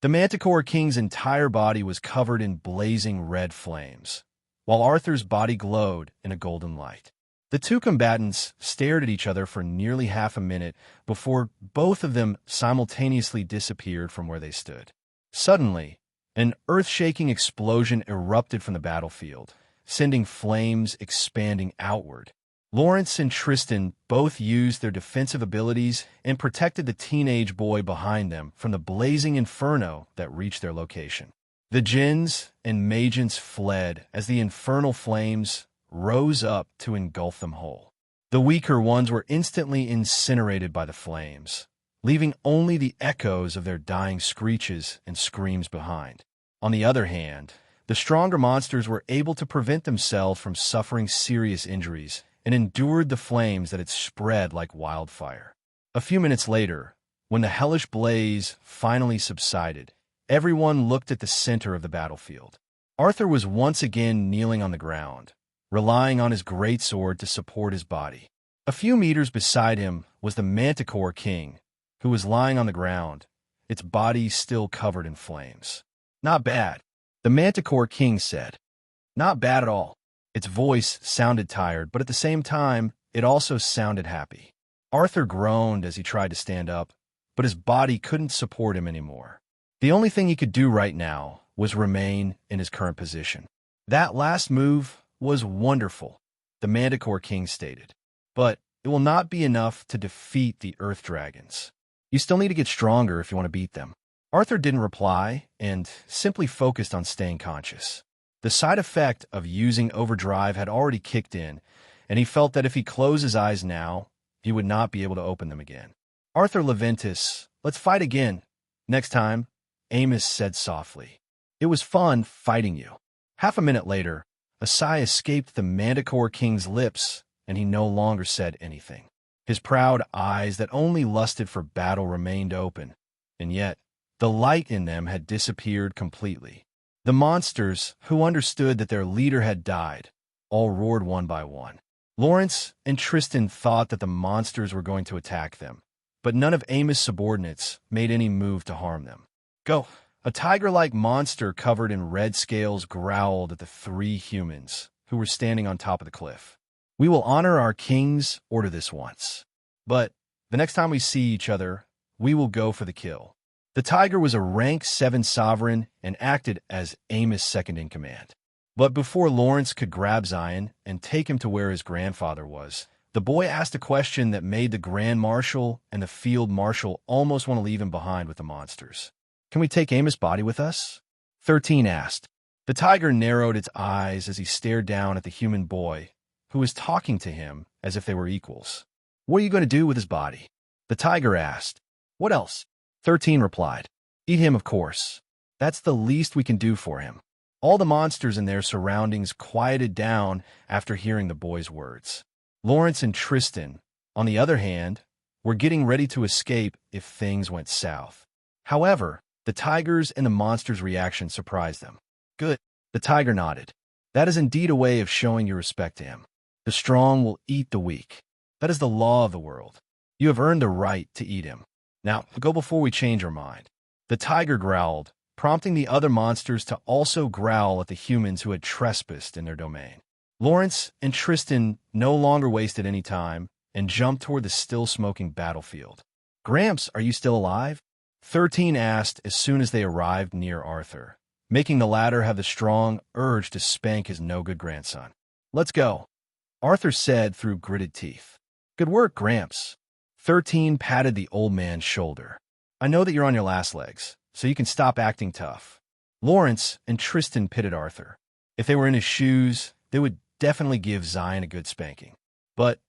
The Manticore King's entire body was covered in blazing red flames, while Arthur's body glowed in a golden light. The two combatants stared at each other for nearly half a minute before both of them simultaneously disappeared from where they stood. Suddenly, an earth-shaking explosion erupted from the battlefield, sending flames expanding outward. Lawrence and Tristan both used their defensive abilities and protected the teenage boy behind them from the blazing inferno that reached their location. The Jinns and Majins fled as the infernal flames rose up to engulf them whole. The weaker ones were instantly incinerated by the flames, leaving only the echoes of their dying screeches and screams behind. On the other hand, the stronger monsters were able to prevent themselves from suffering serious injuries and endured the flames that had spread like wildfire. A few minutes later, when the hellish blaze finally subsided, everyone looked at the center of the battlefield. Arthur was once again kneeling on the ground, relying on his greatsword to support his body. A few meters beside him was the Manticore King, who was lying on the ground, its body still covered in flames. "Not bad," the Manticore King said. "Not bad at all." Its voice sounded tired, but at the same time, it also sounded happy. Arthur groaned as he tried to stand up, but his body couldn't support him anymore. The only thing he could do right now was remain in his current position. "That last move was wonderful," the Manticore King stated, "but it will not be enough to defeat the Earth Dragons. You still need to get stronger if you want to beat them." Arthur didn't reply and simply focused on staying conscious. The side effect of using overdrive had already kicked in, and he felt that if he closed his eyes now, he would not be able to open them again. "Arthur Leventus, let's fight again. Next time," Amos said softly. "It was fun fighting you." Half a minute later, a sigh escaped the Manticore King's lips, and he no longer said anything. His proud eyes that only lusted for battle remained open, and yet the light in them had disappeared completely. The monsters, who understood that their leader had died, all roared one by one. Lawrence and Tristan thought that the monsters were going to attack them, but none of Amos' subordinates made any move to harm them. "Go!" A tiger-like monster covered in red scales growled at the three humans who were standing on top of the cliff. "We will honor our king's order this once, but the next time we see each other, we will go for the kill." The tiger was a rank 7 sovereign and acted as Amos' second-in-command. But before Lawrence could grab Zion and take him to where his grandfather was, the boy asked a question that made the Grand Marshal and the Field Marshal almost want to leave him behind with the monsters. "Can we take Amos' body with us?" 13 asked. The tiger narrowed its eyes as he stared down at the human boy, who was talking to him as if they were equals. "What are you going to do with his body?" the tiger asked. "What else?" 13 replied. "Eat him, of course. That's the least we can do for him." All the monsters in their surroundings quieted down after hearing the boy's words. Lawrence and Tristan, on the other hand, were getting ready to escape if things went south. However, the tiger's and the monsters' reaction surprised them. "Good," the tiger nodded. "That is indeed a way of showing your respect to him. The strong will eat the weak. That is the law of the world. You have earned the right to eat him. Now, go before we change our mind." The tiger growled, prompting the other monsters to also growl at the humans who had trespassed in their domain. Lawrence and Tristan no longer wasted any time and jumped toward the still-smoking battlefield. "Gramps, are you still alive?" 13 asked as soon as they arrived near Arthur, making the latter have the strong urge to spank his no-good grandson. "Let's go," Arthur said through gritted teeth. "Good work, Gramps." 13 patted the old man's shoulder. "I know that you're on your last legs, so you can stop acting tough." Lawrence and Tristan pitted Arthur. If they were in his shoes, they would definitely give Zion a good spanking. But,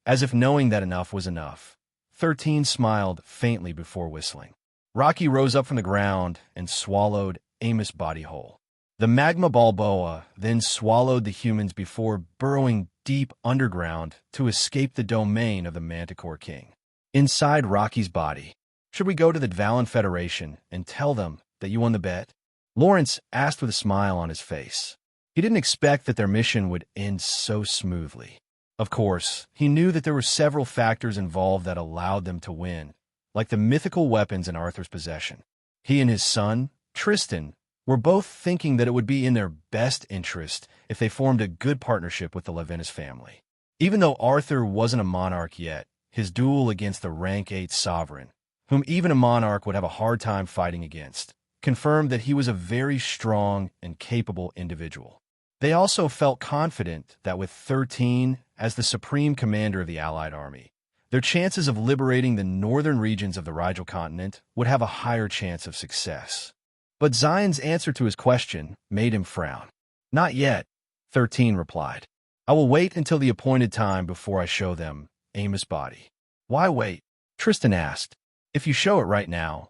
as if knowing that enough was enough, 13 smiled faintly before whistling. Rocky rose up from the ground and swallowed Amos' body whole. The magma Balboa then swallowed the humans before burrowing deep underground to escape the domain of the Manticore King. Inside Rocky's body, "Should we go to the Dvalin Federation and tell them that you won the bet?" Lawrence asked with a smile on his face. He didn't expect that their mission would end so smoothly. Of course, he knew that there were several factors involved that allowed them to win, like the mythical weapons in Arthur's possession. He and his son, Tristan, were both thinking that it would be in their best interest if they formed a good partnership with the Levinus family. Even though Arthur wasn't a monarch yet, his duel against the rank 8 sovereign, whom even a monarch would have a hard time fighting against, confirmed that he was a very strong and capable individual. They also felt confident that with 13 as the supreme commander of the Allied army, their chances of liberating the northern regions of the Rigel continent would have a higher chance of success. But Zion's answer to his question made him frown. "Not yet," 13 replied. "I will wait until the appointed time before I show them Amos' body." "Why wait?" Tristan asked. "If you show it right now,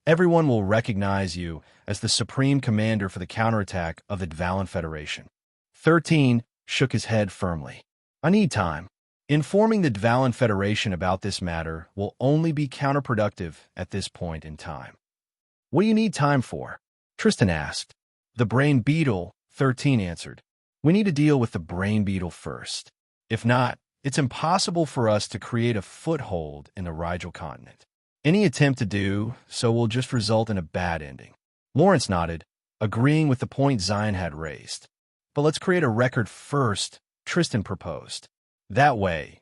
everyone will recognize you as the supreme commander for the counterattack of the Dvalin Federation." 13 shook his head firmly. "I need time. Informing the Dvalin Federation about this matter will only be counterproductive at this point in time." "What do you need time for?" Tristan asked. "The brain beetle," 13 answered. "We need to deal with the brain beetle first. If not, it's impossible for us to create a foothold in the Rigel continent. Any attempt to do so will just result in a bad ending." Lawrence nodded, agreeing with the point Zion had raised. "But let's create a record first," Tristan proposed. "That way,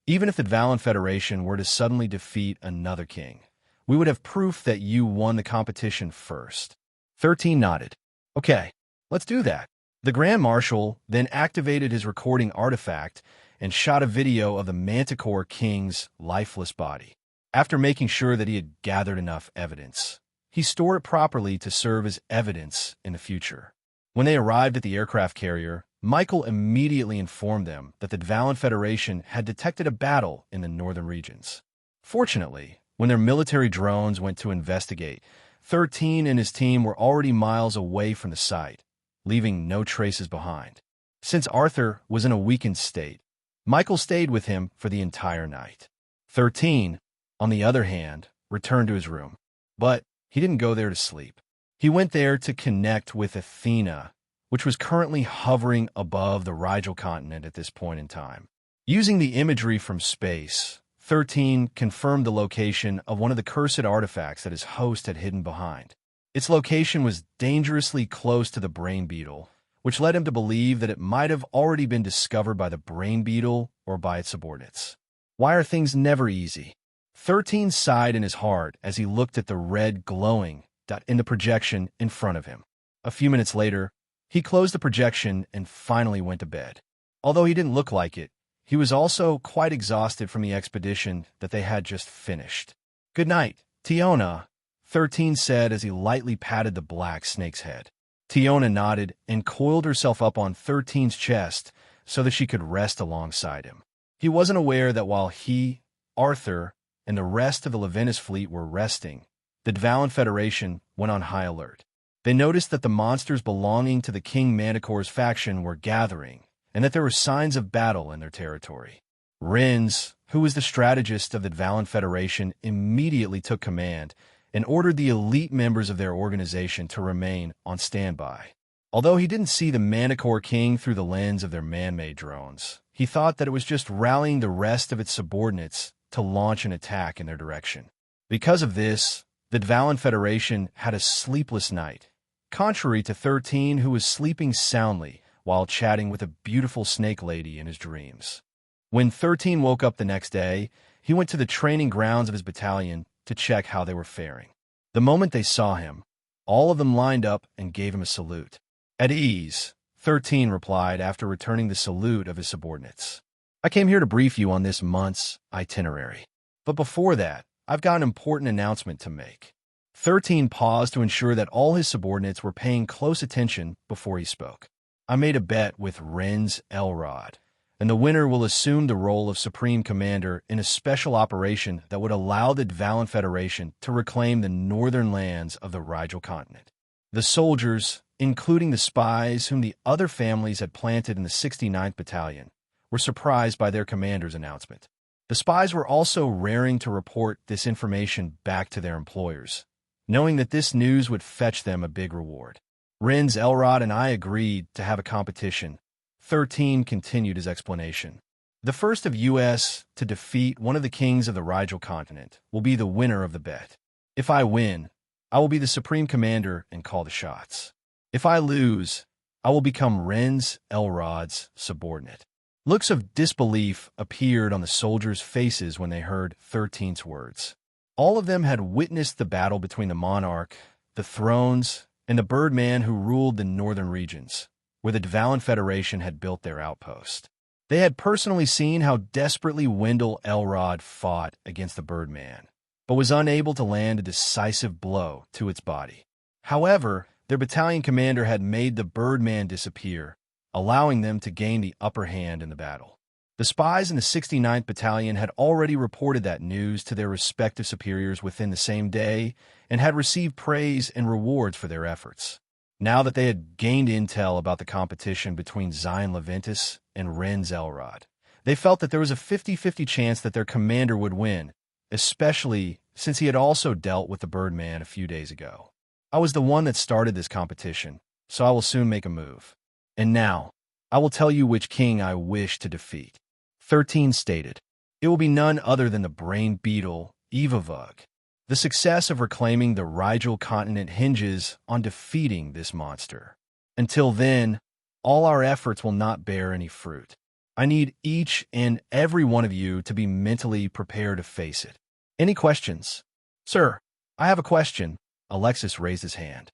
even if the Dvalin Federation were to suddenly defeat another king, we would have proof that you won the competition first." 13 nodded. "Okay, let's do that." The Grand Marshal then activated his recording artifact and shot a video of the Manticore King's lifeless body. After making sure that he had gathered enough evidence, he stored it properly to serve as evidence in the future. When they arrived at the aircraft carrier, Michael immediately informed them that the Dvalin Federation had detected a battle in the northern regions. Fortunately, when their military drones went to investigate, 13 and his team were already miles away from the site, leaving no traces behind. Since Arthur was in a weakened state, Michael stayed with him for the entire night. 13, on the other hand, returned to his room. But he didn't go there to sleep. He went there to connect with Athena, which was currently hovering above the Rigel continent at this point in time. Using the imagery from space, 13 confirmed the location of one of the cursed artifacts that his host had hidden behind. Its location was dangerously close to the brain beetle, which led him to believe that it might have already been discovered by the brain beetle or by its subordinates. Why are things never easy? 13 sighed in his heart as he looked at the red glowing dot in the projection in front of him. A few minutes later, he closed the projection and finally went to bed. Although he didn't look like it, he was also quite exhausted from the expedition that they had just finished. "Good night, Tiona," 13 said as he lightly patted the black snake's head. Tiona nodded and coiled herself up on 13's chest so that she could rest alongside him. He wasn't aware that while he, Arthur, and the rest of the Levinus fleet were resting, the Dvalin Federation went on high alert. They noticed that the monsters belonging to the King Manticore's faction were gathering, and that there were signs of battle in their territory. Rins, who was the strategist of the Dvalin Federation, immediately took command and ordered the elite members of their organization to remain on standby. Although he didn't see the Manticore King through the lens of their man-made drones, he thought that it was just rallying the rest of its subordinates to launch an attack in their direction. Because of this, the Dvalin Federation had a sleepless night, contrary to 13, who was sleeping soundly while chatting with a beautiful snake lady in his dreams. When 13 woke up the next day, he went to the training grounds of his battalion to check how they were faring. The moment they saw him, all of them lined up and gave him a salute. "At ease," 13 replied after returning the salute of his subordinates. "I came here to brief you on this month's itinerary. But before that, I've got an important announcement to make." 13 paused to ensure that all his subordinates were paying close attention before he spoke. "I made a bet with Renz Elrod, and the winner will assume the role of Supreme Commander in a special operation that would allow the Dvalin Federation to reclaim the northern lands of the Rigel continent." The soldiers, including the spies whom the other families had planted in the 69th Battalion, were surprised by their commander's announcement. The spies were also raring to report this information back to their employers, knowing that this news would fetch them a big reward. "Renz Elrod and I agreed to have a competition," 13 continued his explanation. "The first of US to defeat one of the kings of the Rigel continent will be the winner of the bet. If I win, I will be the supreme commander and call the shots. If I lose, I will become Ren's Elrod's subordinate. Looks of disbelief appeared on the soldiers' faces when they heard 13's words. All of them had witnessed the battle between the monarch, the thrones, and the birdman who ruled the northern regions, where the Dvalan Federation had built their outpost. They had personally seen how desperately Wendell Elrod fought against the birdman, but was unable to land a decisive blow to its body. However, their battalion commander had made the birdman disappear, allowing them to gain the upper hand in the battle. The spies in the 69th Battalion had already reported that news to their respective superiors within the same day and had received praise and rewards for their efforts. Now that they had gained intel about the competition between Zion Leventis and Ren's Elrod, they felt that there was a 50-50 chance that their commander would win, especially since he had also dealt with the Birdman a few days ago. I was the one that started this competition, so I will soon make a move. And now, I will tell you which king I wish to defeat. 13 stated, it will be none other than the brain beetle, Evavug. The success of reclaiming the Rigel continent hinges on defeating this monster. Until then, all our efforts will not bear any fruit. I need each and every one of you to be mentally prepared to face it. Any questions? Sir, I have a question. Alexis raised his hand.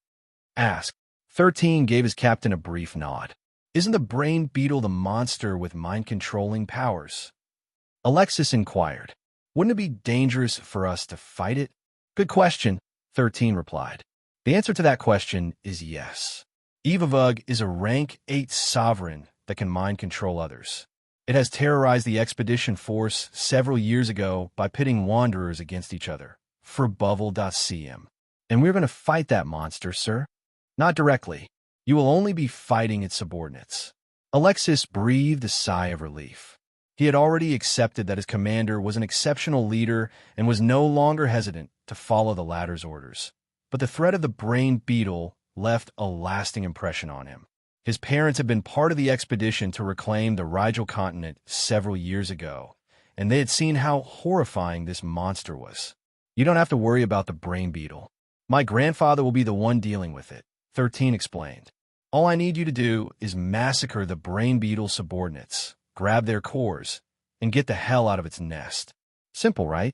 Ask. 13 gave his captain a brief nod. Isn't the brain beetle the monster with mind-controlling powers? Alexis inquired. Wouldn't it be dangerous for us to fight it? Good question, 13 replied. The answer to that question is yes. Evavug is a rank 8 sovereign that can mind-control others. It has terrorized the expedition force several years ago by pitting wanderers against each other for Buvel.cm. And we're going to fight that monster, sir. Not directly. You will only be fighting its subordinates. Alexis breathed a sigh of relief. He had already accepted that his commander was an exceptional leader and was no longer hesitant to follow the latter's orders. But the threat of the brain beetle left a lasting impression on him. His parents had been part of the expedition to reclaim the Rigel continent several years ago, and they had seen how horrifying this monster was. You don't have to worry about the brain beetle. My grandfather will be the one dealing with it, 13 explained. All I need you to do is massacre the brain beetle subordinates, grab their cores, and get the hell out of its nest. Simple, right?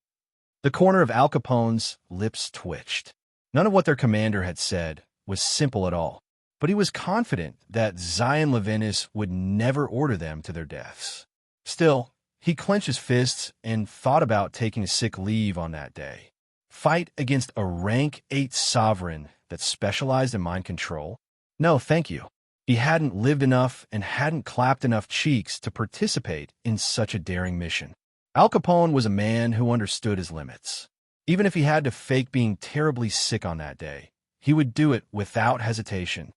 The corner of Al Capone's lips twitched. None of what their commander had said was simple at all, but he was confident that Zion Leventis would never order them to their deaths. Still, he clenched his fists and thought about taking a sick leave on that day. Fight against a rank 8 sovereign that specialized in mind control? No, thank you. He hadn't lived enough and hadn't clapped enough cheeks to participate in such a daring mission. Al Capone was a man who understood his limits. Even if he had to fake being terribly sick on that day, he would do it without hesitation.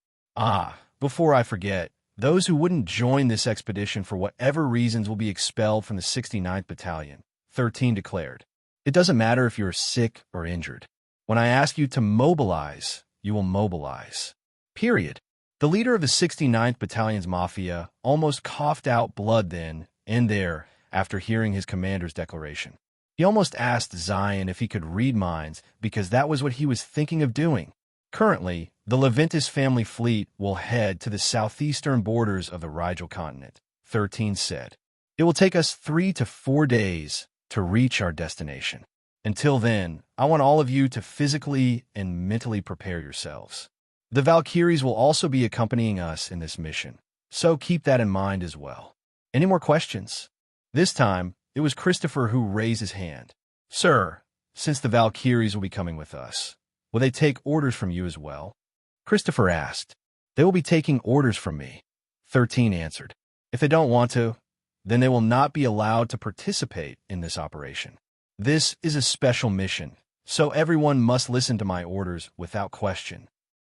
Before I forget, those who wouldn't join this expedition for whatever reasons will be expelled from the 69th Battalion, 13 declared. It doesn't matter if you're sick or injured. When I ask you to mobilize, you will mobilize. Period. The leader of the 69th Battalion's Mafia almost coughed out blood then and there after hearing his commander's declaration. He almost asked Zion if he could read minds because that was what he was thinking of doing. Currently, the Leventis family fleet will head to the southeastern borders of the Rigel continent, 13 said. It will take us 3 to 4 days to reach our destination. Until then, I want all of you to physically and mentally prepare yourselves. The Valkyries will also be accompanying us in this mission, so keep that in mind as well. Any more questions? This time, it was Christopher who raised his hand. Sir, since the Valkyries will be coming with us, will they take orders from you as well? Christopher asked. They will be taking orders from me, 13 answered. If they don't want to, then they will not be allowed to participate in this operation. This is a special mission, so everyone must listen to my orders without question.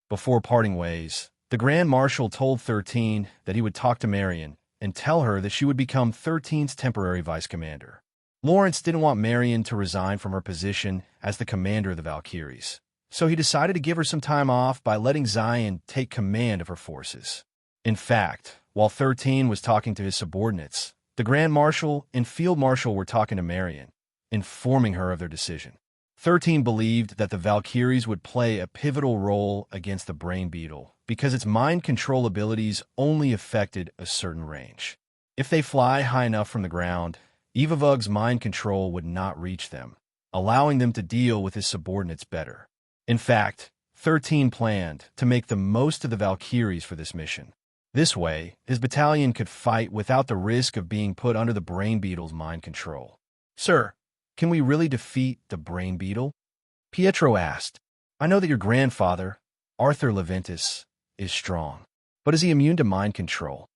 Before parting ways, the Grand Marshal told 13 that he would talk to Marion and tell her that she would become 13's temporary vice commander. Lawrence didn't want Marion to resign from her position as the commander of the Valkyries, so he decided to give her some time off by letting Zion take command of her forces. In fact, while 13 was talking to his subordinates, the Grand Marshal and Field Marshal were talking to Marion, informing her of their decision. 13 believed that the Valkyries would play a pivotal role against the brain beetle because its mind control abilities only affected a certain range. If they fly high enough from the ground, Evavug's mind control would not reach them, allowing them to deal with his subordinates better. In fact, 13 planned to make the most of the Valkyries for this mission. This way, his battalion could fight without the risk of being put under the brain beetle's mind control. "Sir, can we really defeat the brain beetle?" Pietro asked. "I know that your grandfather, Arthur Leventis, is strong, but is he immune to mind control?"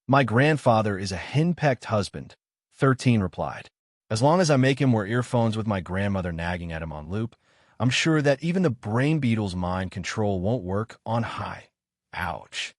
"My grandfather is a henpecked husband," 13 replied. "As long as I make him wear earphones with my grandmother nagging at him on loop, I'm sure that even the brain beetle's mind control won't work on high." Ouch.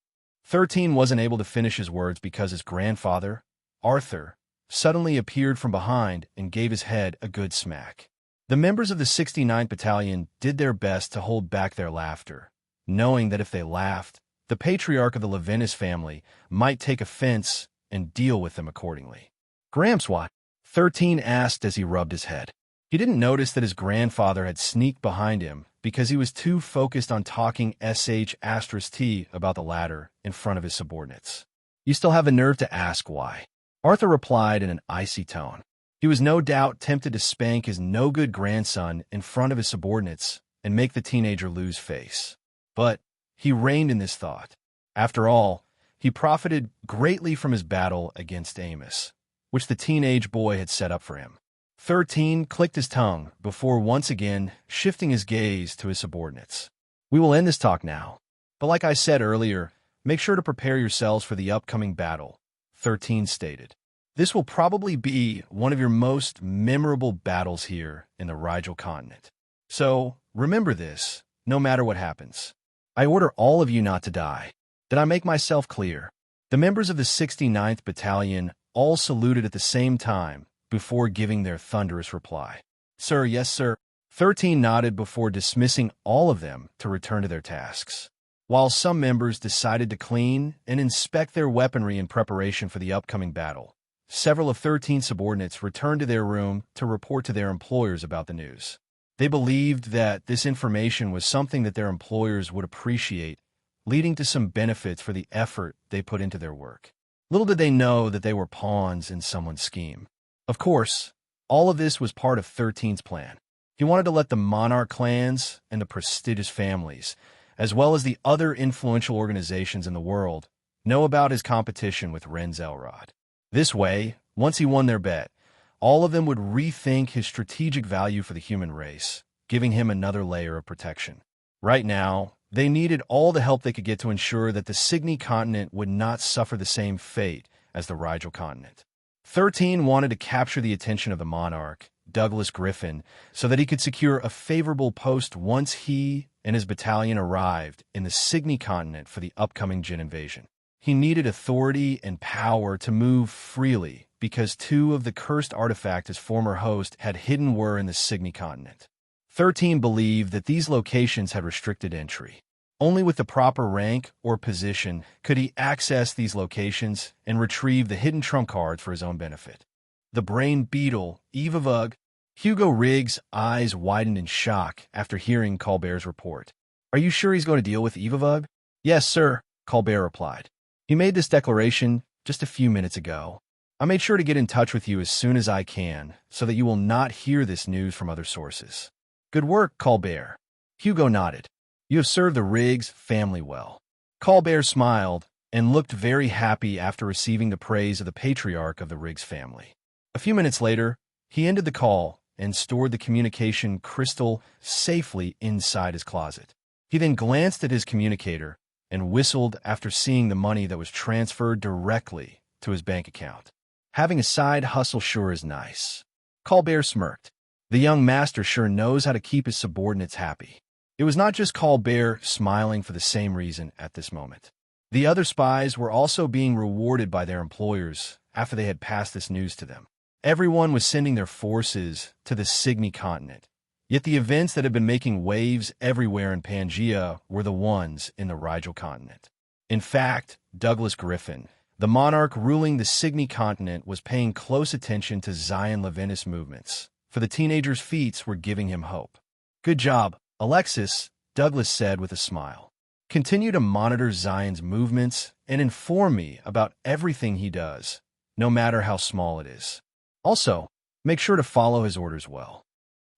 13 wasn't able to finish his words because his grandfather, Arthur, suddenly appeared from behind and gave his head a good smack. The members of the 69th Battalion did their best to hold back their laughter, knowing that if they laughed, the patriarch of the Leventis family might take offense and deal with them accordingly. "Gramps, what?" 13 asked as he rubbed his head. He didn't notice that his grandfather had sneaked behind him because he was too focused on talking sh*t about the latter in front of his subordinates. "You still have the nerve to ask why?" Arthur replied in an icy tone. He was no doubt tempted to spank his no-good grandson in front of his subordinates and make the teenager lose face. But he reined in this thought. After all, he profited greatly from his battle against Amos, which the teenage boy had set up for him. 13 clicked his tongue before once again shifting his gaze to his subordinates. "We will end this talk now. But like I said earlier, make sure to prepare yourselves for the upcoming battle," 13 stated. "This will probably be one of your most memorable battles here in the Rigel continent. So remember this, no matter what happens. I order all of you not to die. Did I make myself clear?" The members of the 69th Battalion all saluted at the same time before giving their thunderous reply. "Sir, yes, sir." 13 nodded before dismissing all of them to return to their tasks. While some members decided to clean and inspect their weaponry in preparation for the upcoming battle, several of 13's subordinates returned to their room to report to their employers about the news. They believed that this information was something that their employers would appreciate, leading to some benefits for the effort they put into their work. Little did they know that they were pawns in someone's scheme. Of course, all of this was part of 13's plan. He wanted to let the monarch clans and the prestigious families, as well as the other influential organizations in the world, know about his competition with Renzelrod. This way, once he won their bet, all of them would rethink his strategic value for the human race, giving him another layer of protection. Right now, they needed all the help they could get to ensure that the Signy continent would not suffer the same fate as the Rigel continent. 13 wanted to capture the attention of the monarch, Douglas Griffin, so that he could secure a favorable post once he and his battalion arrived in the Signy continent for the upcoming Jinn invasion. He needed authority and power to move freely because two of the cursed artifacts his former host had hidden were in the Signy continent. 13 believed that these locations had restricted entry. Only with the proper rank or position could he access these locations and retrieve the hidden trump cards for his own benefit. The brain beetle, Evavug. Hugo Riggs' eyes widened in shock after hearing Colbert's report. "Are you sure he's going to deal with Evavug?" "Yes, sir," Colbert replied. "He made this declaration just a few minutes ago. I made sure to get in touch with you as soon as I can so that you will not hear this news from other sources." "Good work, Colbert." Hugo nodded. "You have served the Riggs family well." Colbert smiled and looked very happy after receiving the praise of the patriarch of the Riggs family. A few minutes later, he ended the call and stored the communication crystal safely inside his closet. He then glanced at his communicator and whistled after seeing the money that was transferred directly to his bank account. "Having a side hustle sure is nice." Colbert smirked. The young master sure knows how to keep his subordinates happy. It was not just Colbert smiling for the same reason at this moment. The other spies were also being rewarded by their employers after they had passed this news to them. Everyone was sending their forces to the Signy continent, yet the events that had been making waves everywhere in Pangea were the ones in the Rigel continent. In fact, Douglas Griffin, the monarch ruling the Signy continent, was paying close attention to Zion Leventis movements for the teenager's feats were giving him hope. "Good job, Alexis," Douglas said with a smile. "Continue to monitor Zion's movements and inform me about everything he does, no matter how small it is. Also, make sure to follow his orders well."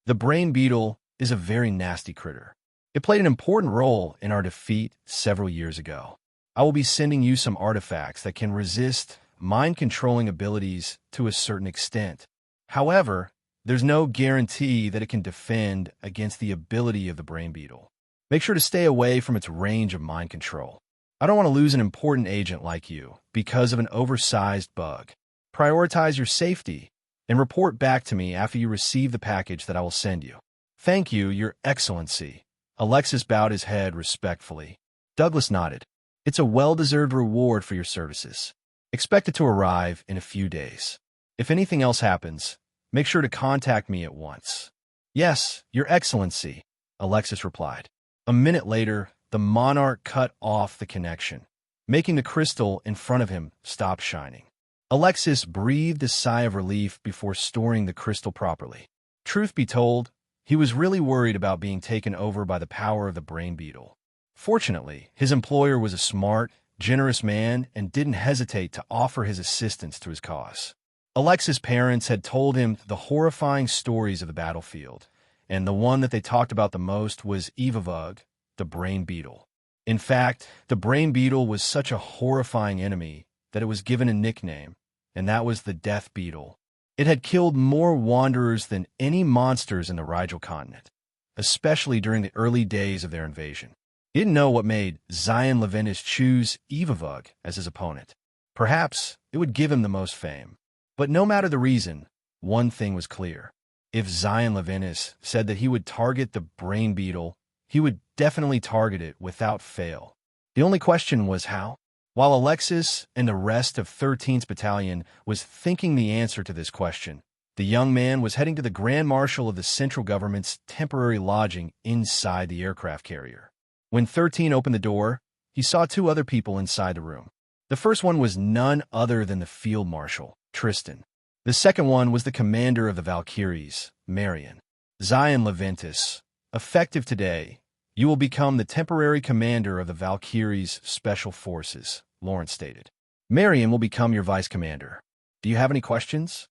The brain beetle is a very nasty critter. It played an important role in our defeat several years ago. I will be sending you some artifacts that can resist mind-controlling abilities to a certain extent. However, there's no guarantee that it can defend against the ability of the brain beetle. Make sure to stay away from its range of mind control. I don't want to lose an important agent like you because of an oversized bug. Prioritize your safety and report back to me after you receive the package that I will send you. "Thank you, Your Excellency." Alexis bowed his head respectfully. Douglas nodded. "It's a well-deserved reward for your services. Expect it to arrive in a few days. If anything else happens, make sure to contact me at once." "Yes, Your Excellency," Alexis replied. A minute later, the monarch cut off the connection, making the crystal in front of him stop shining. Alexis breathed a sigh of relief before storing the crystal properly. Truth be told, he was really worried about being taken over by the power of the brain beetle. Fortunately, his employer was a smart, generous man and didn't hesitate to offer his assistance to his cause. Alexis' parents had told him the horrifying stories of the battlefield, and the one that they talked about the most was Evavug, the brain beetle. In fact, the brain beetle was such a horrifying enemy that it was given a nickname, and that was the Death Beetle. It had killed more wanderers than any monsters in the Rigel continent, especially during the early days of their invasion. He didn't know what made Zion Leventis choose Evavug as his opponent. Perhaps it would give him the most fame. But no matter the reason, one thing was clear. If Zion Leventis said that he would target the brain beetle, he would definitely target it without fail. The only question was how. While Alexis and the rest of 13th Battalion was thinking the answer to this question, the young man was heading to the Grand Marshal of the central government's temporary lodging inside the aircraft carrier. When 13 opened the door, he saw two other people inside the room. The first one was none other than the Field Marshal, Tristan. The second one was the commander of the Valkyries, Marion. "Zion Leventis, effective today, you will become the temporary commander of the Valkyries Special Forces," Lawrence stated. "Marion will become your vice commander. Do you have any questions?"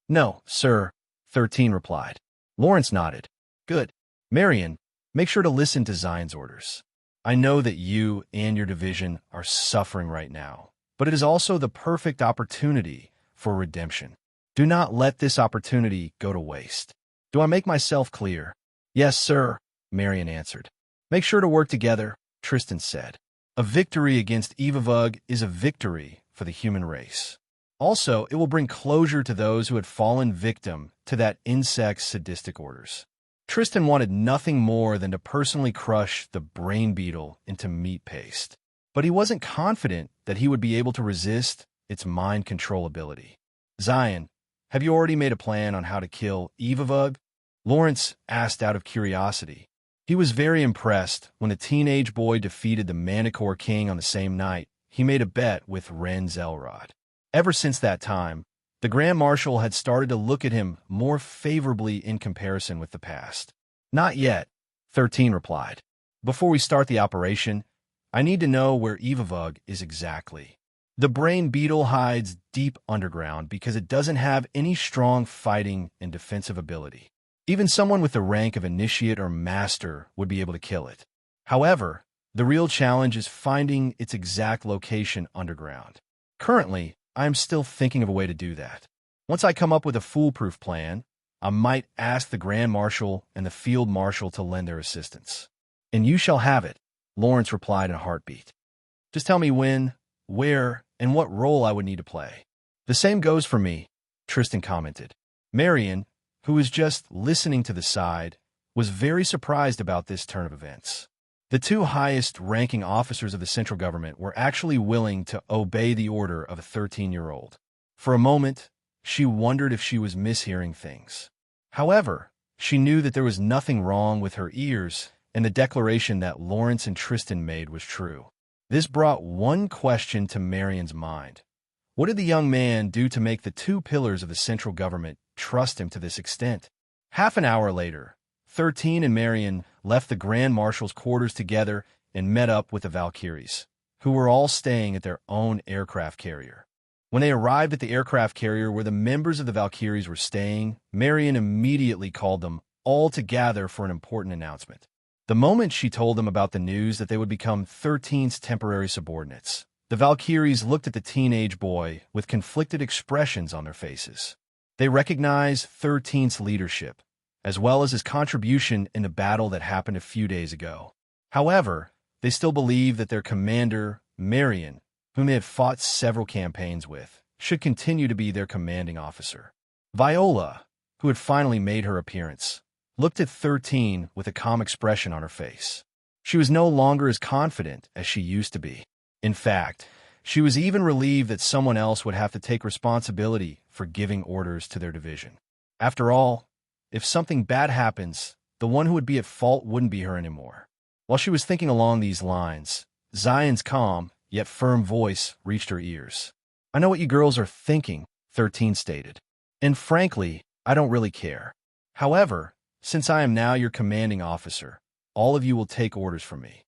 "No, sir," 13 replied. Lawrence nodded. "Good. Marion, make sure to listen to Zion's orders. I know that you and your division are suffering right now, but it is also the perfect opportunity for redemption. Do not let this opportunity go to waste. Do I make myself clear?" "Yes, sir," Marion answered. "Make sure to work together," Tristan said. "A victory against Evavug is a victory for the human race. Also, it will bring closure to those who had fallen victim to that insect's sadistic orders." Tristan wanted nothing more than to personally crush the brain beetle into meat paste, but he wasn't confident that he would be able to resist its mind control ability. "Zion, have you already made a plan on how to kill Evavug?" Lawrence asked out of curiosity. He was very impressed when the teenage boy defeated the Manticore King on the same night. He made a bet with Ren Zelrod. Ever since that time, the Grand Marshal had started to look at him more favorably in comparison with the past. "Not yet," 13 replied. "Before we start the operation, I need to know where Evavug is exactly. The brain beetle hides deep underground because it doesn't have any strong fighting and defensive ability. Even someone with the rank of initiate or master would be able to kill it. However, the real challenge is finding its exact location underground. Currently, I am still thinking of a way to do that. Once I come up with a foolproof plan, I might ask the Grand Marshal and the Field Marshal to lend their assistance." "And you shall have it," Lawrence replied in a heartbeat. "Just tell me when, where, and what role I would need to play." "The same goes for me," Tristan commented. Marion, who was just listening to the side, was very surprised about this turn of events. The two highest-ranking officers of the central government were actually willing to obey the order of a 13-year-old. For a moment, she wondered if she was mishearing things. However, she knew that there was nothing wrong with her ears, and the declaration that Lawrence and Tristan made was true. This brought one question to Marion's mind. What did the young man do to make the two pillars of the central government trust him to this extent? Half an hour later, 13 and Marion left the Grand Marshal's quarters together and met up with the Valkyries, who were all staying at their own aircraft carrier. When they arrived at the aircraft carrier where the members of the Valkyries were staying, Marion immediately called them all together for an important announcement. The moment she told them about the news that they would become 13's temporary subordinates, the Valkyries looked at the teenage boy with conflicted expressions on their faces. They recognized 13's leadership, as well as his contribution in the battle that happened a few days ago. However, they still believe that their commander, Marion, whom they had fought several campaigns with, should continue to be their commanding officer. Viola, who had finally made her appearance, looked at 13 with a calm expression on her face. She was no longer as confident as she used to be. In fact, she was even relieved that someone else would have to take responsibility for giving orders to their division. After all, if something bad happens, the one who would be at fault wouldn't be her anymore. While she was thinking along these lines, Zion's calm, yet firm voice reached her ears. "I know what you girls are thinking," 13 stated. "And frankly, I don't really care. However, since I am now your commanding officer, all of you will take orders from me.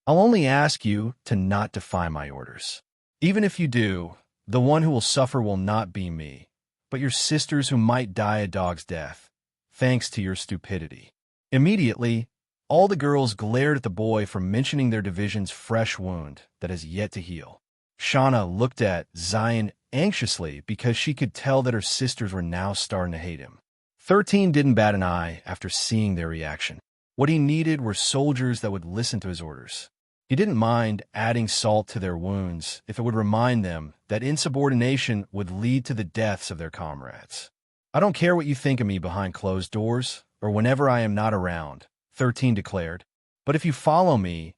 I'll only ask you to not defy my orders. Even if you do, the one who will suffer will not be me, but your sisters who might die a dog's death, thanks to your stupidity." Immediately, all the girls glared at the boy for mentioning their division's fresh wound that has yet to heal. Shauna looked at Zion anxiously because she could tell that her sisters were now starting to hate him. 13 didn't bat an eye after seeing their reaction. What he needed were soldiers that would listen to his orders. He didn't mind adding salt to their wounds if it would remind them that insubordination would lead to the deaths of their comrades. "I don't care what you think of me behind closed doors or whenever I am not around," 13 declared. "But if you follow me,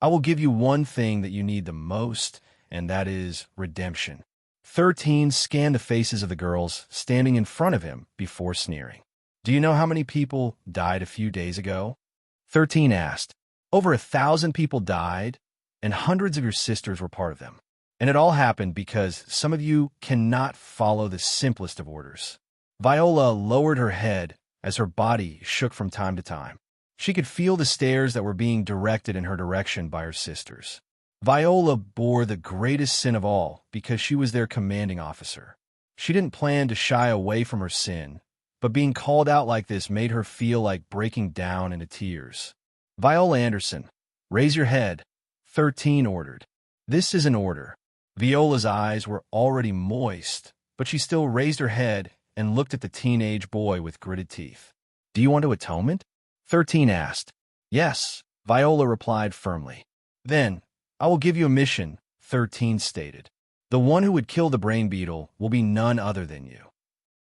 I will give you one thing that you need the most, and that is redemption." 13 scanned the faces of the girls standing in front of him before sneering. "Do you know how many people died a few days ago?" 13 asked. "Over 1,000 people died, and hundreds of your sisters were part of them. And it all happened because some of you cannot follow the simplest of orders." Viola lowered her head as her body shook from time to time. She could feel the stares that were being directed in her direction by her sisters. Viola bore the greatest sin of all because she was their commanding officer. She didn't plan to shy away from her sin, but being called out like this made her feel like breaking down into tears. "Viola Anderson, raise your head," 13 ordered. "This is an order." Viola's eyes were already moist, but she still raised her head and looked at the teenage boy with gritted teeth. "Do you want to atonement?" 13 asked. "Yes," Viola replied firmly. "Then, I will give you a mission," 13 stated. "The one who would kill the brain beetle will be none other than you."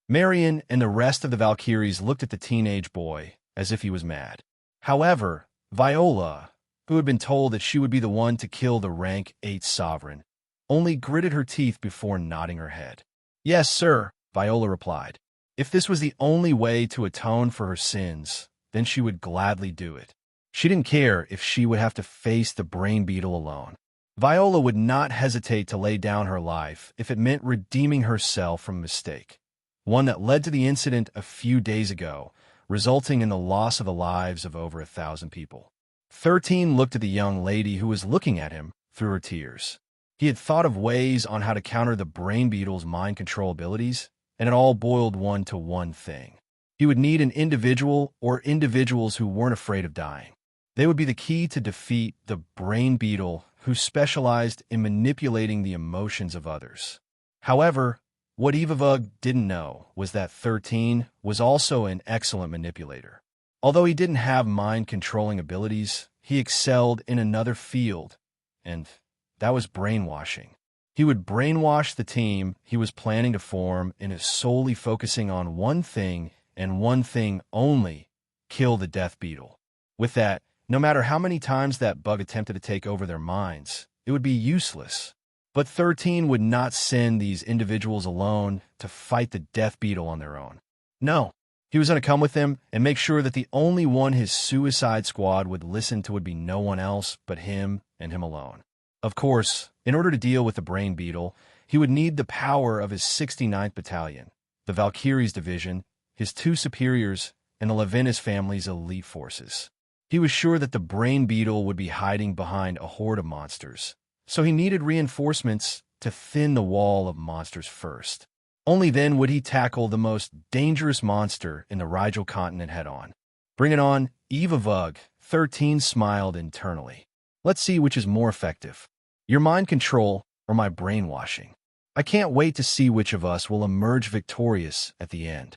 Marion and the rest of the Valkyries looked at the teenage boy as if he was mad. However, Viola, who had been told that she would be the one to kill the rank 8 sovereign, only gritted her teeth before nodding her head. "Yes, sir," Viola replied. If this was the only way to atone for her sins, then she would gladly do it. She didn't care if she would have to face the brain beetle alone. Viola would not hesitate to lay down her life if it meant redeeming herself from a mistake, one that led to the incident a few days ago, resulting in the loss of the lives of over 1,000 people. 13 looked at the young lady who was looking at him through her tears. He had thought of ways on how to counter the brain beetle's mind control abilities, and it all boiled one to one thing. He would need an individual or individuals who weren't afraid of dying. They would be the key to defeat the brain beetle who specialized in manipulating the emotions of others. However, what Evavug didn't know was that 13 was also an excellent manipulator. Although he didn't have mind-controlling abilities, he excelled in another field, and that was brainwashing. He would brainwash the team he was planning to form and is solely focusing on one thing and one thing only: kill the death beetle. With that, no matter how many times that bug attempted to take over their minds, it would be useless. But 13 would not send these individuals alone to fight the death beetle on their own. No, he was going to come with them and make sure that the only one his suicide squad would listen to would be no one else but him and him alone. Of course, in order to deal with the brain beetle, he would need the power of his 69th Battalion, the Valkyries Division, his 2 superiors, and the Levinas family's elite forces. He was sure that the brain beetle would be hiding behind a horde of monsters, so he needed reinforcements to thin the wall of monsters first. Only then would he tackle the most dangerous monster in the Rigel continent head-on. Bring it on, Eva Vug. 13 smiled internally. Let's see which is more effective, your mind control or my brainwashing. I can't wait to see which of us will emerge victorious at the end.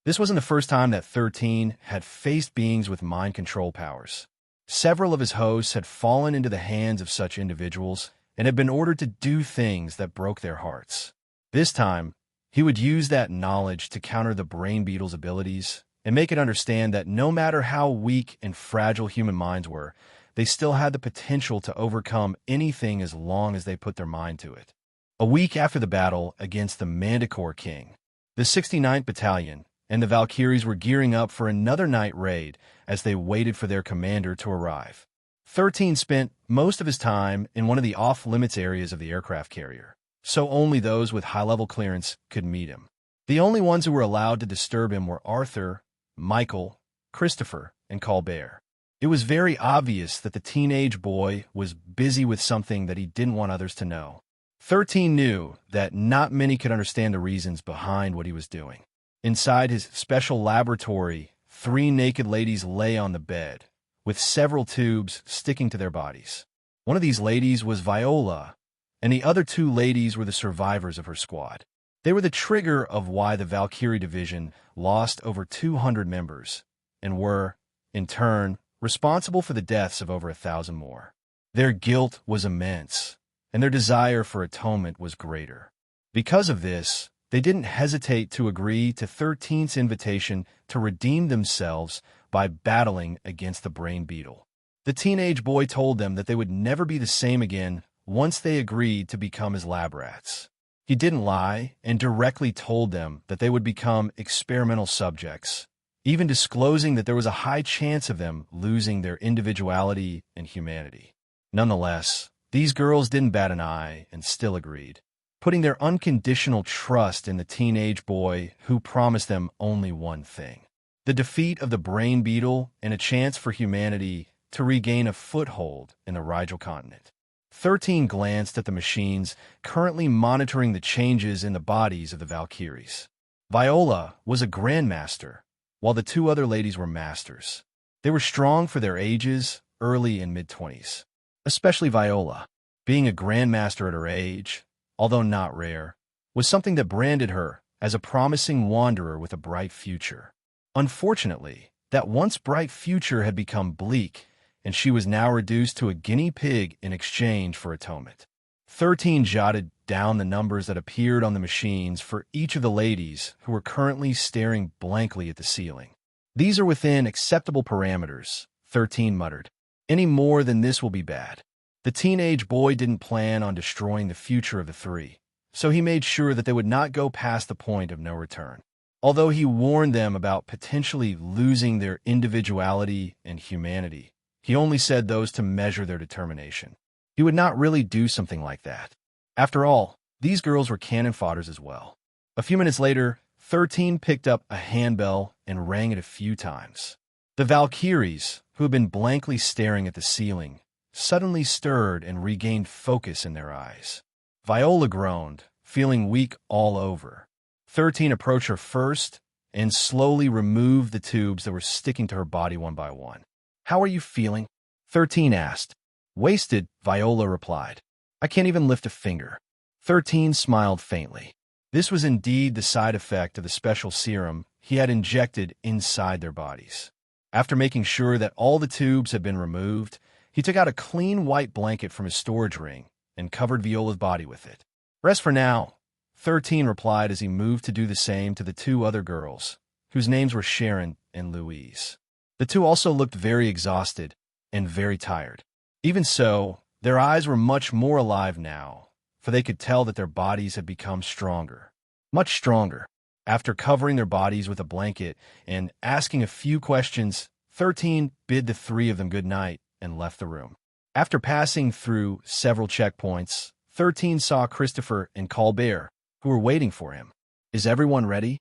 This wasn't the first time that 13 had faced beings with mind control powers. Several of his hosts had fallen into the hands of such individuals and had been ordered to do things that broke their hearts. This time, he would use that knowledge to counter the brain beetle's abilities and make it understand that no matter how weak and fragile human minds were, they still had the potential to overcome anything as long as they put their mind to it. A week after the battle against the Manticore King, the 69th Battalion and the Valkyries were gearing up for another night raid as they waited for their commander to arrive. 13 spent most of his time in one of the off-limits areas of the aircraft carrier, so only those with high-level clearance could meet him. The only ones who were allowed to disturb him were Arthur, Michael, Christopher, and Colbert. It was very obvious that the teenage boy was busy with something that he didn't want others to know. 13 knew that not many could understand the reasons behind what he was doing. Inside his special laboratory, 3 naked ladies lay on the bed, with several tubes sticking to their bodies. One of these ladies was Viola, and the other 2 ladies were the survivors of her squad. They were the trigger of why the Valkyrie division lost over 200 members, and were, in turn, responsible for the deaths of over 1,000 more. Their guilt was immense, and their desire for atonement was greater. Because of this, they didn't hesitate to agree to 13's invitation to redeem themselves by battling against the brain beetle. The teenage boy told them that they would never be the same again once they agreed to become his lab rats. He didn't lie and directly told them that they would become experimental subjects, even disclosing that there was a high chance of them losing their individuality and humanity. Nonetheless, these girls didn't bat an eye and still agreed, putting their unconditional trust in the teenage boy who promised them only one thing: the defeat of the brain beetle and a chance for humanity to regain a foothold in the Rigel continent. 13 glanced at the machines currently monitoring the changes in the bodies of the Valkyries. Viola was a grandmaster, while the 2 other ladies were masters. They were strong for their ages, early and mid-20s. Especially Viola. Being a grandmaster at her age, although not rare, was something that branded her as a promising wanderer with a bright future. Unfortunately, that once bright future had become bleak, and she was now reduced to a guinea pig in exchange for atonement. 13 jotted down the numbers that appeared on the machines for each of the ladies who were currently staring blankly at the ceiling. These are within acceptable parameters, 13 muttered. Any more than this will be bad. The teenage boy didn't plan on destroying the future of the 3, so he made sure that they would not go past the point of no return. Although he warned them about potentially losing their individuality and humanity, he only said those to measure their determination. He would not really do something like that. After all, these girls were cannon fodders as well. A few minutes later, 13 picked up a handbell and rang it a few times. The Valkyries, who had been blankly staring at the ceiling, suddenly stirred and regained focus in their eyes. Viola groaned, feeling weak all over. 13 approached her first and slowly removed the tubes that were sticking to her body one by one. "How are you feeling?" 13 asked. "Wasted," Viola replied. "I can't even lift a finger." 13 smiled faintly. This was indeed the side effect of the special serum he had injected inside their bodies. After making sure that all the tubes had been removed, he took out a clean white blanket from his storage ring and covered Viola's body with it. "Rest for now," 13 replied as he moved to do the same to the 2 other girls, whose names were Sharon and Louise. The 2 also looked very exhausted and very tired. Even so, their eyes were much more alive now, for they could tell that their bodies had become stronger. Much stronger. After covering their bodies with a blanket and asking a few questions, 13 bid the 3 of them good night and left the room. After passing through several checkpoints, 13 saw Christopher and Colbert, who were waiting for him. "Is everyone ready?"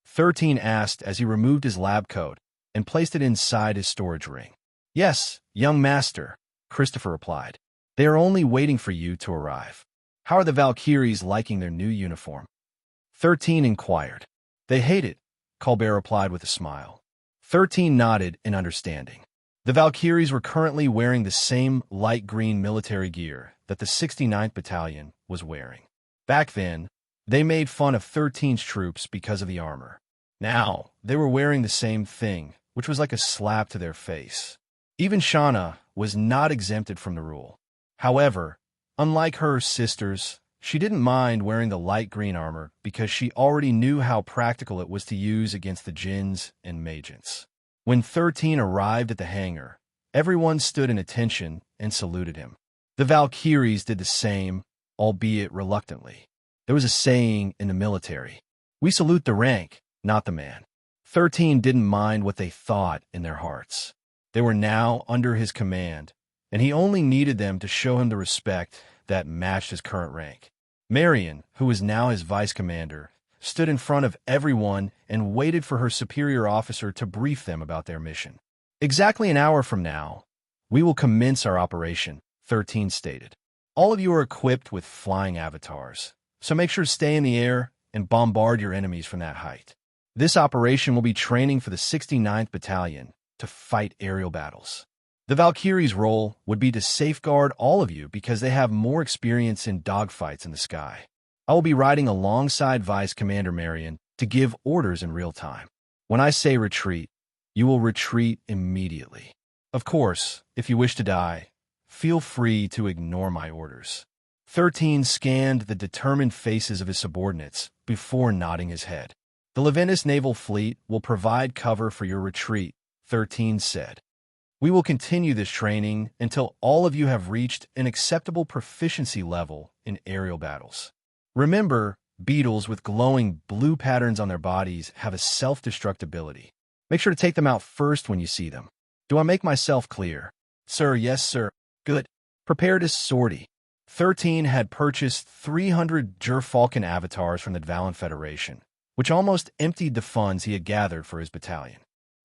13 asked as he removed his lab coat and placed it inside his storage ring. "Yes, young master," Christopher replied. "They are only waiting for you to arrive." "How are the Valkyries liking their new uniform?" 13 inquired. "They hate it," Colbert replied with a smile. 13 nodded in understanding. The Valkyries were currently wearing the same light green military gear that the 69th Battalion was wearing. Back then, they made fun of 13's troops because of the armor. Now, they were wearing the same thing, which was like a slap to their face. Even Shauna was not exempted from the rule. However, unlike her sisters, she didn't mind wearing the light green armor because she already knew how practical it was to use against the Jinns and Majins. When 13 arrived at the hangar, everyone stood in attention and saluted him. The Valkyries did the same, albeit reluctantly. There was a saying in the military, "We salute the rank, not the man." 13 didn't mind what they thought in their hearts. They were now under his command, and he only needed them to show him the respect that matched his current rank. Marion, who was now his vice commander, stood in front of everyone and waited for her superior officer to brief them about their mission. "Exactly an hour from now, we will commence our operation," 13 stated. "All of you are equipped with flying avatars, so make sure to stay in the air and bombard your enemies from that height. This operation will be training for the 69th Battalion to fight aerial battles. The Valkyries' role would be to safeguard all of you because they have more experience in dogfights in the sky. I will be riding alongside Vice Commander Marion to give orders in real time. When I say retreat, you will retreat immediately. Of course, if you wish to die, feel free to ignore my orders." 13 scanned the determined faces of his subordinates before nodding his head. "The Leventis Naval Fleet will provide cover for your retreat," 13 said. "We will continue this training until all of you have reached an acceptable proficiency level in aerial battles. Remember, beetles with glowing blue patterns on their bodies have a self-destruct ability. Make sure to take them out first when you see them. Do I make myself clear?" "Sir, yes, sir." "Good. Prepare to sortie." 13 had purchased 300 Gerfalcon avatars from the Dvalin Federation, which almost emptied the funds he had gathered for his battalion.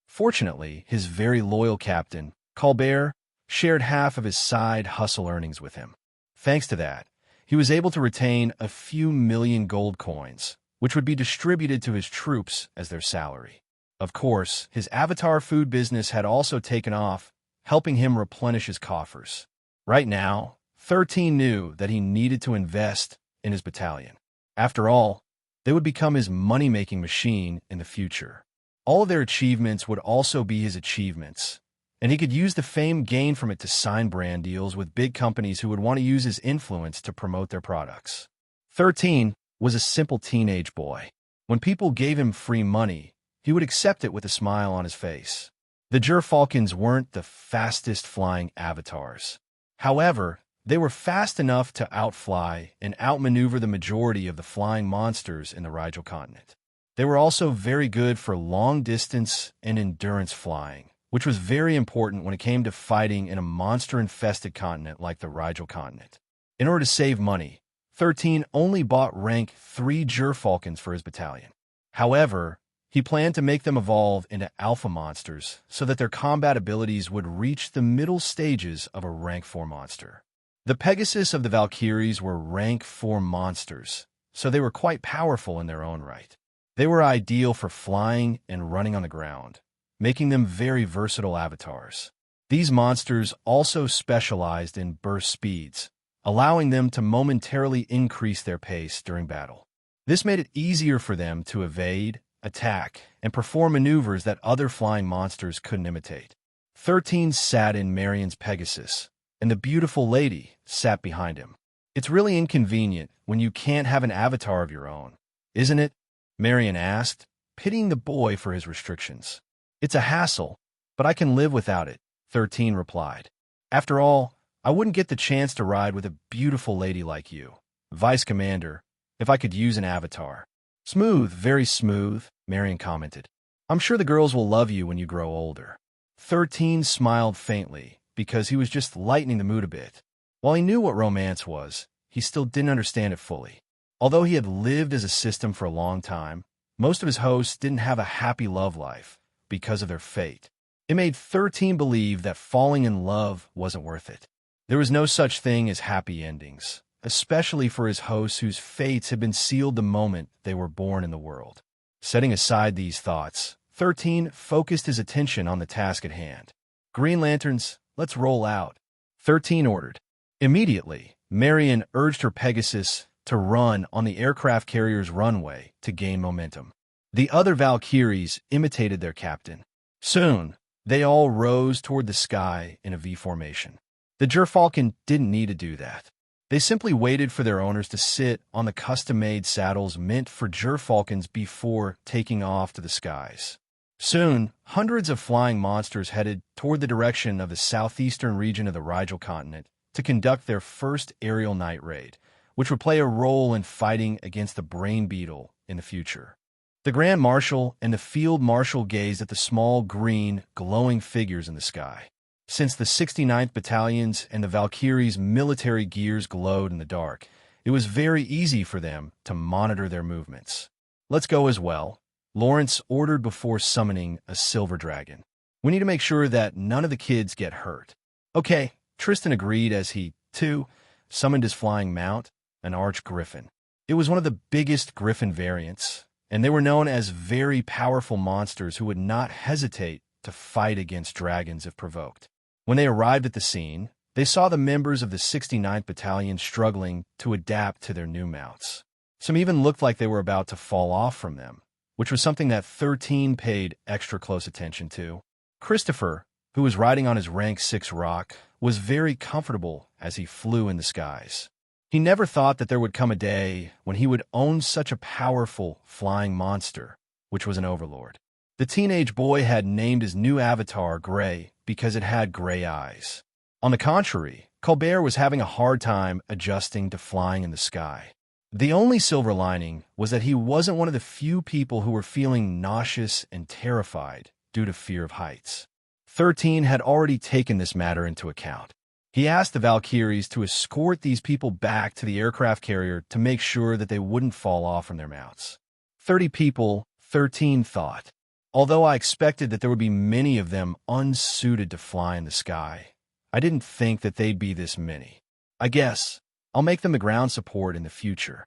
Fortunately, his very loyal captain, Colbert, shared half of his side hustle earnings with him. Thanks to that, he was able to retain a few million gold coins, which would be distributed to his troops as their salary. Of course, his avatar food business had also taken off, helping him replenish his coffers. Right now, 13 knew that he needed to invest in his battalion. After all, they would become his money-making machine in the future. All of their achievements would also be his achievements, and he could use the fame gained from it to sign brand deals with big companies who would want to use his influence to promote their products. 13 was a simple teenage boy. When people gave him free money, he would accept it with a smile on his face. The Gerfalcons weren't the fastest flying avatars. However, they were fast enough to outfly and outmaneuver the majority of the flying monsters in the Rigel continent. They were also very good for long-distance and endurance flying, which was very important when it came to fighting in a monster-infested continent like the Rigel continent. In order to save money, 13 only bought rank 3 Gerfalcons for his battalion. However, he planned to make them evolve into alpha monsters so that their combat abilities would reach the middle stages of a rank 4 monster. The Pegasus of the Valkyries were rank 4 monsters, so they were quite powerful in their own right. They were ideal for flying and running on the ground, making them very versatile avatars. These monsters also specialized in burst speeds, allowing them to momentarily increase their pace during battle. This made it easier for them to evade, attack, and perform maneuvers that other flying monsters couldn't imitate. 13 sat in Marion's Pegasus, and the beautiful lady sat behind him. "It's really inconvenient when you can't have an avatar of your own, isn't it?" Marion asked, pitying the boy for his restrictions. "It's a hassle, but I can live without it," 13 replied. "After all, I wouldn't get the chance to ride with a beautiful lady like you, Vice Commander, if I could use an avatar." "Smooth, very smooth," Marion commented. "I'm sure the girls will love you when you grow older." 13 smiled faintly because he was just lightening the mood a bit. While he knew what romance was, he still didn't understand it fully. Although he had lived as a system for a long time, most of his hosts didn't have a happy love life, because of their fate. It made 13 believe that falling in love wasn't worth it. There was no such thing as happy endings, especially for his hosts whose fates had been sealed the moment they were born in the world. Setting aside these thoughts, 13 focused his attention on the task at hand. Green Lanterns, let's roll out, 13 ordered. Immediately, Marion urged her Pegasus to run on the aircraft carrier's runway to gain momentum. The other Valkyries imitated their captain. Soon, they all rose toward the sky in a V formation. The Gerfalcon didn't need to do that. They simply waited for their owners to sit on the custom-made saddles meant for Gerfalcons before taking off to the skies. Soon, hundreds of flying monsters headed toward the direction of the southeastern region of the Rigel continent to conduct their first aerial night raid, which would play a role in fighting against the Brain Beetle in the future. The Grand Marshal and the Field Marshal gazed at the small, green, glowing figures in the sky. Since the 69th Battalion's and the Valkyries' military gears glowed in the dark, it was very easy for them to monitor their movements. Let's go as well, Lawrence ordered before summoning a silver dragon. We need to make sure that none of the kids get hurt. Okay, Tristan agreed as he, too, summoned his flying mount, an arch griffin. It was one of the biggest griffin variants, and they were known as very powerful monsters who would not hesitate to fight against dragons if provoked. When they arrived at the scene, they saw the members of the 69th Battalion struggling to adapt to their new mounts. Some even looked like they were about to fall off from them, which was something that 13 paid extra close attention to. Christopher, who was riding on his rank 6 rock, was very comfortable as he flew in the skies. He never thought that there would come a day when he would own such a powerful flying monster, which was an overlord. The teenage boy had named his new avatar Gray because it had gray eyes. On the contrary, Colbert was having a hard time adjusting to flying in the sky. The only silver lining was that he wasn't one of the few people who were feeling nauseous and terrified due to fear of heights. 13 had already taken this matter into account. He asked the Valkyries to escort these people back to the aircraft carrier to make sure that they wouldn't fall off from their mounts. 30 people, 13 thought. Although I expected that there would be many of them unsuited to fly in the sky, I didn't think that they'd be this many. I guess I'll make them the ground support in the future.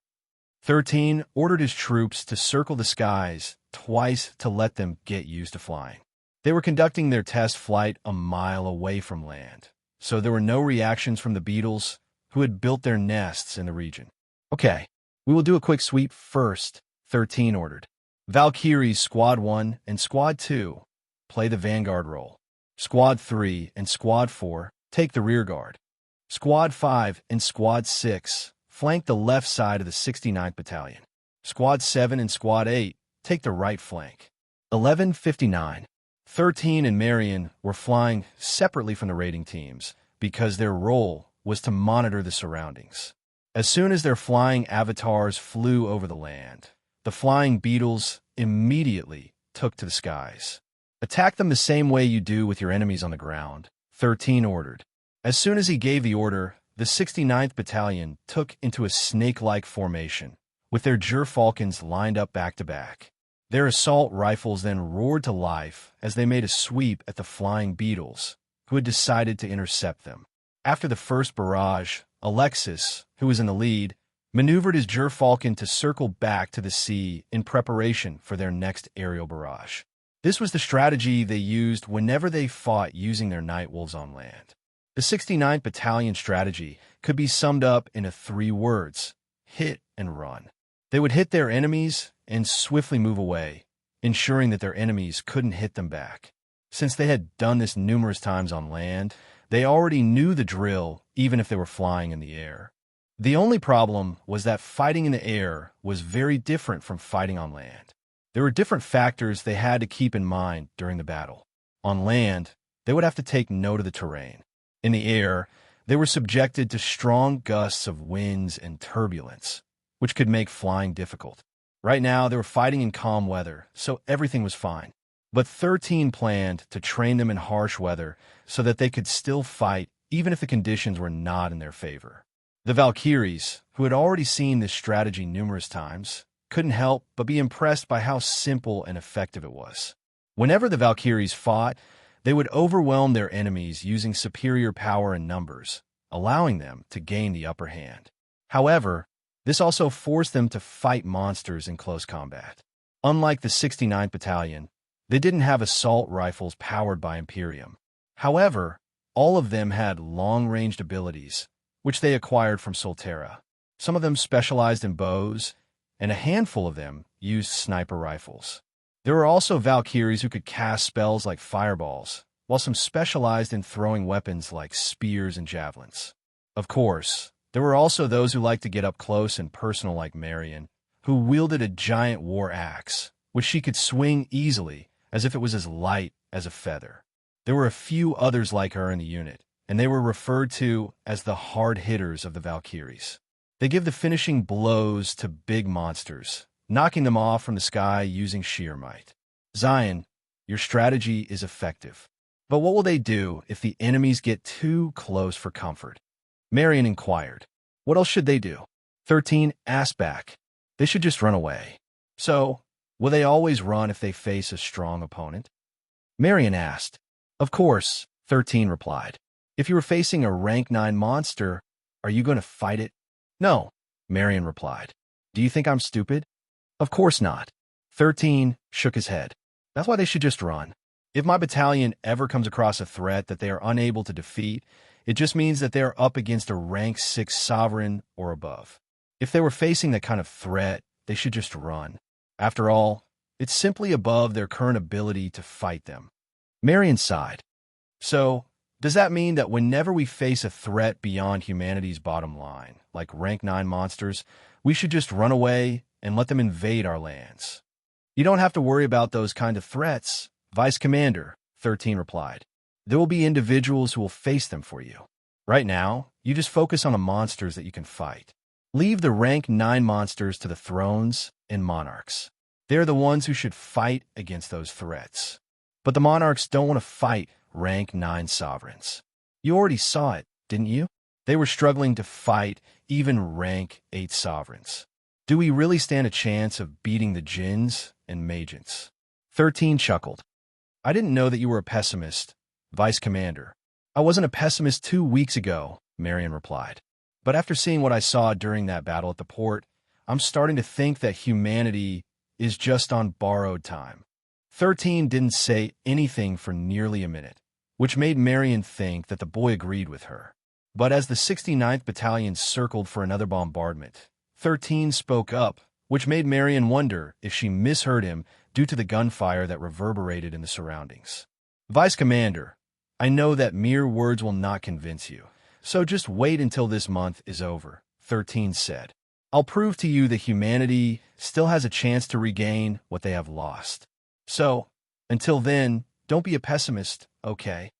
13 ordered his troops to circle the skies twice to let them get used to flying. They were conducting their test flight a mile away from land, so there were no reactions from the beetles who had built their nests in the region. Okay, we will do a quick sweep first, 13 ordered. Valkyries Squad 1 and Squad 2 play the vanguard role. Squad 3 and Squad 4 take the rear guard. Squad 5 and Squad 6 flank the left side of the 69th Battalion. Squad 7 and Squad 8 take the right flank. 11:59. 13 and Marion were flying separately from the raiding teams because their role was to monitor the surroundings. As soon as their flying avatars flew over the land, the flying beetles immediately took to the skies. Attack them the same way you do with your enemies on the ground, 13 ordered. As soon as he gave the order, the 69th Battalion took into a snake-like formation, with their Gerfalcons lined up back-to-back. Their assault rifles then roared to life as they made a sweep at the flying beetles, who had decided to intercept them. After the first barrage, Alexis, who was in the lead, maneuvered his Gerfalcon to circle back to the sea in preparation for their next aerial barrage. This was the strategy they used whenever they fought using their Nightwolves on land. The 69th Battalion strategy could be summed up into 3 words: hit and run. They would hit their enemies and swiftly move away, ensuring that their enemies couldn't hit them back. Since they had done this numerous times on land, they already knew the drill even if they were flying in the air. The only problem was that fighting in the air was very different from fighting on land. There were different factors they had to keep in mind during the battle. On land, they would have to take note of the terrain. In the air, they were subjected to strong gusts of winds and turbulence, which could make flying difficult. Right now, they were fighting in calm weather, so everything was fine. But 13 planned to train them in harsh weather so that they could still fight even if the conditions were not in their favor. The Valkyries, who had already seen this strategy numerous times, couldn't help but be impressed by how simple and effective it was. Whenever the Valkyries fought, they would overwhelm their enemies using superior power and numbers, allowing them to gain the upper hand. However, this also forced them to fight monsters in close combat. Unlike the 69th Battalion, they didn't have assault rifles powered by Imperium. However, all of them had long-ranged abilities, which they acquired from Solterra. Some of them specialized in bows, and a handful of them used sniper rifles. There were also Valkyries who could cast spells like fireballs, while some specialized in throwing weapons like spears and javelins. Of course, there were also those who liked to get up close and personal like Marion, who wielded a giant war axe, which she could swing easily as if it was as light as a feather. There were a few others like her in the unit, and they were referred to as the hard hitters of the Valkyries. They give the finishing blows to big monsters, knocking them off from the sky using sheer might. Zion, your strategy is effective. But what will they do if the enemies get too close for comfort? Marion inquired. What else should they do? 13 asked back. They should just run away. So, will they always run if they face a strong opponent? Marion asked. Of course, 13 replied. If you were facing a rank 9 monster, are you going to fight it? No, Marion replied. Do you think I'm stupid? Of course not. 13 shook his head. That's why they should just run. If my battalion ever comes across a threat that they are unable to defeat, it just means that they are up against a rank 6 sovereign or above. If they were facing that kind of threat, they should just run. After all, it's simply above their current ability to fight them. Marion sighed. So, does that mean that whenever we face a threat beyond humanity's bottom line, like rank 9 monsters, we should just run away and let them invade our lands? You don't have to worry about those kind of threats, Vice Commander, 13 replied. There will be individuals who will face them for you. Right now, you just focus on the monsters that you can fight. Leave the rank 9 monsters to the thrones and monarchs. They're the ones who should fight against those threats. But the monarchs don't want to fight rank 9 sovereigns. You already saw it, didn't you? They were struggling to fight even rank 8 sovereigns. Do we really stand a chance of beating the Jinns and Majins? 13 chuckled. I didn't know that you were a pessimist, Vice Commander. I wasn't a pessimist 2 weeks ago, Marion replied. But after seeing what I saw during that battle at the port, I'm starting to think that humanity is just on borrowed time. 13 didn't say anything for nearly a minute, which made Marion think that the boy agreed with her. But as the 69th Battalion circled for another bombardment, 13 spoke up, which made Marion wonder if she misheard him due to the gunfire that reverberated in the surroundings. Vice Commander, I know that mere words will not convince you, so just wait until this month is over, 13 said. I'll prove to you that humanity still has a chance to regain what they have lost. So, until then, don't be a pessimist, okay?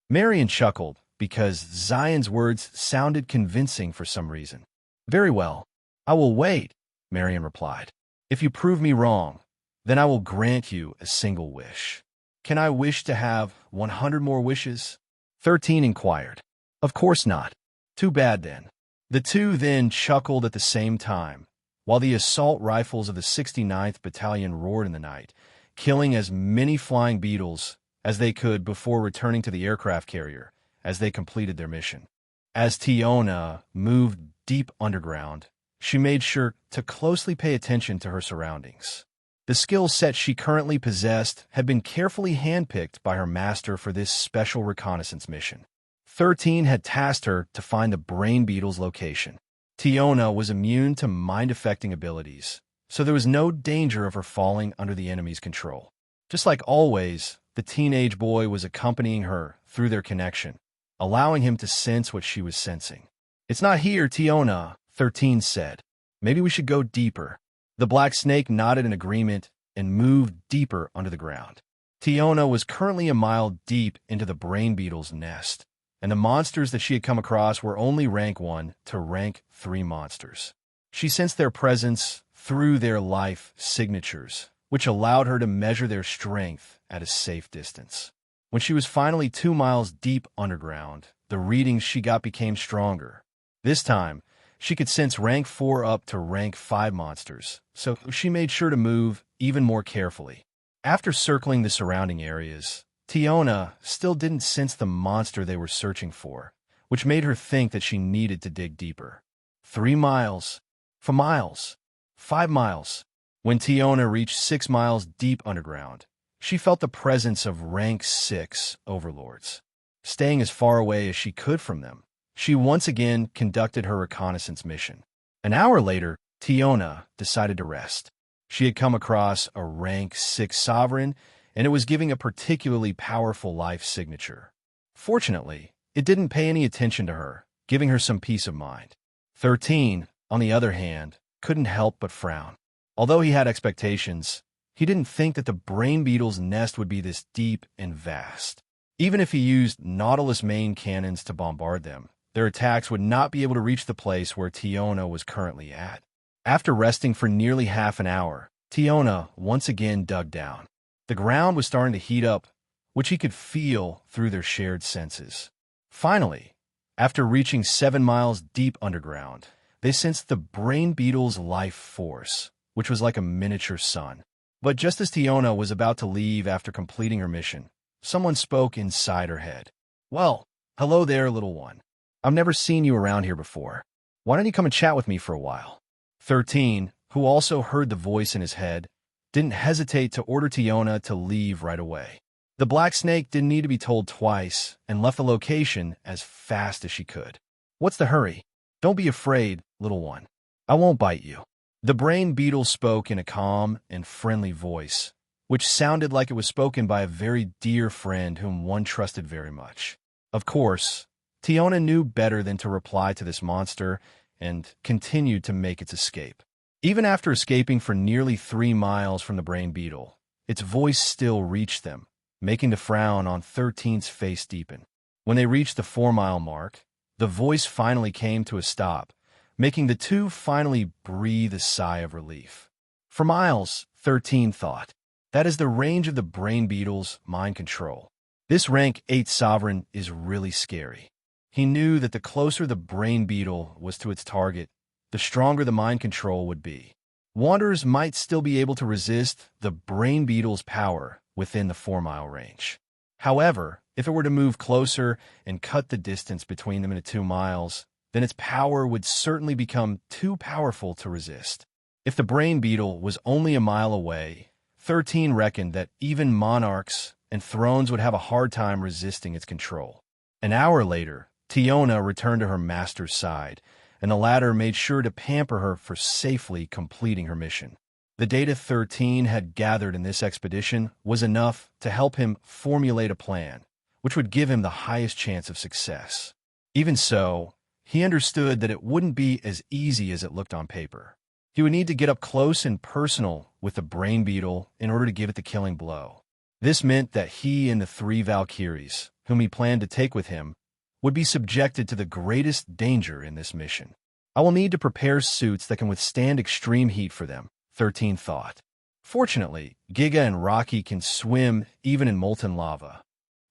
Marion chuckled because Zion's words sounded convincing for some reason. Very well, I will wait, Marion replied. If you prove me wrong, then I will grant you a single wish. Can I wish to have 100 more wishes? 13 inquired. Of course not. Too bad then. The two then chuckled at the same time, while the assault rifles of the 69th Battalion roared in the night, killing as many flying beetles as they could before returning to the aircraft carrier as they completed their mission. As Tiona moved deep underground, she made sure to closely pay attention to her surroundings. The skill set she currently possessed had been carefully handpicked by her master for this special reconnaissance mission. 13 had tasked her to find the brain beetle's location. Tiona was immune to mind-affecting abilities, so there was no danger of her falling under the enemy's control. Just like always, the teenage boy was accompanying her through their connection, allowing him to sense what she was sensing. It's not here, Tiona, 13 said. Maybe we should go deeper. The black snake nodded in agreement and moved deeper under the ground. Tiona was currently a mile deep into the brain beetle's nest, and the monsters that she had come across were only rank 1 to rank 3 monsters. She sensed their presence through their life signatures, which allowed her to measure their strength at a safe distance. When she was finally 2 miles deep underground, the readings she got became stronger. This time, she could sense rank 4 up to rank 5 monsters, so she made sure to move even more carefully. After circling the surrounding areas, Tiona still didn't sense the monster they were searching for, which made her think that she needed to dig deeper. 3 miles, 4 miles, 5 miles. When Tiona reached 6 miles deep underground, she felt the presence of rank 6 overlords. Staying as far away as she could from them, she once again conducted her reconnaissance mission. An hour later, Tiona decided to rest. She had come across a rank 6 sovereign, and it was giving a particularly powerful life signature. Fortunately, it didn't pay any attention to her, giving her some peace of mind. 13, on the other hand, couldn't help but frown. Although he had expectations, he didn't think that the brain beetle's nest would be this deep and vast. Even if he used Nautilus main cannons to bombard them, their attacks would not be able to reach the place where Tiona was currently at. After resting for nearly half an hour, Tiona once again dug down. The ground was starting to heat up, which he could feel through their shared senses. Finally, after reaching 7 miles deep underground, they sensed the brain beetle's life force, which was like a miniature sun. But just as Tiona was about to leave after completing her mission, someone spoke inside her head. "Well, hello there, little one. I've never seen you around here before. Why don't you come and chat with me for a while?" 13, who also heard the voice in his head, didn't hesitate to order Tiona to leave right away. The black snake didn't need to be told twice and left the location as fast as she could. "What's the hurry? Don't be afraid, little one. I won't bite you." The brain beetle spoke in a calm and friendly voice, which sounded like it was spoken by a very dear friend whom one trusted very much. Of course, Tiona knew better than to reply to this monster and continued to make its escape. Even after escaping for nearly 3 miles from the brain beetle, its voice still reached them, making the frown on 13's face deepen. When they reached the 4-mile mark, the voice finally came to a stop, making the two finally breathe a sigh of relief. 4 miles, 13 thought. That is the range of the brain beetle's mind control. This rank 8 sovereign is really scary. He knew that the closer the brain beetle was to its target, the stronger the mind control would be. Wanderers might still be able to resist the brain beetle's power within the 4-mile range. However, if it were to move closer and cut the distance between them into 2 miles, then its power would certainly become too powerful to resist. If the brain beetle was only a mile away, 13 reckoned that even monarchs and thrones would have a hard time resisting its control. An hour later, Tiona returned to her master's side, and the latter made sure to pamper her for safely completing her mission. The data 13 had gathered in this expedition was enough to help him formulate a plan, which would give him the highest chance of success. Even so, he understood that it wouldn't be as easy as it looked on paper. He would need to get up close and personal with the brain beetle in order to give it the killing blow. This meant that he and the 3 Valkyries, whom he planned to take with him, would be subjected to the greatest danger in this mission. "I will need to prepare suits that can withstand extreme heat for them," 13 thought. Fortunately, Giga and Rocky can swim even in molten lava.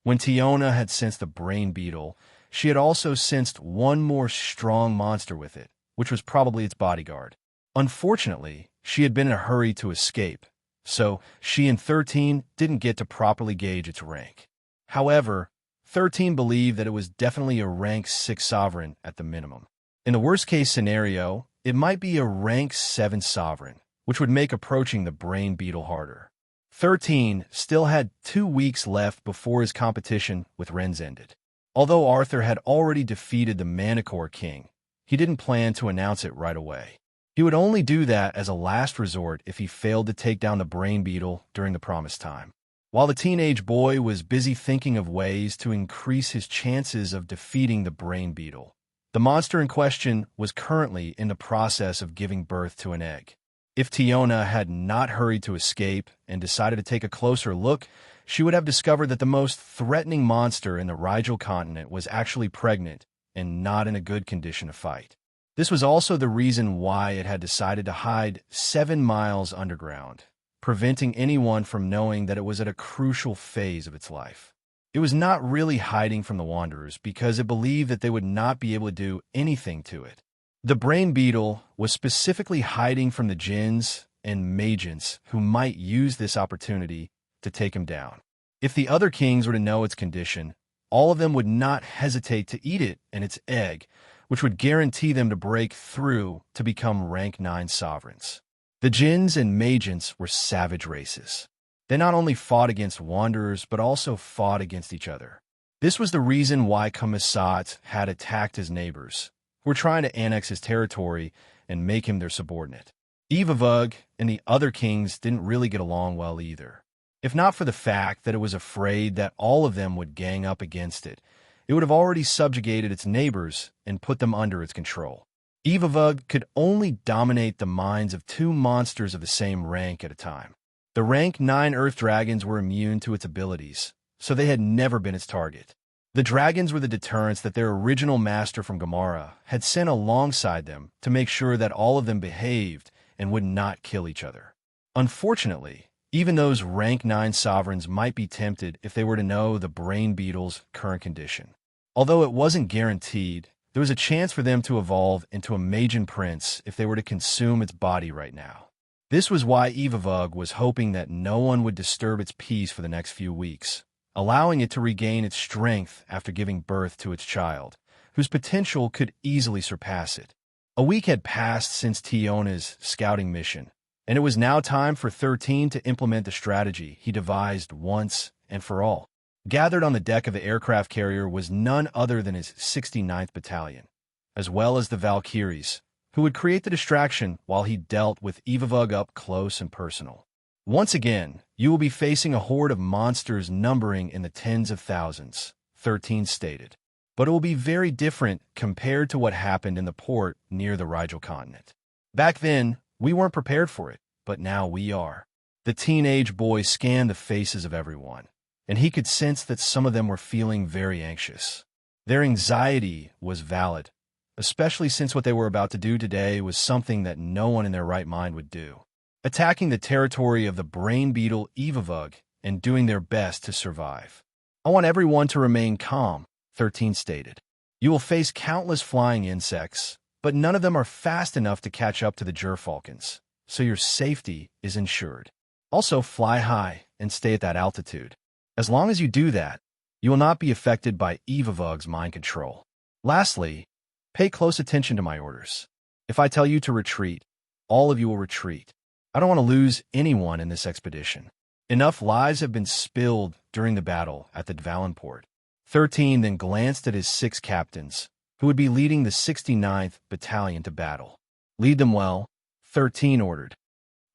When Tiona had sensed the brain beetle, she had also sensed one more strong monster with it, which was probably its bodyguard. Unfortunately, she had been in a hurry to escape, so she and 13 didn't get to properly gauge its rank. However, 13 believed that it was definitely a rank 6 sovereign at the minimum. In the worst-case scenario, it might be a rank 7 sovereign, which would make approaching the brain beetle harder. 13 still had 2 weeks left before his competition with Ren's ended. Although Arthur had already defeated the Manticore King, he didn't plan to announce it right away. He would only do that as a last resort if he failed to take down the brain beetle during the promised time. While the teenage boy was busy thinking of ways to increase his chances of defeating the brain beetle, the monster in question was currently in the process of giving birth to an egg. If Tiona had not hurried to escape and decided to take a closer look, she would have discovered that the most threatening monster in the Rigel continent was actually pregnant and not in a good condition to fight. This was also the reason why it had decided to hide 7 miles underground, preventing anyone from knowing that it was at a crucial phase of its life. It was not really hiding from the Wanderers because it believed that they would not be able to do anything to it. The brain beetle was specifically hiding from the Jinns and Majins who might use this opportunity to take him down. If the other kings were to know its condition, all of them would not hesitate to eat it and its egg, which would guarantee them to break through to become rank 9 sovereigns. The Jinns and Majins were savage races. They not only fought against wanderers, but also fought against each other. This was the reason why Kamisat had attacked his neighbors, who were trying to annex his territory and make him their subordinate. Ivavug and the other kings didn't really get along well either. If not for the fact that it was afraid that all of them would gang up against it, it would have already subjugated its neighbors and put them under its control. Ivavug could only dominate the minds of 2 monsters of the same rank at a time. The rank 9 Earth Dragons were immune to its abilities, so they had never been its target. The dragons were the deterrents that their original master from Gamara had sent alongside them to make sure that all of them behaved and would not kill each other. Unfortunately, even those rank 9 sovereigns might be tempted if they were to know the brain beetle's current condition. Although it wasn't guaranteed, there was a chance for them to evolve into a Majin prince if they were to consume its body right now. This was why Ivavug was hoping that no one would disturb its peace for the next few weeks, allowing it to regain its strength after giving birth to its child, whose potential could easily surpass it. A week had passed since Tiona's scouting mission, and it was now time for 13 to implement the strategy he devised once and for all. Gathered on the deck of the aircraft carrier was none other than his 69th Battalion, as well as the Valkyries, who would create the distraction while he dealt with Ivavug up close and personal. Once again, you will be facing a horde of monsters numbering in the tens of thousands, 13 stated. But it will be very different compared to what happened in the port near the Rigel continent. Back then, we weren't prepared for it, but now we are. The teenage boy scanned the faces of everyone, and he could sense that some of them were feeling very anxious. Their anxiety was valid, especially since what they were about to do today was something that no one in their right mind would do. Attacking the territory of the brain beetle Ivavug and doing their best to survive. I want everyone to remain calm, 13 stated. You will face countless flying insects, but none of them are fast enough to catch up to the gerfalcons, so your safety is ensured. Also, fly high and stay at that altitude. As long as you do that, you will not be affected by Ivavug's mind control. Lastly, pay close attention to my orders. If I tell you to retreat, all of you will retreat. I don't want to lose anyone in this expedition. Enough lives have been spilled during the battle at the Dvalinport. 13 then glanced at his 6 captains, who would be leading the 69th Battalion to battle. Lead them well, 13 ordered.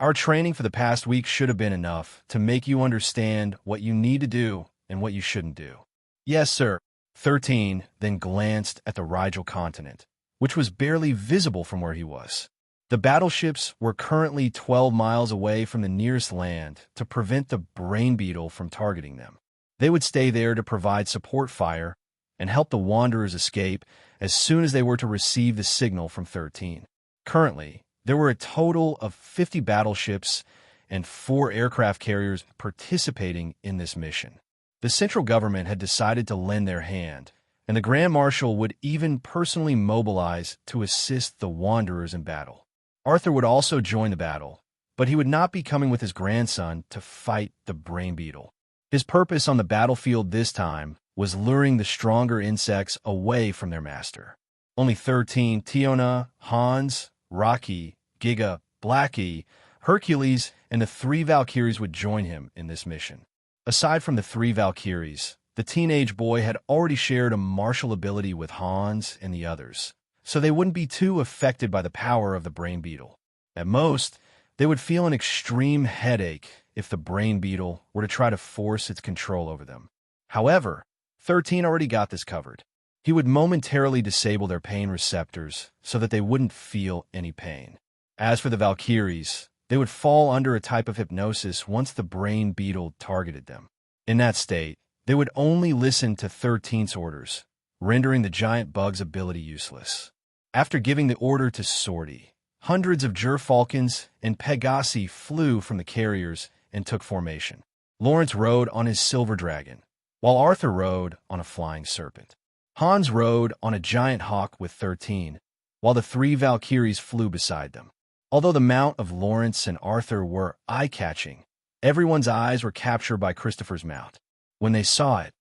Our training for the past week should have been enough to make you understand what you need to do and what you shouldn't do. Yes, sir. 13 then glanced at the Rigel continent, which was barely visible from where he was. The battleships were currently 12 miles away from the nearest land to prevent the brain beetle from targeting them. They would stay there to provide support fire and help the Wanderers escape as soon as they were to receive the signal from 13. Currently, there were a total of 50 battleships and 4 aircraft carriers participating in this mission. The central government had decided to lend their hand, and the Grand Marshal would even personally mobilize to assist the Wanderers in battle. Arthur would also join the battle, but he would not be coming with his grandson to fight the brain beetle. His purpose on the battlefield this time was luring the stronger insects away from their master. Only 13, Tiona, Hans, Rocky, Giga, Blackie, Hercules, and the 3 Valkyries would join him in this mission. Aside from the 3 Valkyries, the teenage boy had already shared a martial ability with Hans and the others, so they wouldn't be too affected by the power of the brain beetle. At most, they would feel an extreme headache if the brain beetle were to try to force its control over them. However, 13 already got this covered. He would momentarily disable their pain receptors so that they wouldn't feel any pain. As for the Valkyries, they would fall under a type of hypnosis once the brain beetle targeted them. In that state, they would only listen to 13's orders, rendering the giant bug's ability useless. After giving the order to sortie, hundreds of gerfalcons and pegasi flew from the carriers and took formation. Lawrence rode on his silver dragon, while Arthur rode on a flying serpent. Hans rode on a giant hawk with 13, while the 3 Valkyries flew beside them. Although the mount of Lawrence and Arthur were eye-catching, Everyone's eyes were captured by Christopher's mount. When they saw it,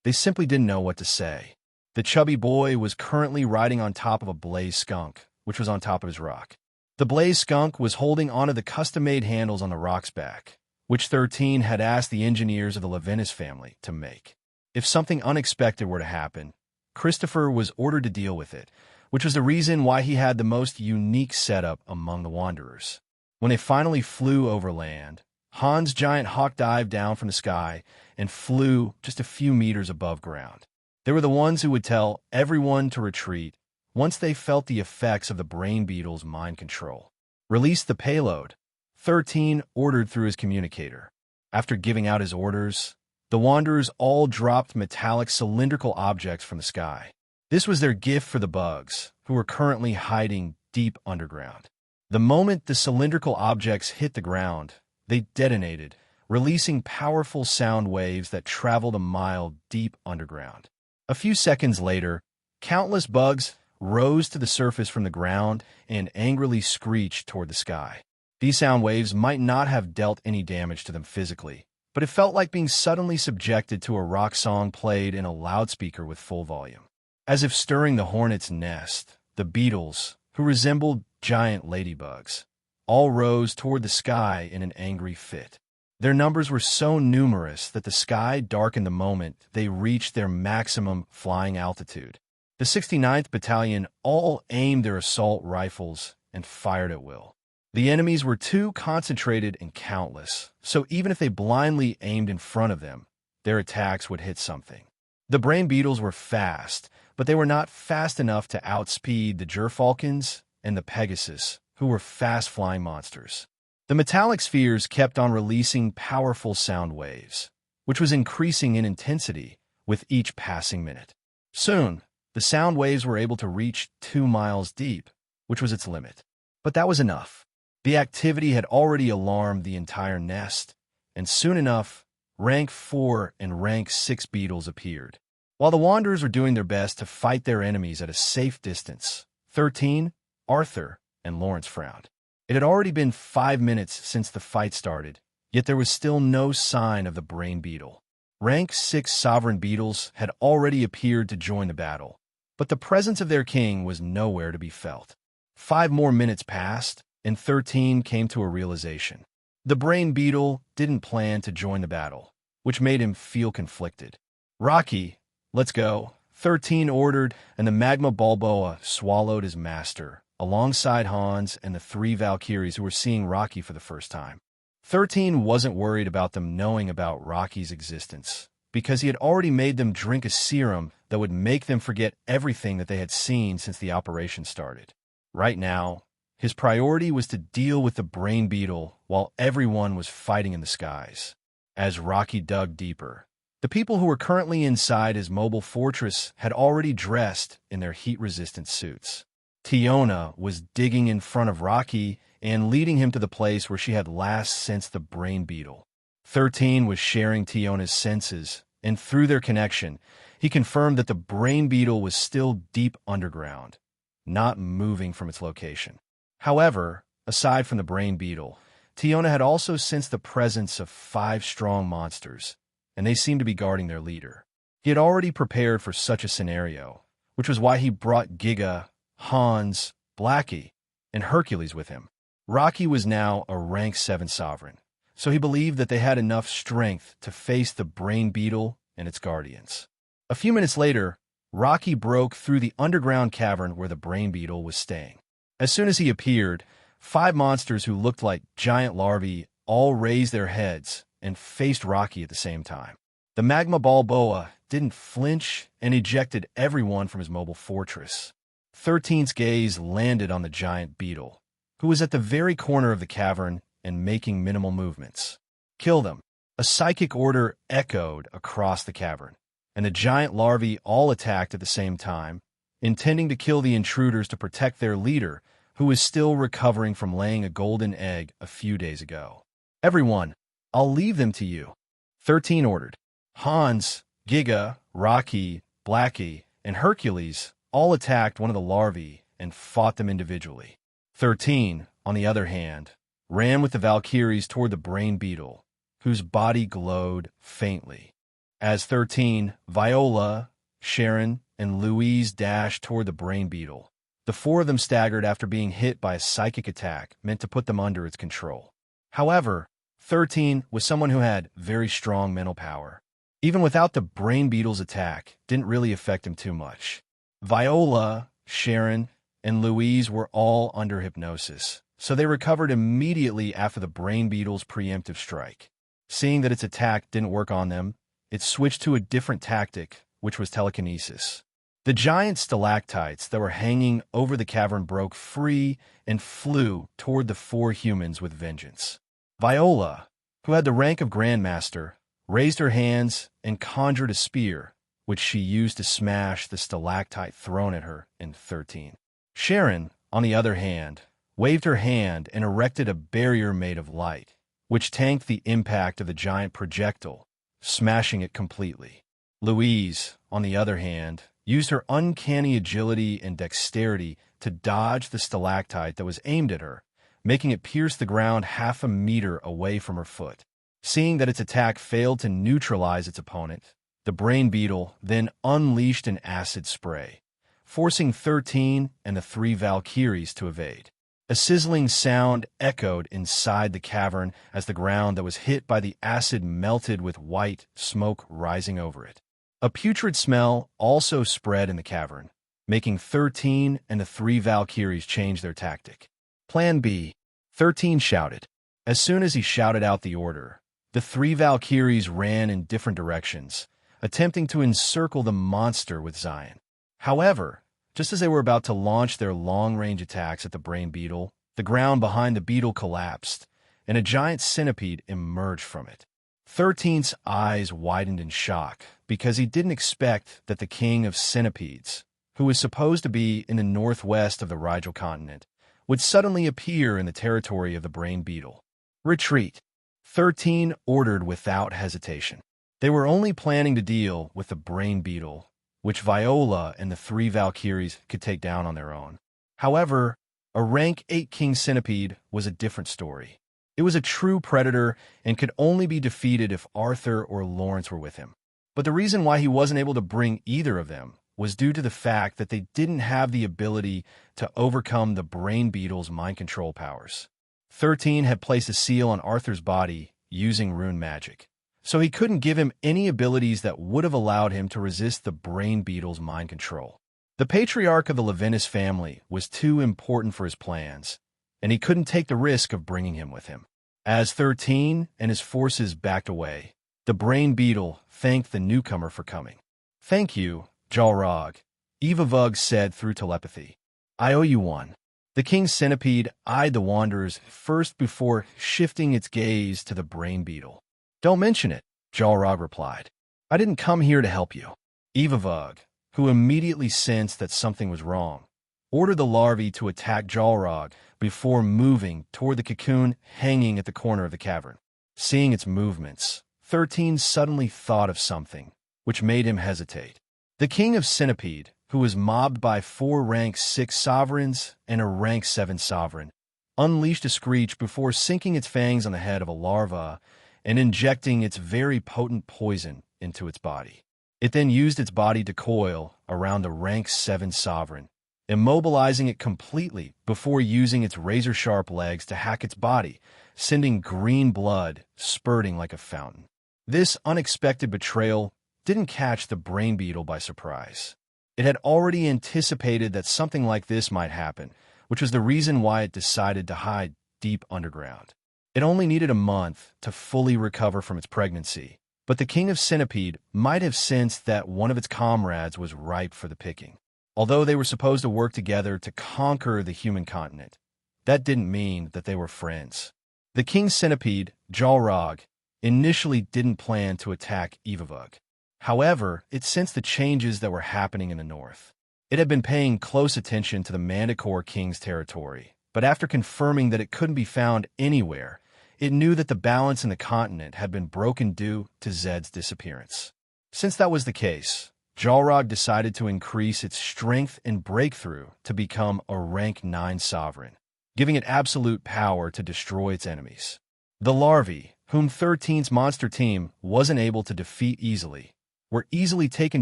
they simply didn't know what to say. The chubby boy was currently riding on top of a blaze skunk, which was on top of his rock. The blaze skunk was holding onto the custom-made handles on the rock's back, which 13 had asked the engineers of the Levinas family to make. If something unexpected were to happen, Christopher was ordered to deal with it, which was the reason why he had the most unique setup among the Wanderers. When they finally flew over land, Han's giant hawk dived down from the sky and flew just a few meters above ground. They were the ones who would tell everyone to retreat once they felt the effects of the brain beetle's mind control. Release the payload, 13 ordered through his communicator. After giving out his orders, the Wanderers all dropped metallic cylindrical objects from the sky. This was their gift for the bugs, who were currently hiding deep underground. The moment the cylindrical objects hit the ground, they detonated, releasing powerful sound waves that traveled a mile deep underground. A few seconds later, countless bugs rose to the surface from the ground and angrily screeched toward the sky. These sound waves might not have dealt any damage to them physically, but it felt like being suddenly subjected to a rock song played in a loudspeaker with full volume. As if stirring the hornet's nest, the beetles, who resembled giant ladybugs, all rose toward the sky in an angry fit. Their numbers were so numerous that the sky darkened the moment they reached their maximum flying altitude. The 69th Battalion all aimed their assault rifles and fired at will. The enemies were too concentrated and countless, so even if they blindly aimed in front of them, their attacks would hit something. The brain beetles were fast, but they were not fast enough to outspeed the gerfalcons and the Pegasus, who were fast-flying monsters. The metallic spheres kept on releasing powerful sound waves, which was increasing in intensity with each passing minute. Soon, the sound waves were able to reach 2 miles deep, which was its limit. But that was enough. The activity had already alarmed the entire nest, and soon enough, Rank 4 and Rank 6 beetles appeared. While the Wanderers were doing their best to fight their enemies at a safe distance, 13, Arthur, and Lawrence frowned. It had already been 5 minutes since the fight started, yet there was still no sign of the brain beetle. Rank 6 sovereign beetles had already appeared to join the battle, but the presence of their king was nowhere to be felt. 5 more minutes passed, and 13 came to a realization. The brain beetle didn't plan to join the battle, which made him feel conflicted. "Rocky, let's go," 13 ordered, and the magma Balboa swallowed his master, alongside Hans and the 3 Valkyries who were seeing Rocky for the first time. 13 wasn't worried about them knowing about Rocky's existence, because he had already made them drink a serum that would make them forget everything that they had seen since the operation started. Right now, his priority was to deal with the brain beetle while everyone was fighting in the skies. As Rocky dug deeper, the people who were currently inside his mobile fortress had already dressed in their heat-resistant suits. Tiona was digging in front of Rocky and leading him to the place where she had last sensed the brain beetle. 13 was sharing Tiona's senses, and through their connection, he confirmed that the brain beetle was still deep underground, not moving from its location. However, aside from the brain beetle, Tiona had also sensed the presence of 5 strong monsters, and they seemed to be guarding their leader. He had already prepared for such a scenario, which was why he brought Giga, Hans, Blackie, and Hercules with him. Rocky was now a rank 7 sovereign, so he believed that they had enough strength to face the brain beetle and its guardians. A few minutes later, Rocky broke through the underground cavern where the brain beetle was staying. As soon as he appeared, 5 monsters who looked like giant larvae all raised their heads and faced Rocky at the same time. The magma Balboa didn't flinch and ejected everyone from his mobile fortress. 13's gaze landed on the giant beetle, who was at the very corner of the cavern and making minimal movements. "Kill them." A psychic order echoed across the cavern, and the giant larvae all attacked at the same time, intending to kill the intruders to protect their leader, who was still recovering from laying a golden egg a few days ago. "Everyone, I'll leave them to you," 13 ordered. Hans, Giga, Rocky, Blackie, and Hercules all attacked one of the larvae and fought them individually. 13, on the other hand, ran with the Valkyries toward the brain beetle, whose body glowed faintly. As 13, Viola, Sharon, and Louise dashed toward the brain beetle. The four of them staggered after being hit by a psychic attack meant to put them under its control. However, 13 was someone who had very strong mental power. Even without the brain beetle's attack, didn't really affect him too much. Viola, Sharon, and Louise were all under hypnosis, so they recovered immediately after the brain beetle's preemptive strike. Seeing that its attack didn't work on them, it switched to a different tactic, which was telekinesis. The giant stalactites that were hanging over the cavern broke free and flew toward the four humans with vengeance. Viola, who had the rank of Grandmaster, raised her hands and conjured a spear, which she used to smash the stalactite thrown at her in 13. Sharon, on the other hand, waved her hand and erected a barrier made of light, which tanked the impact of the giant projectile, smashing it completely. Louise, on the other hand, used her uncanny agility and dexterity to dodge the stalactite that was aimed at her, making it pierce the ground half a meter away from her foot. Seeing that its attack failed to neutralize its opponent, the brain beetle then unleashed an acid spray, forcing 13 and the three Valkyries to evade. A sizzling sound echoed inside the cavern as the ground that was hit by the acid melted with white smoke rising over it. A putrid smell also spread in the cavern, making 13 and the three Valkyries change their tactic. Plan B, 13 shouted. As soon as he shouted out the order, the three Valkyries ran in different directions, attempting to encircle the monster with Zion. However, just as they were about to launch their long-range attacks at the brain beetle, the ground behind the beetle collapsed, and a giant centipede emerged from it. 13's eyes widened in shock because he didn't expect that the king of centipedes, who was supposed to be in the northwest of the Rigel continent, would suddenly appear in the territory of the brain beetle. Retreat, 13 ordered without hesitation. They were only planning to deal with the brain beetle, which Viola and the three Valkyries could take down on their own. However, a rank 8 king centipede was a different story. It was a true predator and could only be defeated if Arthur or Lawrence were with him. But the reason why he wasn't able to bring either of them was due to the fact that they didn't have the ability to overcome the brain beetle's mind control powers. 13 had placed a seal on Arthur's body using rune magic, so he couldn't give him any abilities that would have allowed him to resist the brain beetle's mind control. The patriarch of the Levinus family was too important for his plans, and he couldn't take the risk of bringing him with him. As 13 and his forces backed away, the brain beetle thanked the newcomer for coming. "Thank you, Jalrog," Evavug said through telepathy. "I owe you one." The king's centipede eyed the wanderers first before shifting its gaze to the brain beetle. "Don't mention it," Jalrog replied. "I didn't come here to help you." Evavug, who immediately sensed that something was wrong, ordered the larvae to attack Jalrog before moving toward the cocoon hanging at the corner of the cavern. Seeing its movements, 13 suddenly thought of something, which made him hesitate. The king of centipede, who was mobbed by 4 rank 6 sovereigns and a rank 7 sovereign, unleashed a screech before sinking its fangs on the head of a larva and injecting its very potent poison into its body. It then used its body to coil around the rank 7 sovereign, immobilizing it completely before using its razor-sharp legs to hack its body, sending green blood spurting like a fountain. This unexpected betrayal didn't catch the brain beetle by surprise. It had already anticipated that something like this might happen, which was the reason why it decided to hide deep underground. It only needed a month to fully recover from its pregnancy, but the king of centipede might have sensed that one of its comrades was ripe for the picking. Although they were supposed to work together to conquer the human continent, that didn't mean that they were friends. The king centipede, Jalrog, initially didn't plan to attack Evavug. However, it sensed the changes that were happening in the north. It had been paying close attention to the Manticore King's territory, but after confirming that it couldn't be found anywhere, it knew that the balance in the continent had been broken due to Zed's disappearance. Since that was the case, Jalrog decided to increase its strength and breakthrough to become a rank 9 sovereign, giving it absolute power to destroy its enemies. The larvae, whom 13's monster team wasn't able to defeat easily, were easily taken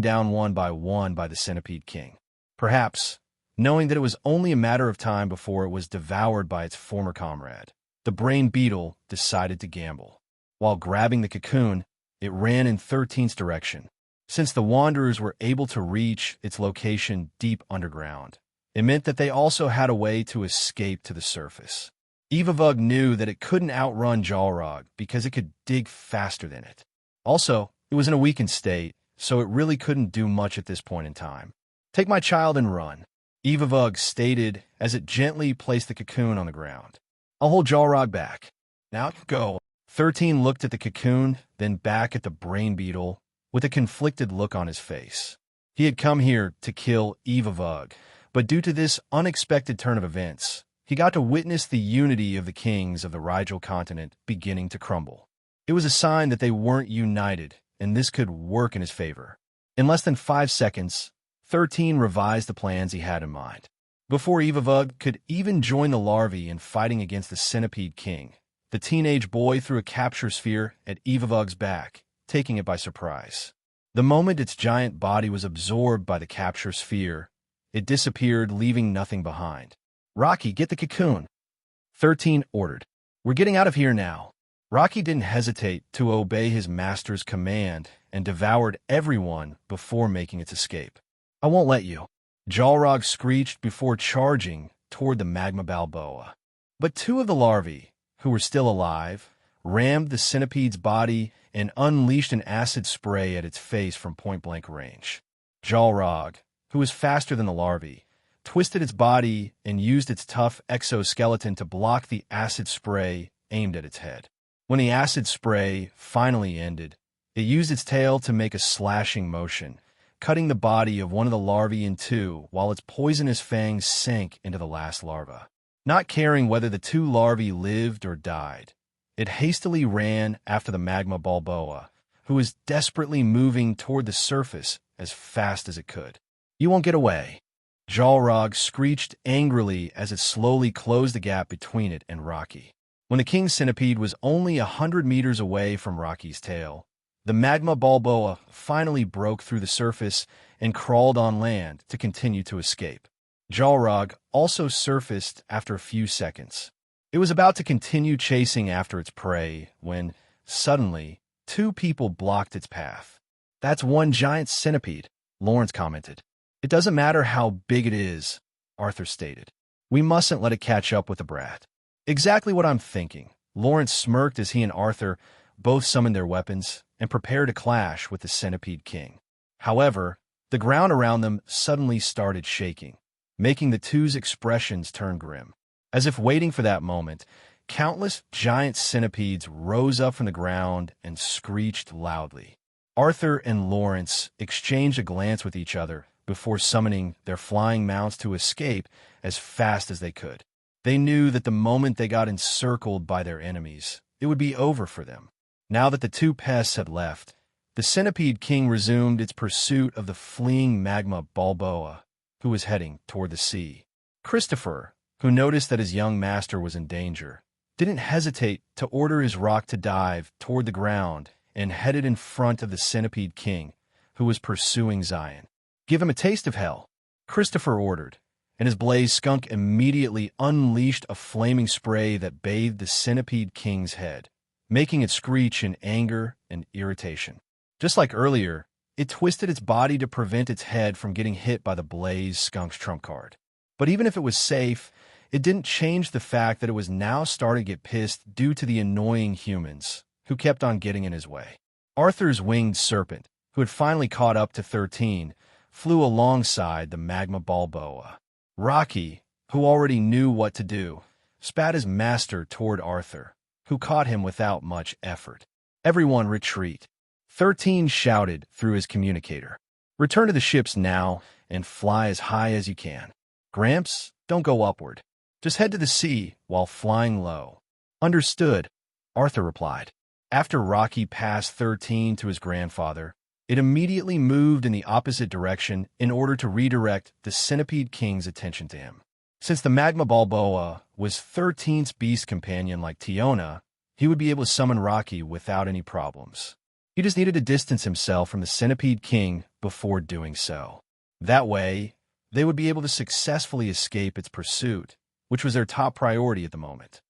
down one by the Centipede King. Perhaps, knowing that it was only a matter of time before it was devoured by its former comrade, the brain beetle decided to gamble. While grabbing the cocoon, it ran in 13's direction. Since the Wanderers were able to reach its location deep underground, it meant that they also had a way to escape to the surface. Evavug knew that it couldn't outrun Jalrog because it could dig faster than it. Also, it was in a weakened state, so it really couldn't do much at this point in time. "Take my child and run," Evavug stated as it gently placed the cocoon on the ground. "I'll hold Jalrog back. Now go." 13 looked at the cocoon, then back at the brain beetle, with a conflicted look on his face. He had come here to kill Evavug, but due to this unexpected turn of events, he got to witness the unity of the kings of the Rigel continent beginning to crumble. It was a sign that they weren't united, and this could work in his favor. In less than 5 seconds, 13 revised the plans he had in mind. Before Evavug could even join the larvae in fighting against the Centipede King, the teenage boy threw a capture sphere at Evavug's back, taking it by surprise. The moment its giant body was absorbed by the capture sphere, it disappeared, leaving nothing behind. "Rocky, get the cocoon," 13 ordered. "We're getting out of here now." Rocky didn't hesitate to obey his master's command and devoured everyone before making its escape. "I won't let you," Jalrog screeched before charging toward the magma Balboa. But 2 of the larvae, who were still alive, rammed the centipede's body and unleashed an acid spray at its face from point-blank range. Jalrog, who was faster than the larvae, twisted its body and used its tough exoskeleton to block the acid spray aimed at its head. When the acid spray finally ended, it used its tail to make a slashing motion, cutting the body of one of the larvae in 2 while its poisonous fangs sank into the last larva. Not caring whether the 2 larvae lived or died, it hastily ran after the magma Balboa, who was desperately moving toward the surface as fast as it could. "You won't get away," Jalrog screeched angrily as it slowly closed the gap between it and Rocky. When the king centipede was only 100 meters away from Rocky's tail, the magma Balboa finally broke through the surface and crawled on land to continue to escape. Jalrog also surfaced after a few seconds. It was about to continue chasing after its prey when, suddenly, 2 people blocked its path. "That's one giant centipede," Lawrence commented. "It doesn't matter how big it is," Arthur stated. "We mustn't let it catch up with the brat." "Exactly what I'm thinking," Lawrence smirked as he and Arthur both summoned their weapons and prepared to clash with the Centipede King. However, the ground around them suddenly started shaking, making the 2's expressions turn grim. As if waiting for that moment, countless giant centipedes rose up from the ground and screeched loudly. Arthur and Lawrence exchanged a glance with each other before summoning their flying mounts to escape as fast as they could. They knew that the moment they got encircled by their enemies, it would be over for them. Now that the 2 pests had left, the Centipede King resumed its pursuit of the fleeing magma Balboa, who was heading toward the sea. Christopher, who noticed that his young master was in danger, didn't hesitate to order his rock to dive toward the ground and headed in front of the Centipede King, who was pursuing Zion. "Give him a taste of hell," Christopher ordered, and his blaze skunk immediately unleashed a flaming spray that bathed the Centipede King's head, making it screech in anger and irritation. Just like earlier, it twisted its body to prevent its head from getting hit by the blaze skunk's trump card. But even if it was safe, it didn't change the fact that it was now starting to get pissed due to the annoying humans who kept on getting in his way. Arthur's winged serpent, who had finally caught up to 13, flew alongside the magma Balboa. Rocky, who already knew what to do, spat his master toward Arthur, who caught him without much effort. "Everyone retreat," 13 shouted through his communicator. "Return to the ships now and fly as high as you can. Gramps, don't go upward. Just head to the sea while flying low." "Understood," Arthur replied. After Rocky passed 13 to his grandfather, it immediately moved in the opposite direction in order to redirect the Centipede King's attention to him. Since the magma Balboa was 13's beast companion like Tiona, he would be able to summon Rocky without any problems. He just needed to distance himself from the Centipede King before doing so. That way, they would be able to successfully escape its pursuit, which was their top priority at the moment.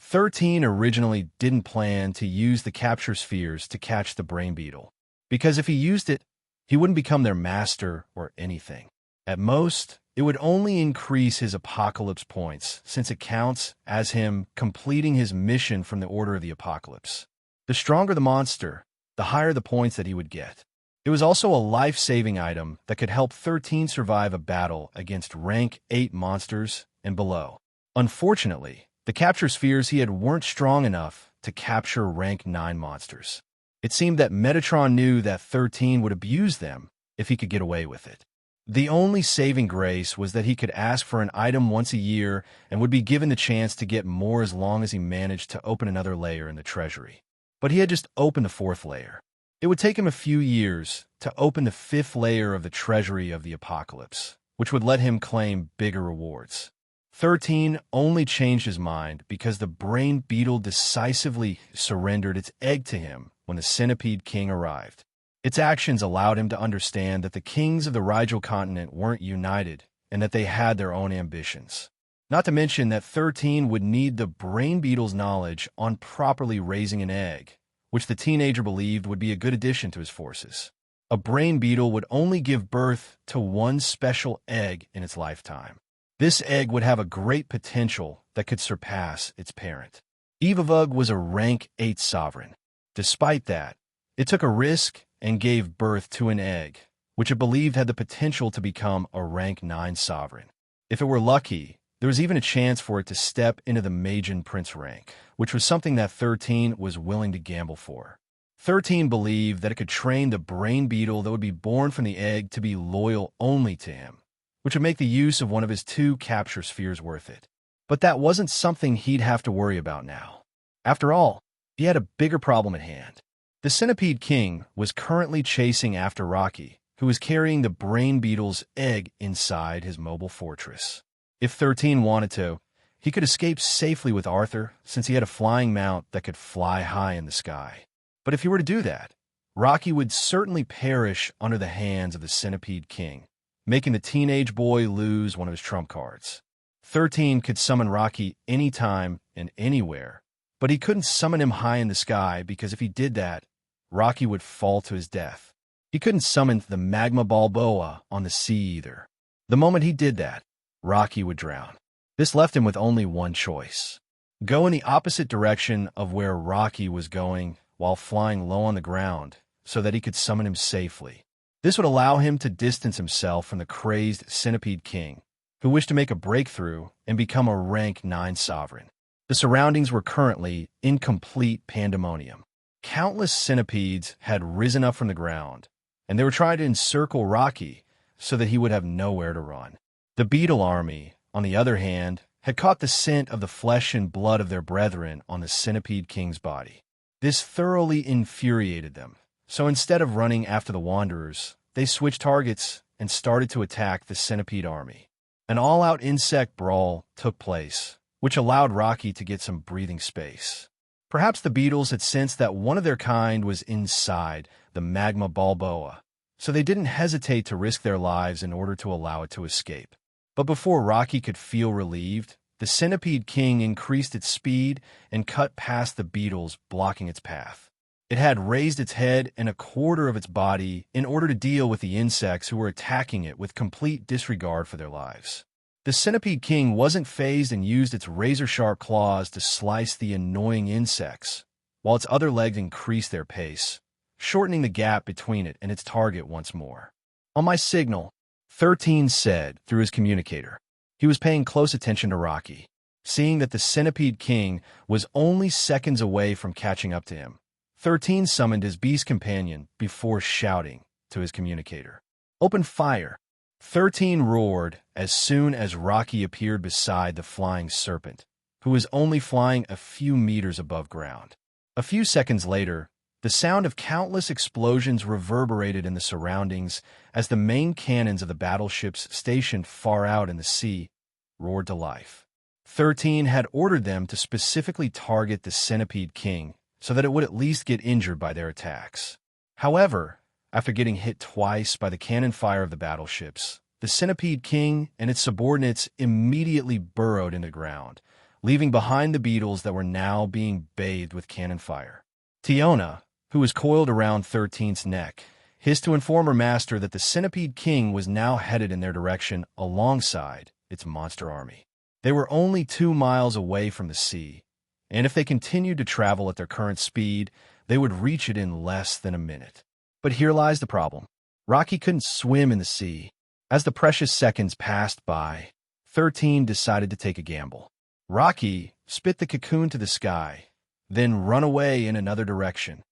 13 originally didn't plan to use the capture spheres to catch the brain beetle, because if he used it, he wouldn't become their master or anything. At most, it would only increase his apocalypse points, since it counts as him completing his mission from the Order of the Apocalypse. The stronger the monster, the higher the points that he would get. It was also a life-saving item that could help 13 survive a battle against rank 8 monsters and below. Unfortunately, the capture spheres he had weren't strong enough to capture rank 9 monsters. It seemed that Metatron knew that 13 would abuse them if he could get away with it. The only saving grace was that he could ask for an item once a year and would be given the chance to get more as long as he managed to open another layer in the Treasury. But he had just opened the 4th layer. It would take him a few years to open the 5th layer of the Treasury of the Apocalypse, which would let him claim bigger rewards. 13 only changed his mind because the brain beetle decisively surrendered its egg to him when the Centipede King arrived. Its actions allowed him to understand that the kings of the Rigel continent weren't united and that they had their own ambitions. Not to mention that 13 would need the brain beetle's knowledge on properly raising an egg, which the teenager believed would be a good addition to his forces. A brain beetle would only give birth to one special egg in its lifetime. This egg would have a great potential that could surpass its parent. Evavug was a rank 8 sovereign. Despite that, it took a risk and gave birth to an egg, which it believed had the potential to become a rank 9 sovereign. If it were lucky, there was even a chance for it to step into the Majin Prince rank, which was something that 13 was willing to gamble for. 13 believed that it could train the brain beetle that would be born from the egg to be loyal only to him, which would make the use of one of his 2 capture spheres worth it. But that wasn't something he'd have to worry about now. After all, he had a bigger problem at hand. The Centipede King was currently chasing after Rocky, who was carrying the brain beetle's egg inside his mobile fortress. If 13 wanted to, he could escape safely with Arthur since he had a flying mount that could fly high in the sky. But if he were to do that, Rocky would certainly perish under the hands of the Centipede King, making the teenage boy lose one of his trump cards. 13 could summon Rocky anytime and anywhere, but he couldn't summon him high in the sky because if he did that, Rocky would fall to his death. He couldn't summon the magma Balboa on the sea either. The moment he did that, Rocky would drown. This left him with only one choice: go in the opposite direction of where Rocky was going while flying low on the ground so that he could summon him safely. This would allow him to distance himself from the crazed Centipede King, who wished to make a breakthrough and become a rank 9 sovereign. The surroundings were currently in complete pandemonium. Countless centipedes had risen up from the ground, and they were trying to encircle Rocky so that he would have nowhere to run. The beetle army, on the other hand, had caught the scent of the flesh and blood of their brethren on the Centipede King's body. This thoroughly infuriated them, so instead of running after the Wanderers, they switched targets and started to attack the Centipede army. An all-out insect brawl took place, which allowed Rocky to get some breathing space. Perhaps the beetles had sensed that one of their kind was inside the magma Balboa, so they didn't hesitate to risk their lives in order to allow it to escape. But before Rocky could feel relieved, the Centipede King increased its speed and cut past the beetles, blocking its path. It had raised its head and a quarter of its body in order to deal with the insects who were attacking it with complete disregard for their lives. The Centipede King wasn't fazed and used its razor-sharp claws to slice the annoying insects, while its other legs increased their pace, shortening the gap between it and its target once more. On my signal, 13 said through his communicator. He was paying close attention to Rocky, seeing that the Centipede King was only seconds away from catching up to him. 13 summoned his beast companion before shouting to his communicator, "Open fire!" 13 roared as soon as Rocky appeared beside the flying serpent, who was only flying a few meters above ground. A few seconds later, the sound of countless explosions reverberated in the surroundings as the main cannons of the battleships stationed far out in the sea roared to life. 13 had ordered them to specifically target the Centipede King so that it would at least get injured by their attacks. However, after getting hit twice by the cannon fire of the battleships, the Centipede King and its subordinates immediately burrowed in the ground, leaving behind the beetles that were now being bathed with cannon fire. Tiona, who was coiled around 13's neck, hissed to inform her master that the Centipede King was now headed in their direction alongside its monster army. They were only 2 miles away from the sea, and if they continued to travel at their current speed, they would reach it in less than a minute. But here lies the problem. Rocky couldn't swim in the sea. As the precious seconds passed by, 13 decided to take a gamble. Rocky spit the cocoon to the sky, then run away in another direction.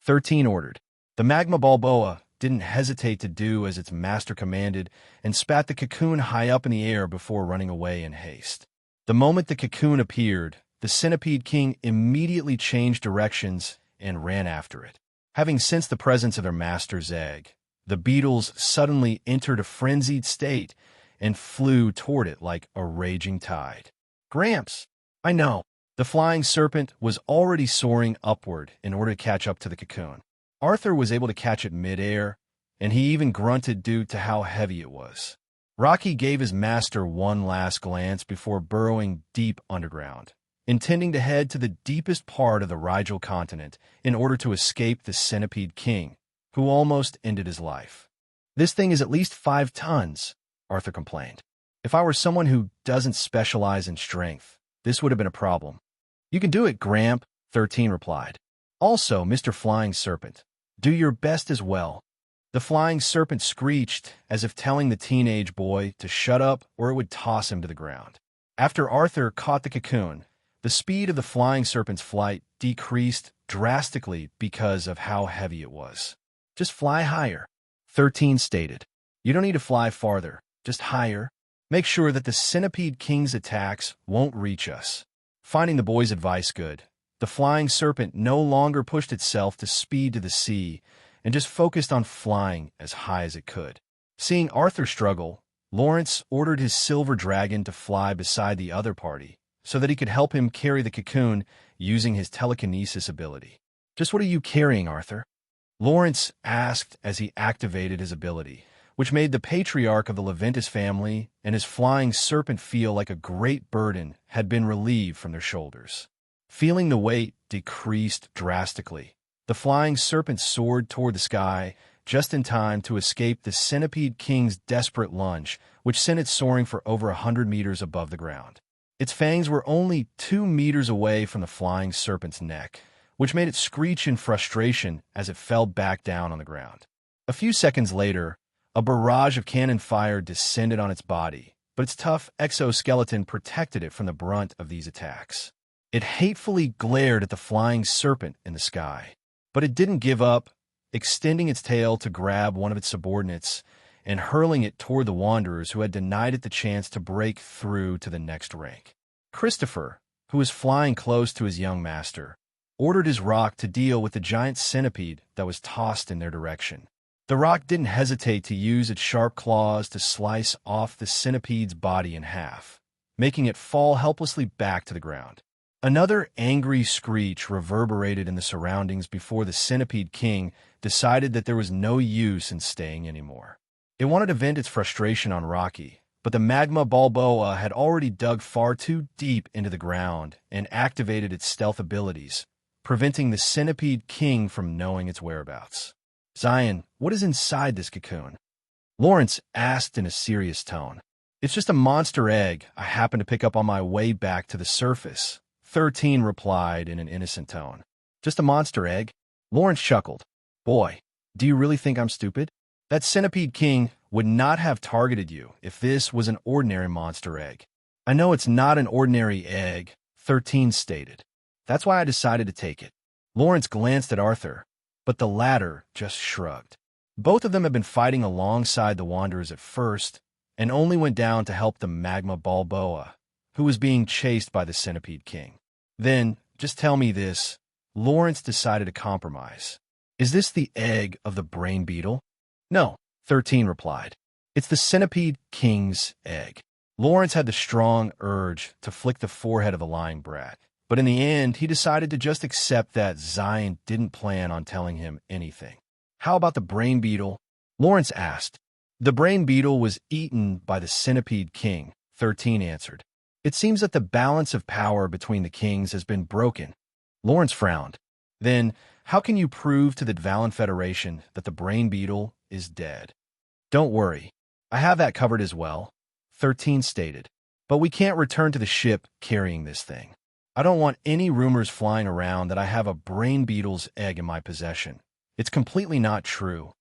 13 ordered. The magma Balboa didn't hesitate to do as its master commanded and spat the cocoon high up in the air before running away in haste. The moment the cocoon appeared, the Centipede King immediately changed directions and ran after it. Having sensed the presence of their master's egg, the beetles suddenly entered a frenzied state and flew toward it like a raging tide. Gramps, I know. The flying serpent was already soaring upward in order to catch up to the cocoon. Arthur was able to catch it mid-air, and he even grunted due to how heavy it was. Rocky gave his master one last glance before burrowing deep underground, intending to head to the deepest part of the Rigel continent in order to escape the Centipede King, who almost ended his life. This thing is at least 5 tons, Arthur complained. If I were someone who doesn't specialize in strength, this would have been a problem. You can do it, Gramp, 13 replied. Also, Mr. Flying Serpent, do your best as well. The flying serpent screeched as if telling the teenage boy to shut up or it would toss him to the ground. After Arthur caught the cocoon, the speed of the flying serpent's flight decreased drastically because of how heavy it was. Just fly higher, 13 stated. You don't need to fly farther, just higher. Make sure that the Centipede King's attacks won't reach us. Finding the boy's advice good, the flying serpent no longer pushed itself to speed to the sea and just focused on flying as high as it could. Seeing Arthur struggle, Lawrence ordered his silver dragon to fly beside the other party so that he could help him carry the cocoon using his telekinesis ability. Just what are you carrying, Arthur? Lawrence asked as he activated his ability, which made the patriarch of the Leventis family and his flying serpent feel like a great burden had been relieved from their shoulders. Feeling the weight decreased drastically, the flying serpent soared toward the sky just in time to escape the Centipede King's desperate lunge, which sent it soaring for over 100 meters above the ground. Its fangs were only 2 meters away from the flying serpent's neck, which made it screech in frustration as it fell back down on the ground. A few seconds later, a barrage of cannon fire descended on its body, but its tough exoskeleton protected it from the brunt of these attacks. It hatefully glared at the flying serpent in the sky, but it didn't give up, extending its tail to grab one of its subordinates and hurling it toward the wanderers who had denied it the chance to break through to the next rank. Christopher, who was flying close to his young master, ordered his rock to deal with the giant centipede that was tossed in their direction. The rock didn't hesitate to use its sharp claws to slice off the centipede's body in half, making it fall helplessly back to the ground. Another angry screech reverberated in the surroundings before the Centipede King decided that there was no use in staying anymore. It wanted to vent its frustration on Rocky, but the magma Balboa had already dug far too deep into the ground and activated its stealth abilities, preventing the Centipede King from knowing its whereabouts. Zion, what is inside this cocoon? Lawrence asked in a serious tone. It's just a monster egg I happened to pick up on my way back to the surface, 13 replied in an innocent tone. Just a monster egg? Lawrence chuckled. Boy, do you really think I'm stupid? That Centipede King would not have targeted you if this was an ordinary monster egg. I know it's not an ordinary egg, 13 stated. That's why I decided to take it. Lawrence glanced at Arthur, but the latter just shrugged. Both of them had been fighting alongside the Wanderers at first, and only went down to help the magma Balboa, who was being chased by the Centipede King. Then, just tell me this, Lawrence decided to compromise. Is this the egg of the brain beetle? No, 13 replied. It's the Centipede King's egg. Lawrence had the strong urge to flick the forehead of the lying brat, but in the end, he decided to just accept that Zion didn't plan on telling him anything. How about the brain beetle? Lawrence asked. The brain beetle was eaten by the centipede king, 13 answered. It seems that the balance of power between the kings has been broken. Lawrence frowned. Then, how can you prove to the Dvalin Federation that the brain beetle is dead? Don't worry. I have that covered as well, 13 stated. But we can't return to the ship carrying this thing. I don't want any rumors flying around that I have a brain beetle's egg in my possession. It's completely not true.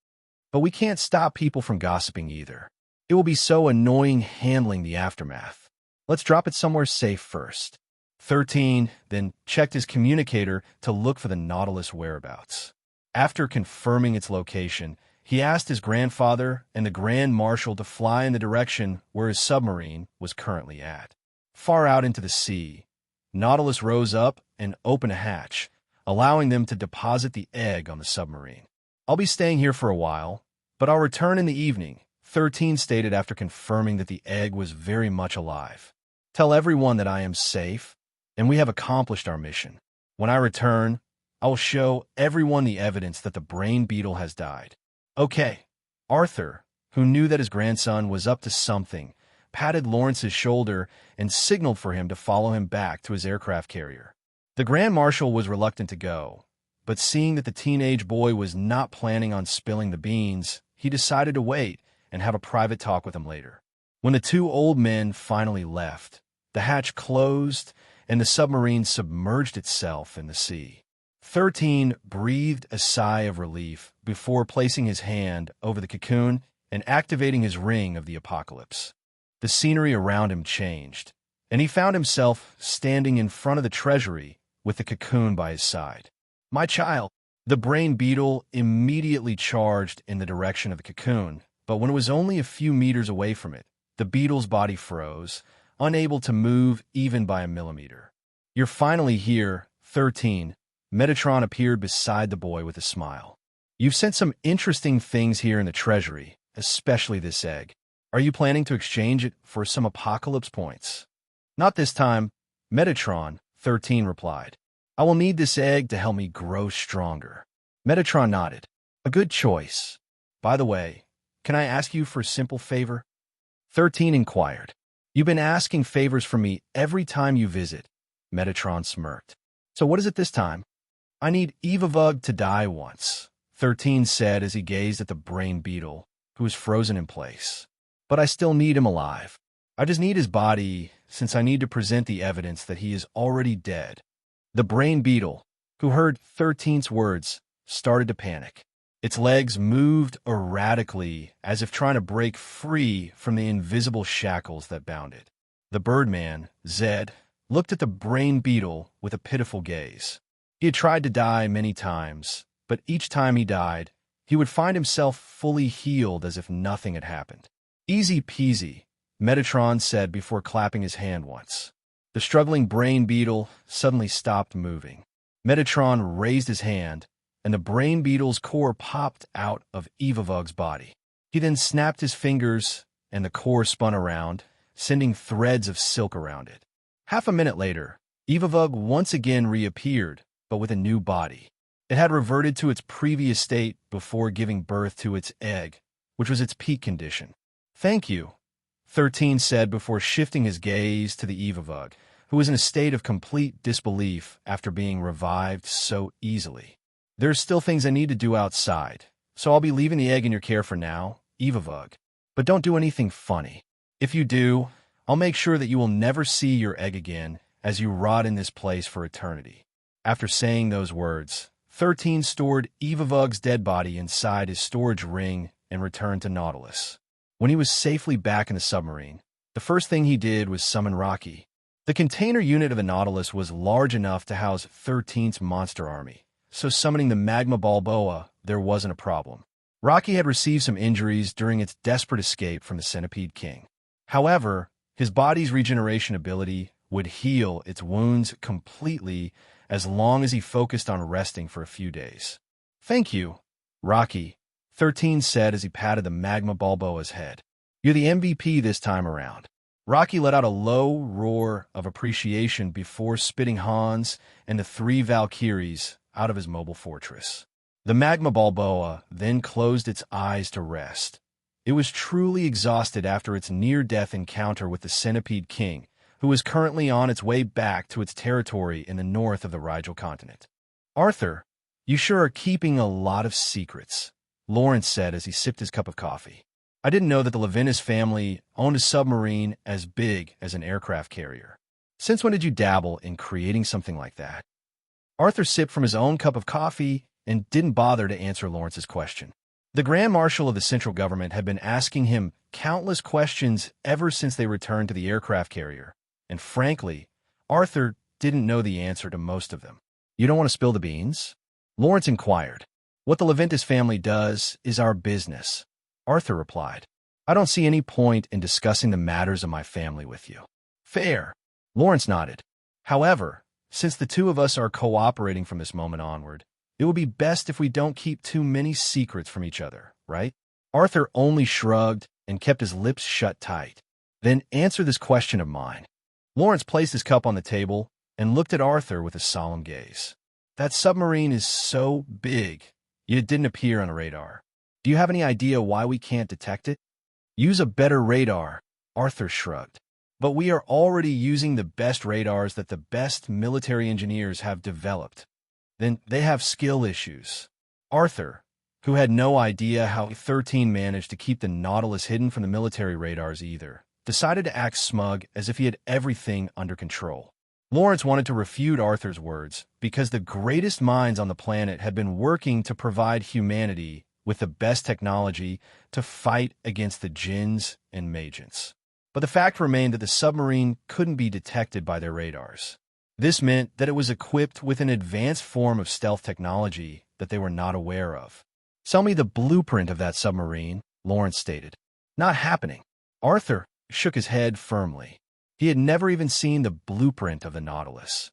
But we can't stop people from gossiping either. It will be so annoying handling the aftermath. Let's drop it somewhere safe first. 13 then checked his communicator to look for the Nautilus whereabouts. After confirming its location, he asked his grandfather and the Grand Marshal to fly in the direction where his submarine was currently at. Far out into the sea, Nautilus rose up and opened a hatch, allowing them to deposit the egg on the submarine. I'll be staying here for a while, but I'll return in the evening, 13 stated after confirming that the egg was very much alive. Tell everyone that I am safe, and we have accomplished our mission. When I return, I will show everyone the evidence that the brain beetle has died. Okay. Arthur, who knew that his grandson was up to something, patted Lawrence's shoulder and signaled for him to follow him back to his aircraft carrier. The Grand Marshal was reluctant to go, but seeing that the teenage boy was not planning on spilling the beans, he decided to wait and have a private talk with him later. When the two old men finally left, the hatch closed and the submarine submerged itself in the sea. 13 breathed a sigh of relief before placing his hand over the cocoon and activating his ring of the apocalypse. The scenery around him changed, and he found himself standing in front of the Treasury with the cocoon by his side. My child, the brain beetle immediately charged in the direction of the cocoon, but when it was only a few meters away from it, the beetle's body froze, unable to move even by a millimeter. You're finally here, 13. Metatron appeared beside the boy with a smile. You've sent some interesting things here in the Treasury, especially this egg. Are you planning to exchange it for some apocalypse points? Not this time, Metatron, 13 replied. I will need this egg to help me grow stronger. Metatron nodded. A good choice. By the way, can I ask you for a simple favor? 13 inquired. You've been asking favors from me every time you visit. Metatron smirked. So what is it this time? I need Evavug to die once, 13 said as he gazed at the brain beetle, who was frozen in place. But I still need him alive. I just need his body, since I need to present the evidence that he is already dead. The brain beetle, who heard 13's words, started to panic. Its legs moved erratically, as if trying to break free from the invisible shackles that bound it. The Birdman, Zed, looked at the brain beetle with a pitiful gaze. He had tried to die many times, but each time he died, he would find himself fully healed as if nothing had happened. Easy peasy, Metatron said before clapping his hand once. The struggling brain beetle suddenly stopped moving. Metatron raised his hand, and the brain beetle's core popped out of Evavug's body. He then snapped his fingers, and the core spun around, sending threads of silk around it. Half a minute later, Evavug once again reappeared, but with a new body. It had reverted to its previous state before giving birth to its egg, which was its peak condition. Thank you, 13 said before shifting his gaze to the Evavug, who was in a state of complete disbelief after being revived so easily. There's still things I need to do outside, so I'll be leaving the egg in your care for now, Evavug. But don't do anything funny. If you do, I'll make sure that you will never see your egg again as you rot in this place for eternity. After saying those words, 13 stored Evavug's dead body inside his storage ring and returned to Nautilus. When he was safely back in the submarine, the first thing he did was summon Rocky. The container unit of the Nautilus was large enough to house 13's monster army, so summoning the Magma Balboa, there wasn't a problem. Rocky had received some injuries during its desperate escape from the Centipede King. However, his body's regeneration ability would heal its wounds completely as long as he focused on resting for a few days. Thank you, Rocky, 13 said as he patted the Magma Balboa's head. You're the MVP this time around. Rocky let out a low roar of appreciation before spitting Hans and the three Valkyries out of his mobile fortress. The magma Balboa then closed its eyes to rest. It was truly exhausted after its near-death encounter with the Centipede King, who was currently on its way back to its territory in the north of the Rigel continent. "Arthur, you sure are keeping a lot of secrets," Lawrence said as he sipped his cup of coffee. "I didn't know that the Levinas family owned a submarine as big as an aircraft carrier. Since when did you dabble in creating something like that?" Arthur sipped from his own cup of coffee and didn't bother to answer Lawrence's question. The Grand Marshal of the central government had been asking him countless questions ever since they returned to the aircraft carrier, and frankly, Arthur didn't know the answer to most of them. "You don't want to spill the beans?" Lawrence inquired. "What the Levinas family does is our business," Arthur replied. "I don't see any point in discussing the matters of my family with you." "Fair," Lawrence nodded. "However, since the two of us are cooperating from this moment onward, it would be best if we don't keep too many secrets from each other, right?" Arthur only shrugged and kept his lips shut tight. "Then answer this question of mine." Lawrence placed his cup on the table and looked at Arthur with a solemn gaze. "That submarine is so big, yet it didn't appear on a radar. Do you have any idea why we can't detect it?" "Use a better radar," Arthur shrugged. "But we are already using the best radars that the best military engineers have developed. Then they have skill issues." Arthur, who had no idea how 13 managed to keep the Nautilus hidden from the military radars either, decided to act smug as if he had everything under control. Lawrence wanted to refute Arthur's words because the greatest minds on the planet had been working to provide humanity with the best technology to fight against the Jinns and Majins. But the fact remained that the submarine couldn't be detected by their radars. This meant that it was equipped with an advanced form of stealth technology that they were not aware of. "Sell me the blueprint of that submarine," Lawrence stated. "Not happening." Arthur shook his head firmly. He had never even seen the blueprint of the Nautilus.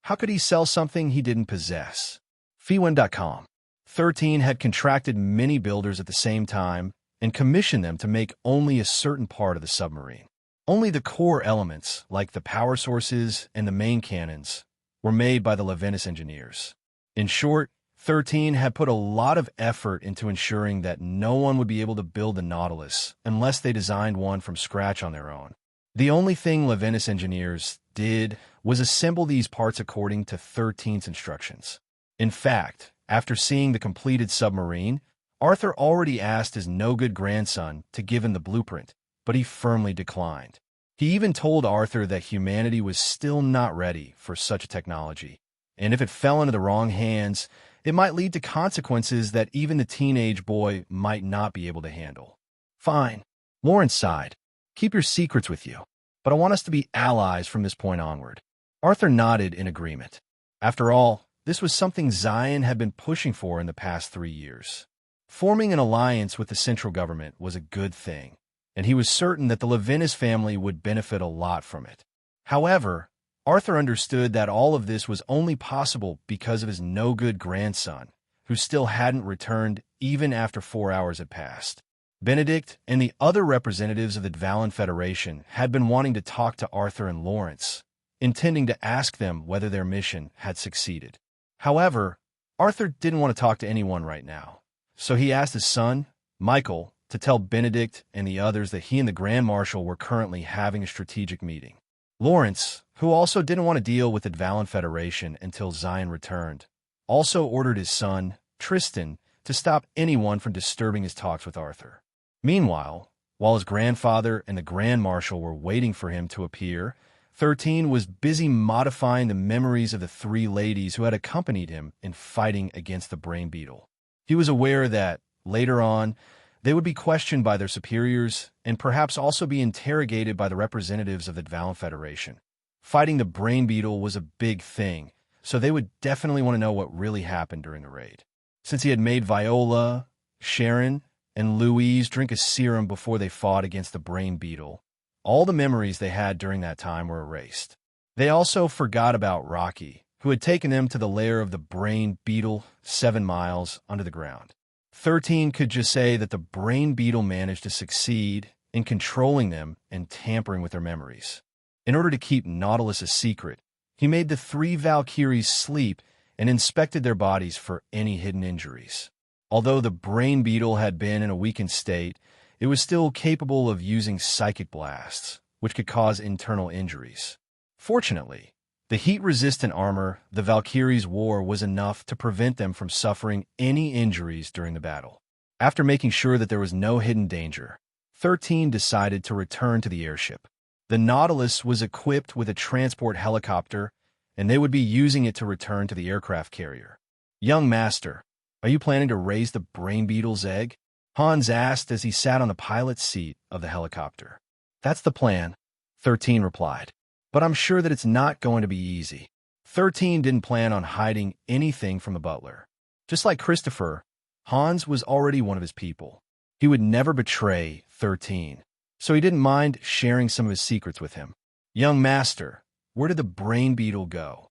How could he sell something he didn't possess? Fewin.com. 13 had contracted many builders at the same time and commissioned them to make only a certain part of the submarine. Only the core elements, like the power sources and the main cannons, were made by the Levinas engineers. In short, 13 had put a lot of effort into ensuring that no one would be able to build the Nautilus unless they designed one from scratch on their own. The only thing Levinas engineers did was assemble these parts according to 13's instructions. In fact, after seeing the completed submarine, Arthur already asked his no-good grandson to give him the blueprint, but he firmly declined. He even told Arthur that humanity was still not ready for such a technology, and if it fell into the wrong hands, it might lead to consequences that even the teenage boy might not be able to handle. "Fine," Lawrence sighed. "Keep your secrets with you, but I want us to be allies from this point onward." Arthur nodded in agreement. After all, this was something Zion had been pushing for in the past 3 years. Forming an alliance with the central government was a good thing, and he was certain that the Levinas family would benefit a lot from it. However, Arthur understood that all of this was only possible because of his no-good grandson, who still hadn't returned even after 4 hours had passed. Benedict and the other representatives of the Dvalin Federation had been wanting to talk to Arthur and Lawrence, intending to ask them whether their mission had succeeded. However, Arthur didn't want to talk to anyone right now, so he asked his son, Michael, to tell Benedict and the others that he and the Grand Marshal were currently having a strategic meeting. Lawrence, who also didn't want to deal with the Dvalin Federation until Zion returned, also ordered his son, Tristan, to stop anyone from disturbing his talks with Arthur. Meanwhile, while his grandfather and the Grand Marshal were waiting for him to appear, 13 was busy modifying the memories of the 3 ladies who had accompanied him in fighting against the brain beetle. He was aware that, later on, they would be questioned by their superiors and perhaps also be interrogated by the representatives of the Dvalin Federation. Fighting the brain beetle was a big thing, so they would definitely want to know what really happened during the raid. Since he had made Viola, Sharon, and Louise drink a serum before they fought against the brain beetle, all the memories they had during that time were erased. They also forgot about Rocky, who had taken them to the lair of the brain beetle 7 miles under the ground. 13 could just say that the brain beetle managed to succeed in controlling them and tampering with their memories. In order to keep Nautilus a secret, he made the 3 Valkyries sleep and inspected their bodies for any hidden injuries. Although the brain beetle had been in a weakened state, it was still capable of using psychic blasts, which could cause internal injuries. Fortunately, the heat-resistant armor the Valkyries wore was enough to prevent them from suffering any injuries during the battle. After making sure that there was no hidden danger, 13 decided to return to the airship. The Nautilus was equipped with a transport helicopter, and they would be using it to return to the aircraft carrier. "Young master, are you planning to raise the brain beetle's egg?" Hans asked as he sat on the pilot's seat of the helicopter. "That's the plan," 13 replied. "But I'm sure that it's not going to be easy." 13 didn't plan on hiding anything from the butler. Just like Christopher, Hans was already one of his people. He would never betray 13, so he didn't mind sharing some of his secrets with him. "Young master, where did the brain beetle go?"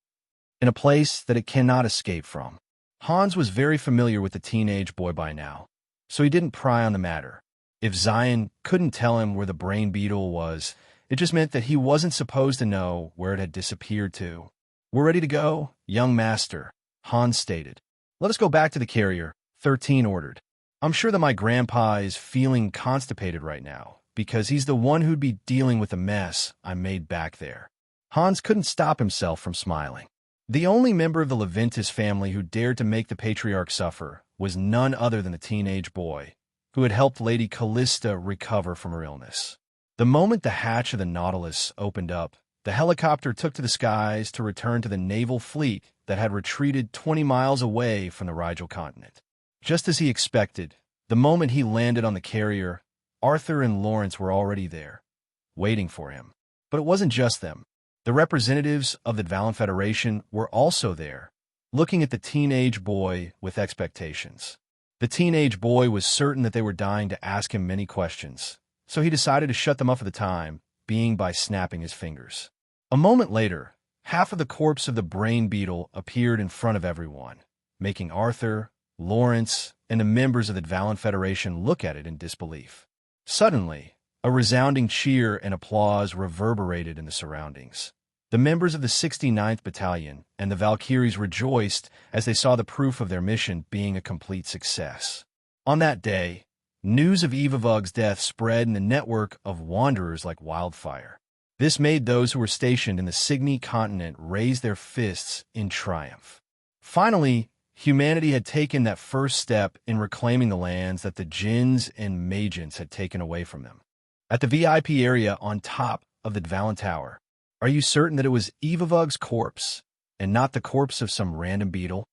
"In a place that it cannot escape from." Hans was very familiar with the teenage boy by now, so he didn't pry on the matter. If Zion couldn't tell him where the brain beetle was, it just meant that he wasn't supposed to know where it had disappeared to. "We're ready to go, young master," Hans stated. "Let us go back to the carrier," 13 ordered. "I'm sure that my grandpa is feeling constipated right now, because he's the one who'd be dealing with the mess I made back there." Hans couldn't stop himself from smiling. The only member of the Leventis family who dared to make the patriarch suffer was none other than the teenage boy, who had helped Lady Callista recover from her illness. The moment the hatch of the Nautilus opened up, the helicopter took to the skies to return to the naval fleet that had retreated 20 miles away from the Rigel continent. Just as he expected, the moment he landed on the carrier, Arthur and Lawrence were already there, waiting for him. But it wasn't just them. The representatives of the Dvalin Federation were also there, looking at the teenage boy with expectations. The teenage boy was certain that they were dying to ask him many questions, so he decided to shut them up for the time being by snapping his fingers. A moment later, half of the corpse of the brain beetle appeared in front of everyone, making Arthur, Lawrence, and the members of the Dvalin Federation look at it in disbelief. Suddenly, a resounding cheer and applause reverberated in the surroundings. The members of the 69th Battalion and the Valkyries rejoiced as they saw the proof of their mission being a complete success. On that day, news of Evavug's death spread in the network of wanderers like wildfire. This made those who were stationed in the Signy continent raise their fists in triumph. Finally, humanity had taken that first step in reclaiming the lands that the Jinns and Majins had taken away from them. At the VIP area on top of the Dvalin Tower, "Are you certain that it was Evavug's corpse, and not the corpse of some random beetle?"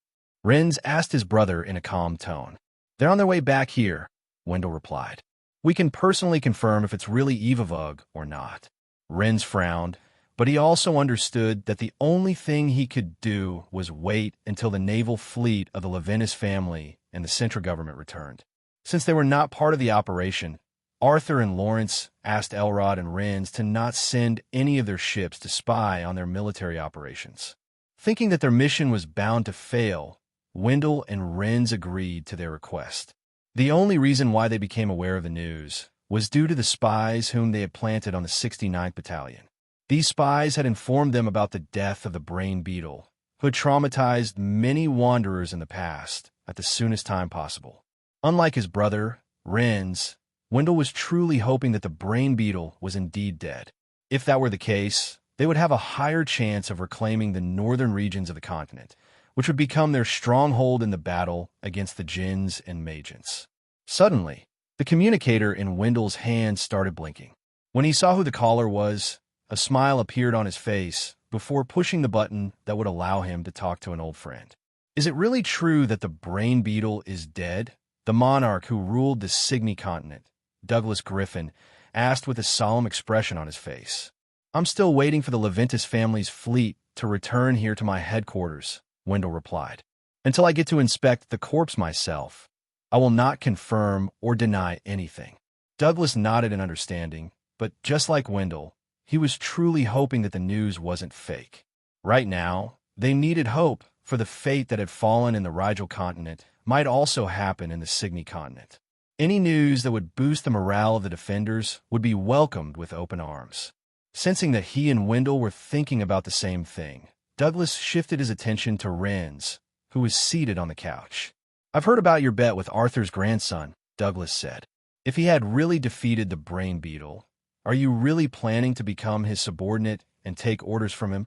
Renz asked his brother in a calm tone. "They're on their way back here," Wendell replied. "We can personally confirm if it's really Evavug or not." Renz frowned, but he also understood that the only thing he could do was wait until the naval fleet of the Leventis family and the central government returned. Since they were not part of the operation, Arthur and Lawrence asked Elrod and Renz to not send any of their ships to spy on their military operations. Thinking that their mission was bound to fail, Wendell and Renz agreed to their request. The only reason why they became aware of the news was due to the spies whom they had planted on the 69th Battalion. These spies had informed them about the death of the brain beetle, who had traumatized many wanderers in the past at the soonest time possible. Unlike his brother, Renz, Wendell was truly hoping that the brain beetle was indeed dead. If that were the case, they would have a higher chance of reclaiming the northern regions of the continent, which would become their stronghold in the battle against the Jinns and Majins. Suddenly, the communicator in Wendell's hand started blinking. When he saw who the caller was, a smile appeared on his face before pushing the button that would allow him to talk to an old friend. "Is it really true that the brain beetle is dead?" The monarch who ruled the Signy continent, Douglas Griffin, asked with a solemn expression on his face. "I'm still waiting for the Leventis family's fleet to return here to my headquarters," Wendell replied. "Until I get to inspect the corpse myself, I will not confirm or deny anything." Douglas nodded in understanding, but just like Wendell, he was truly hoping that the news wasn't fake. Right now, they needed hope for the fate that had fallen in the Rigel continent might also happen in the Signy continent. Any news that would boost the morale of the defenders would be welcomed with open arms. Sensing that he and Wendell were thinking about the same thing, Douglas shifted his attention to Renz, who was seated on the couch. "I've heard about your bet with Arthur's grandson," Douglas said. "If he had really defeated the brain beetle, are you really planning to become his subordinate and take orders from him?"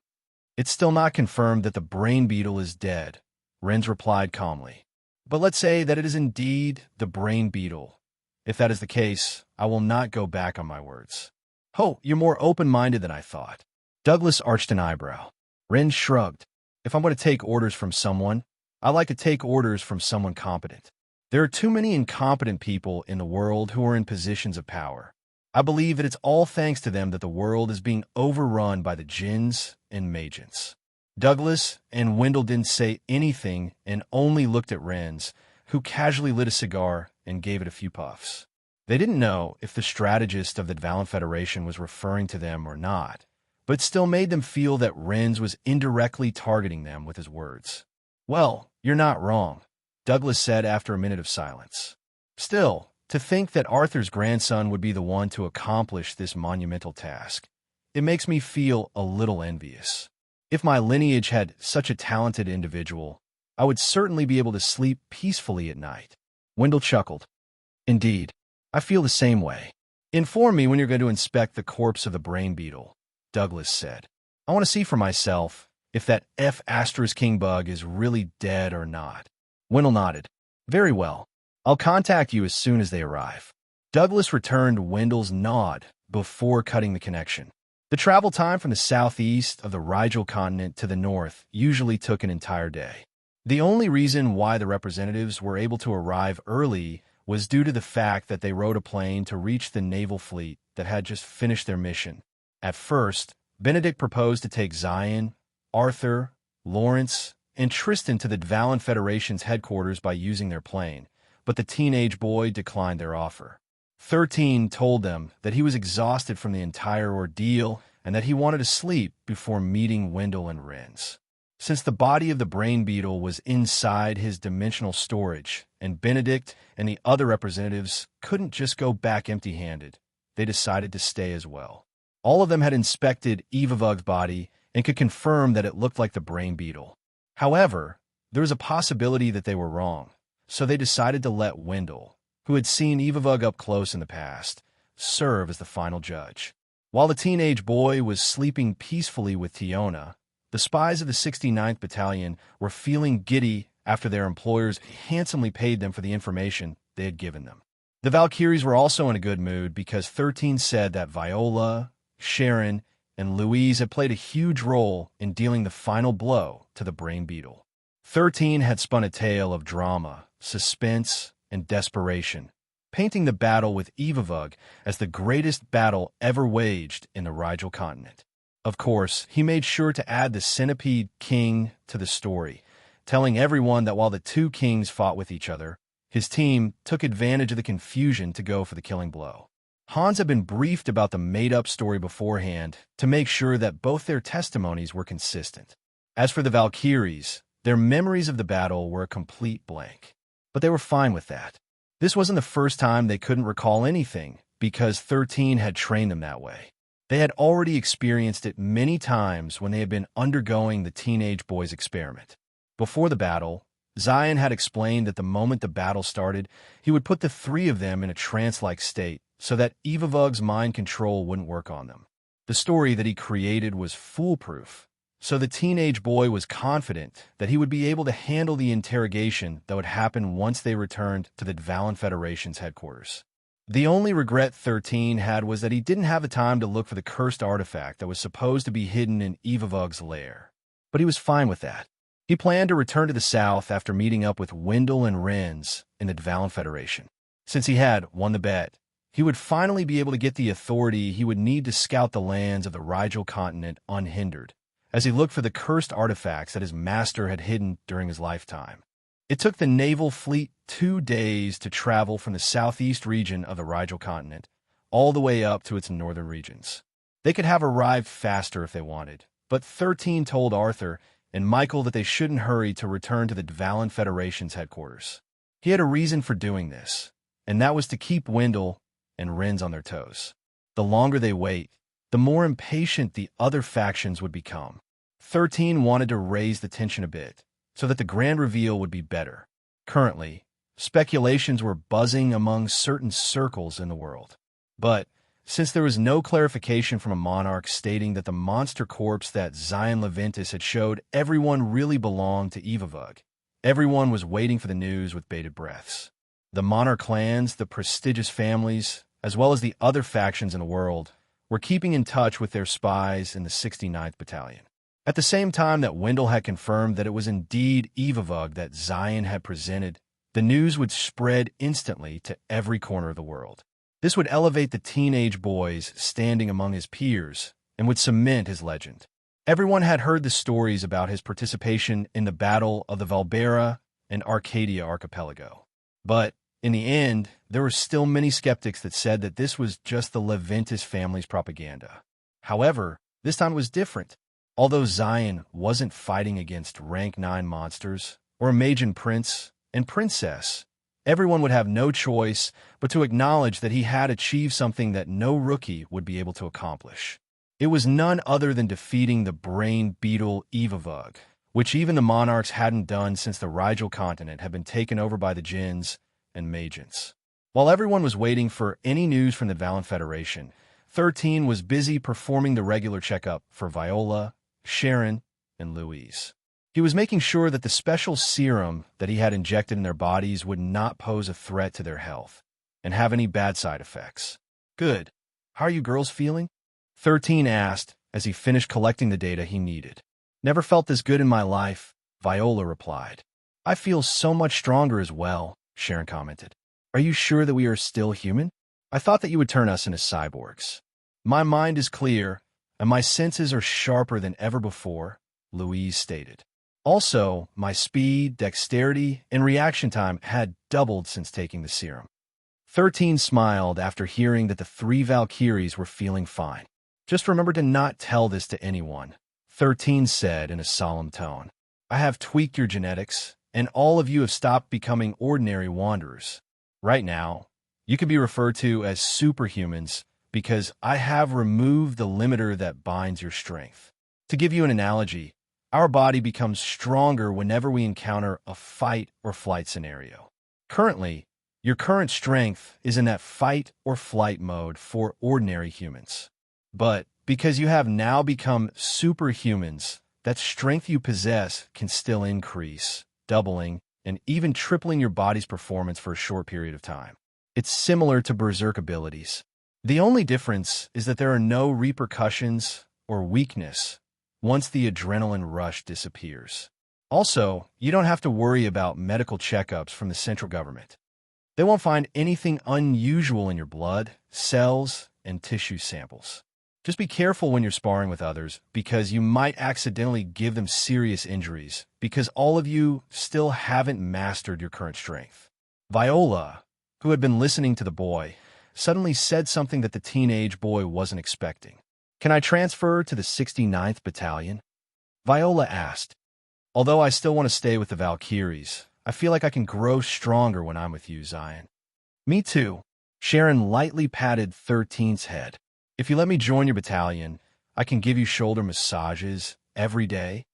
"It's still not confirmed that the brain beetle is dead," Renz replied calmly. "But let's say that it is indeed the brain beetle. If that is the case, I will not go back on my words." "Oh, you're more open-minded than I thought." Douglas arched an eyebrow. Renz shrugged. "If I'm going to take orders from someone, I like to take orders from someone competent. There are too many incompetent people in the world who are in positions of power. I believe that it's all thanks to them that the world is being overrun by the Jinns and Majins." Douglas and Wendell didn't say anything and only looked at Renz, who casually lit a cigar and gave it a few puffs. They didn't know if the strategist of the Valen Federation was referring to them or not, but it still made them feel that Renz was indirectly targeting them with his words. "Well, you're not wrong," Douglas said after a minute of silence. "Still, to think that Arthur's grandson would be the one to accomplish this monumental task, it makes me feel a little envious. If my lineage had such a talented individual, I would certainly be able to sleep peacefully at night." Wendell chuckled. "Indeed, I feel the same way." "Inform me when you're going to inspect the corpse of the brain beetle," Douglas said. "I want to see for myself if that King bug is really dead or not." Wendell nodded. "Very well. I'll contact you as soon as they arrive." Douglas returned Wendell's nod before cutting the connection. The travel time from the southeast of the Rigel continent to the north usually took an entire day. The only reason why the representatives were able to arrive early was due to the fact that they rode a plane to reach the naval fleet that had just finished their mission. At first, Benedict proposed to take Zion, Arthur, Lawrence, and Tristan to the Valen Federation's headquarters by using their plane, but the teenage boy declined their offer. 13 told them that he was exhausted from the entire ordeal and that he wanted to sleep before meeting Wendell and Renz. Since the body of the brain beetle was inside his dimensional storage, and Benedict and the other representatives couldn't just go back empty-handed, they decided to stay as well. All of them had inspected Evavug's body and could confirm that it looked like the brain beetle. However, there was a possibility that they were wrong, so they decided to let Wendell, who had seen Evavug up close in the past, serve as the final judge. While the teenage boy was sleeping peacefully with Tiona, the spies of the 69th Battalion were feeling giddy after their employers handsomely paid them for the information they had given them. The Valkyries were also in a good mood because 13 said that Viola, Sharon, and Louise had played a huge role in dealing the final blow to the brain beetle. 13 had spun a tale of drama, suspense, and desperation, painting the battle with Evavug as the greatest battle ever waged in the Rigel continent. Of course, he made sure to add the Centipede King to the story, telling everyone that while the two kings fought with each other, his team took advantage of the confusion to go for the killing blow. Hans had been briefed about the made-up story beforehand to make sure that both their testimonies were consistent. As for the Valkyries, their memories of the battle were a complete blank. But they were fine with that. This wasn't the first time they couldn't recall anything, because 13 had trained them that way. They had already experienced it many times when they had been undergoing the teenage boy's experiment. Before the battle, Zion had explained that the moment the battle started, he would put the three of them in a trance-like state so that Evavug's mind control wouldn't work on them. The story that he created was foolproof, so the teenage boy was confident that he would be able to handle the interrogation that would happen once they returned to the Valen Federation's headquarters. The only regret 13 had was that he didn't have the time to look for the cursed artifact that was supposed to be hidden in Evavug's lair. But he was fine with that. He planned to return to the south after meeting up with Wendell and Renz in the Valen Federation. Since he had won the bet, he would finally be able to get the authority he would need to scout the lands of the Rigel continent unhindered, as he looked for the cursed artifacts that his master had hidden during his lifetime. It took the naval fleet 2 days to travel from the southeast region of the Rigel continent all the way up to its northern regions. They could have arrived faster if they wanted, but 13 told Arthur and Michael that they shouldn't hurry to return to the Valen Federation's headquarters. He had a reason for doing this, and that was to keep Wendell and Renz on their toes. The longer they wait, the more impatient the other factions would become. 13 wanted to raise the tension a bit, so that the grand reveal would be better. Currently, speculations were buzzing among certain circles in the world. But since there was no clarification from a monarch stating that the monster corpse that Zion Leventis had showed everyone really belonged to Evavug, everyone was waiting for the news with bated breaths. The monarch clans, the prestigious families, as well as the other factions in the world, were keeping in touch with their spies in the 69th Battalion. At the same time that Wendell had confirmed that it was indeed Evavug that Zion had presented, the news would spread instantly to every corner of the world. This would elevate the teenage boys standing among his peers and would cement his legend. Everyone had heard the stories about his participation in the Battle of the Valbera and Arcadia archipelago. But in the end, there were still many skeptics that said that this was just the Leventis family's propaganda. However, this time it was different. Although Zion wasn't fighting against rank 9 monsters or a Majin prince and princess, everyone would have no choice but to acknowledge that he had achieved something that no rookie would be able to accomplish. It was none other than defeating the brain beetle Evavug, which even the monarchs hadn't done since the Rigel continent had been taken over by the Jinns and Majins. While everyone was waiting for any news from the Valen Federation, 13 was busy performing the regular checkup for Viola, Sharon, and Louise. He was making sure that the special serum that he had injected in their bodies would not pose a threat to their health and have any bad side effects. Good. How are you girls feeling? 13 asked as he finished collecting the data he needed. Never felt this good in my life, Viola replied. I feel so much stronger as well, Sharon commented. Are you sure that we are still human? I thought that you would turn us into cyborgs. My mind is clear, and my senses are sharper than ever before, Louise stated. Also, my speed, dexterity, and reaction time had doubled since taking the serum. 13 smiled after hearing that the 3 Valkyries were feeling fine. Just remember to not tell this to anyone, 13 said in a solemn tone. I have tweaked your genetics, and all of you have stopped becoming ordinary wanderers. Right now, you can be referred to as superhumans because I have removed the limiter that binds your strength. To give you an analogy, our body becomes stronger whenever we encounter a fight or flight scenario. Currently, your current strength is in that fight or flight mode for ordinary humans. But because you have now become superhumans, that strength you possess can still increase, doubling, and even tripling your body's performance for a short period of time. It's similar to berserk abilities. The only difference is that there are no repercussions or weakness once the adrenaline rush disappears. Also, you don't have to worry about medical checkups from the central government. They won't find anything unusual in your blood, cells, and tissue samples. Just be careful when you're sparring with others because you might accidentally give them serious injuries because all of you still haven't mastered your current strength. Viola, who had been listening to the boy, suddenly said something that the teenage boy wasn't expecting. Can I transfer to the 69th Battalion? Viola asked. Although I still want to stay with the Valkyries, I feel like I can grow stronger when I'm with you, Zion. Me too. Sharon lightly patted 13's head. If you let me join your battalion, I can give you shoulder massages every day.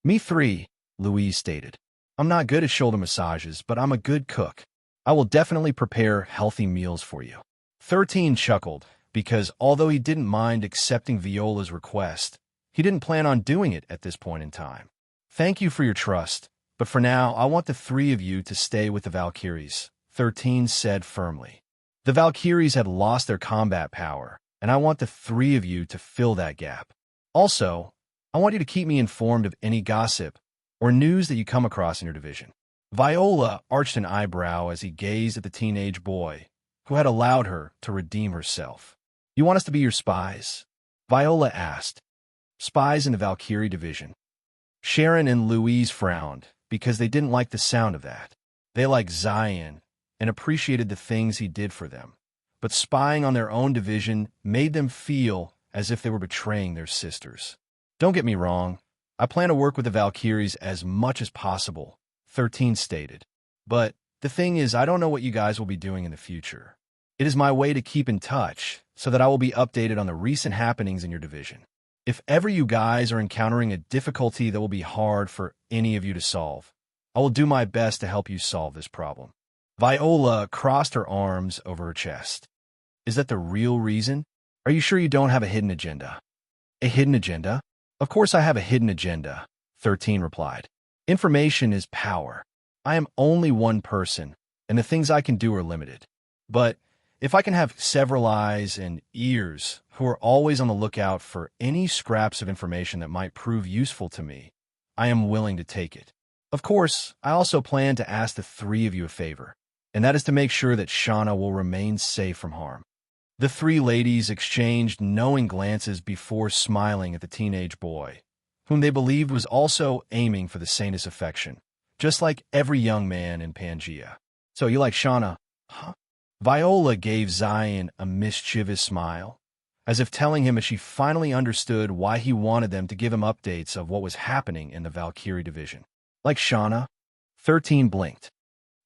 Me three, Louise stated. I'm not good at shoulder massages, but I'm a good cook. I will definitely prepare healthy meals for you. 13 chuckled, because although he didn't mind accepting Viola's request, he didn't plan on doing it at this point in time. Thank you for your trust, but for now I want the 3 of you to stay with the Valkyries, 13 said firmly. The Valkyries had lost their combat power, and I want the 3 of you to fill that gap. Also, I want you to keep me informed of any gossip or news that you come across in your division. Viola arched an eyebrow as he gazed at the teenage boy, who had allowed her to redeem herself. You want us to be your spies? Viola asked. Spies in the Valkyrie division. Sharon and Louise frowned because they didn't like the sound of that. They liked Zion and appreciated the things he did for them, but spying on their own division made them feel as if they were betraying their sisters. Don't get me wrong, I plan to work with the Valkyries as much as possible, 13 stated. But The thing is, I don't know what you guys will be doing in the future. It is my way to keep in touch so that I will be updated on the recent happenings in your division. If ever you guys are encountering a difficulty that will be hard for any of you to solve, I will do my best to help you solve this problem. Viola crossed her arms over her chest. Is that the real reason? Are you sure you don't have a hidden agenda? A hidden agenda? Of course I have a hidden agenda, 13 replied. Information is power. I am only one person, and the things I can do are limited. But if I can have several eyes and ears who are always on the lookout for any scraps of information that might prove useful to me, I am willing to take it. Of course, I also plan to ask the three of you a favor, and that is to make sure that Shauna will remain safe from harm. The three ladies exchanged knowing glances before smiling at the teenage boy, whom they believed was also aiming for the saint's affection, just like every young man in Pangea. So you like Shauna, huh? Viola gave Zion a mischievous smile, as if telling him that she finally understood why he wanted them to give him updates of what was happening in the Valkyrie division. Like Shauna? 13 blinked.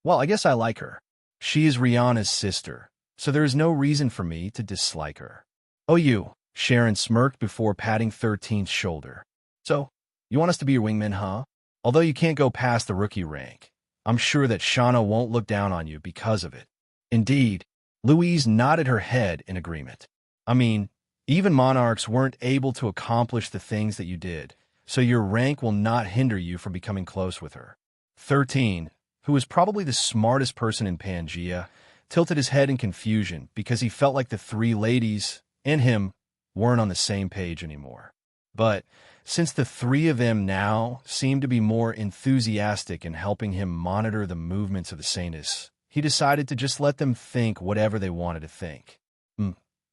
Well, I guess I like her. She is Rihanna's sister, so there is no reason for me to dislike her. Oh, you, Sharon smirked before patting 13's shoulder. So, you want us to be your wingmen, huh? Although you can't go past the rookie rank, I'm sure that Shauna won't look down on you because of it. Indeed, Louise nodded her head in agreement. I mean, even monarchs weren't able to accomplish the things that you did, so your rank will not hinder you from becoming close with her. 13, who was probably the smartest person in Pangea, tilted his head in confusion because he felt like the three ladies and him weren't on the same page anymore. But since the three of them now seemed to be more enthusiastic in helping him monitor the movements of the saintess, he decided to just let them think whatever they wanted to think.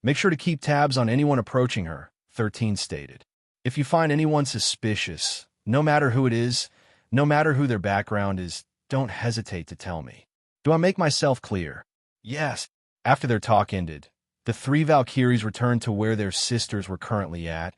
Make sure to keep tabs on anyone approaching her, 13 stated. If you find anyone suspicious, no matter who it is, no matter who their background is, don't hesitate to tell me. Do I make myself clear? Yes. After their talk ended, the three Valkyries returned to where their sisters were currently at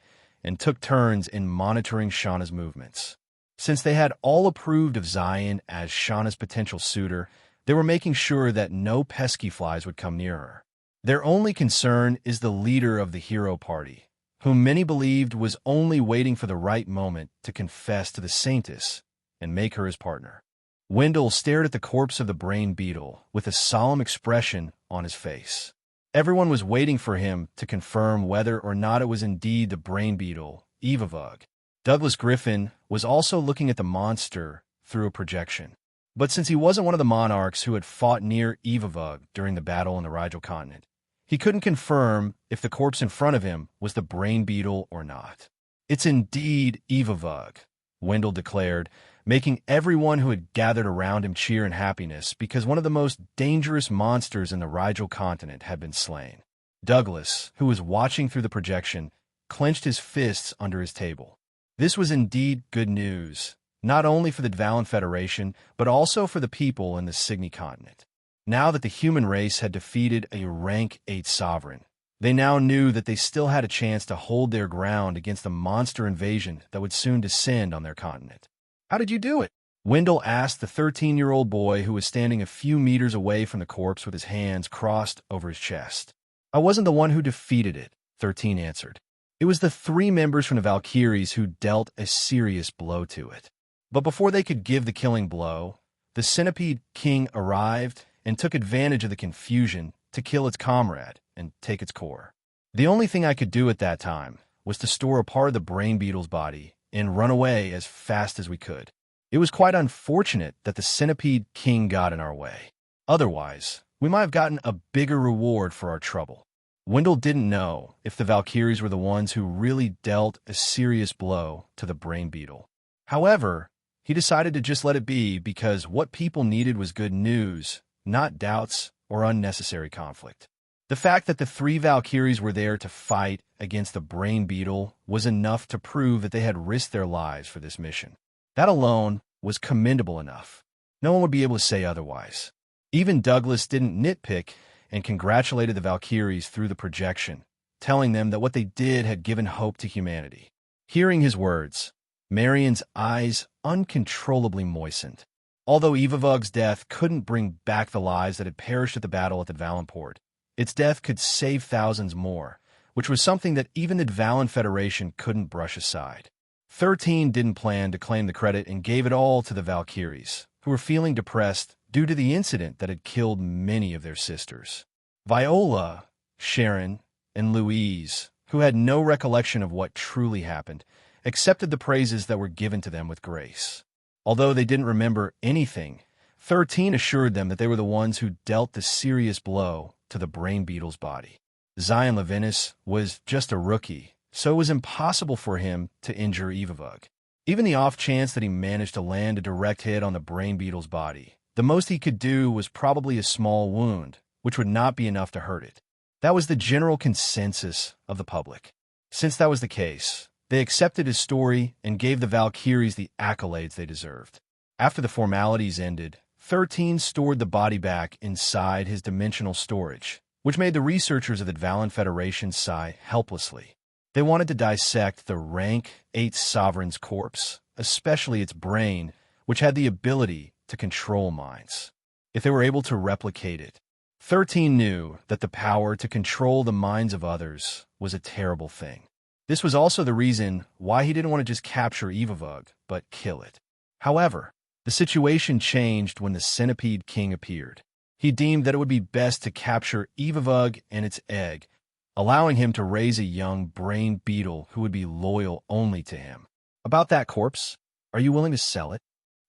and took turns in monitoring Shauna's movements. Since they had all approved of Zion as Shauna's potential suitor, they were making sure that no pesky flies would come near her. Their only concern is the leader of the hero party, whom many believed was only waiting for the right moment to confess to the saintess and make her his partner. Wendell stared at the corpse of the brain beetle with a solemn expression on his face. Everyone was waiting for him to confirm whether or not it was indeed the brain beetle, Evavug. Douglas Griffin was also looking at the monster through a projection. But since he wasn't one of the monarchs who had fought near Evavug during the battle on the Rigel continent, he couldn't confirm if the corpse in front of him was the brain beetle or not. It's indeed Evavug, Wendell declared, making everyone who had gathered around him cheer in happiness because one of the most dangerous monsters in the Rigel continent had been slain. Douglas, who was watching through the projection, clenched his fists under his table. This was indeed good news, not only for the Dvalin Federation, but also for the people in the Signy continent. Now that the human race had defeated a rank 8 sovereign, they now knew that they still had a chance to hold their ground against the monster invasion that would soon descend on their continent. How did you do it? Wendell asked the 13-year-old boy who was standing a few meters away from the corpse with his hands crossed over his chest. I wasn't the one who defeated it, 13 answered. It was the three members from the Valkyries who dealt a serious blow to it. But before they could give the killing blow, the Centipede King arrived and took advantage of the confusion to kill its comrade and take its core. The only thing I could do at that time was to store a part of the brain beetle's body and run away as fast as we could. It was quite unfortunate that the Centipede King got in our way. Otherwise, we might have gotten a bigger reward for our trouble. Wendell didn't know if the Valkyries were the ones who really dealt a serious blow to the brain beetle. However, he decided to just let it be because what people needed was good news, not doubts or unnecessary conflict. The fact that the three Valkyries were there to fight against the brain beetle was enough to prove that they had risked their lives for this mission. That alone was commendable enough. No one would be able to say otherwise. Even Douglas didn't nitpick and congratulated the Valkyries through the projection, telling them that what they did had given hope to humanity. Hearing his words, Marion's eyes uncontrollably moistened. Although Evavug's death couldn't bring back the lives that had perished at the battle at the Valenport, its death could save thousands more, which was something that even the Dvalin Federation couldn't brush aside. 13 didn't plan to claim the credit and gave it all to the Valkyries, who were feeling depressed due to the incident that had killed many of their sisters. Viola, Sharon, and Louise, who had no recollection of what truly happened, accepted the praises that were given to them with grace. Although they didn't remember anything, 13 assured them that they were the ones who dealt the serious blow to the brain beetle's body. Zion Levinas was just a rookie, so it was impossible for him to injure Evavug. Even the off chance that he managed to land a direct hit on the brain beetle's body, the most he could do was probably a small wound, which would not be enough to hurt it. That was the general consensus of the public. Since that was the case, they accepted his story and gave the Valkyries the accolades they deserved. After the formalities ended, 13 stored the body back inside his dimensional storage, which made the researchers of the Dvalin Federation sigh helplessly. They wanted to dissect the rank 8 sovereign's corpse, especially its brain, which had the ability to control minds. If they were able to replicate it, 13 knew that the power to control the minds of others was a terrible thing. This was also the reason why he didn't want to just capture Evavug, but kill it. However, the situation changed when the Centipede King appeared. He deemed that it would be best to capture Evavug and its egg, allowing him to raise a young brain beetle who would be loyal only to him. About that corpse, are you willing to sell it?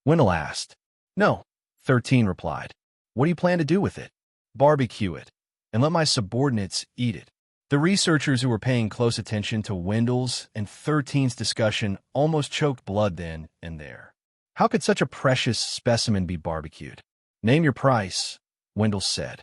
Wendell asked. No, 13 replied. What do you plan to do with it? Barbecue it, and let my subordinates eat it. The researchers who were paying close attention to Wendell's and 13's discussion almost choked blood then and there. How could such a precious specimen be barbecued? Name your price, Wendell said.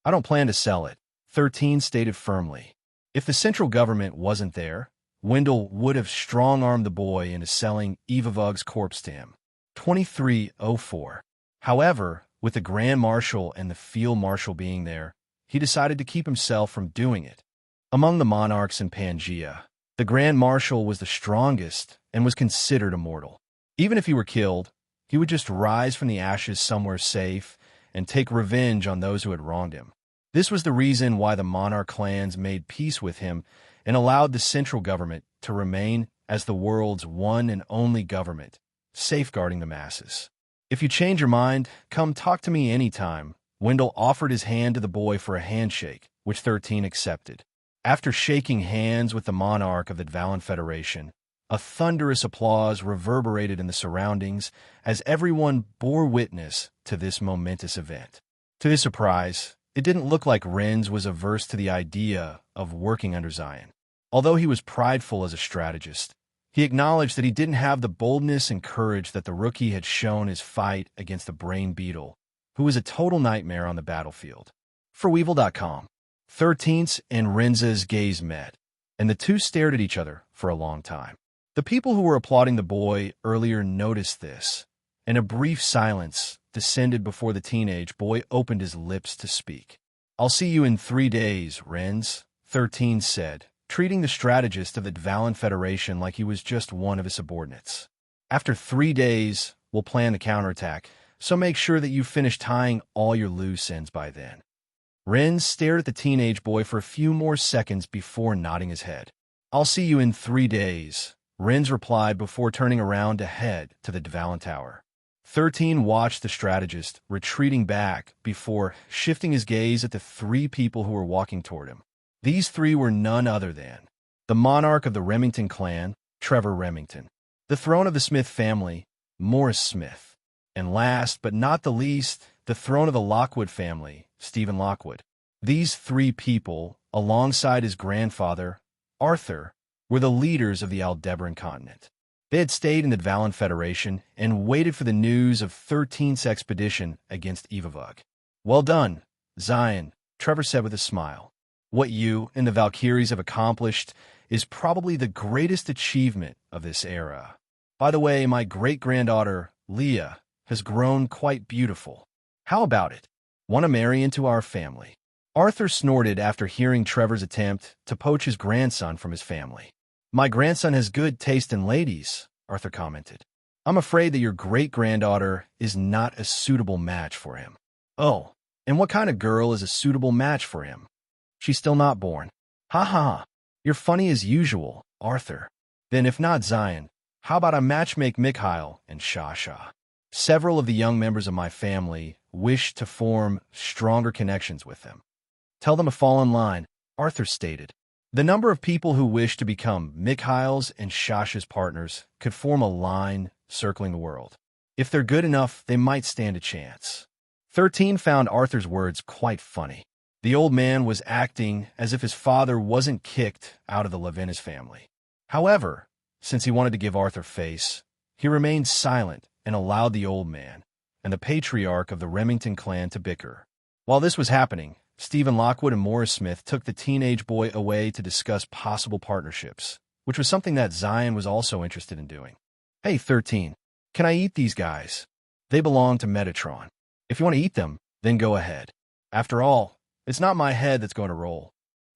I don't plan to sell it, 13 stated firmly. If the central government wasn't there, Wendell would have strong-armed the boy into selling Evavug's corpse to him. 2304. However, with the Grand Marshal and the Field Marshal being there, he decided to keep himself from doing it. Among the monarchs in Pangea, the Grand Marshal was the strongest and was considered immortal. Even if he were killed, he would just rise from the ashes somewhere safe and take revenge on those who had wronged him. This was the reason why the monarch clans made peace with him and allowed the central government to remain as the world's one and only government, safeguarding the masses. If you change your mind, come talk to me anytime. Wendell offered his hand to the boy for a handshake, which 13 accepted. After shaking hands with the monarch of the Dvalin Federation, a thunderous applause reverberated in the surroundings as everyone bore witness to this momentous event. To his surprise, it didn't look like Renz was averse to the idea of working under Zion. Although he was prideful as a strategist, he acknowledged that he didn't have the boldness and courage that the rookie had shown his fight against the brain beetle, who was a total nightmare on the battlefield. For Weevil.com, 13's and Renza's gaze met, and the two stared at each other for a long time. The people who were applauding the boy earlier noticed this, and a brief silence descended before the teenage boy opened his lips to speak. I'll see you in 3 days, Renz, 13 said, treating the strategist of the Dvalin Federation like he was just one of his subordinates. After 3 days, we'll plan the counterattack, so make sure that you finish tying all your loose ends by then. Renz stared at the teenage boy for a few more seconds before nodding his head. I'll see you in 3 days, Renz replied before turning around to head to the Dvalin Tower. 13 watched the strategist retreating back before shifting his gaze at the 3 people who were walking toward him. These 3 were none other than the monarch of the Remington clan, Trevor Remington, the throne of the Smith family, Morris Smith, and last but not the least, the throne of the Lockwood family, Stephen Lockwood. These 3 people, alongside his grandfather, Arthur, were the leaders of the Aldebaran continent. They had stayed in the Dvalin Federation and waited for the news of 13's expedition against Evavug. Well done, Zion, Trevor said with a smile. What you and the Valkyries have accomplished is probably the greatest achievement of this era. By the way, my great-granddaughter, Leah, has grown quite beautiful. How about it? Want to marry into our family? Arthur snorted after hearing Trevor's attempt to poach his grandson from his family. My grandson has good taste in ladies, Arthur commented. I'm afraid that your great-granddaughter is not a suitable match for him. Oh, and what kind of girl is a suitable match for him? She's still not born. Ha ha ha. You're funny as usual, Arthur. Then if not Zion, how about I matchmake Mikhail and Shasha? Several of the young members of my family wish to form stronger connections with them. Tell them to fall in line, Arthur stated. The number of people who wish to become Mikhail's and Shasha's partners could form a line circling the world. If they're good enough, they might stand a chance. 13 found Arthur's words quite funny. The old man was acting as if his father wasn't kicked out of the Levinas family. However, since he wanted to give Arthur face, he remained silent and allowed the old man and the patriarch of the Remington clan to bicker. While this was happening, Stephen Lockwood and Morris Smith took the teenage boy away to discuss possible partnerships, which was something that Zion was also interested in doing. Hey, 13, can I eat these guys? They belong to Metatron. If you want to eat them, then go ahead. After all, it's not my head that's going to roll.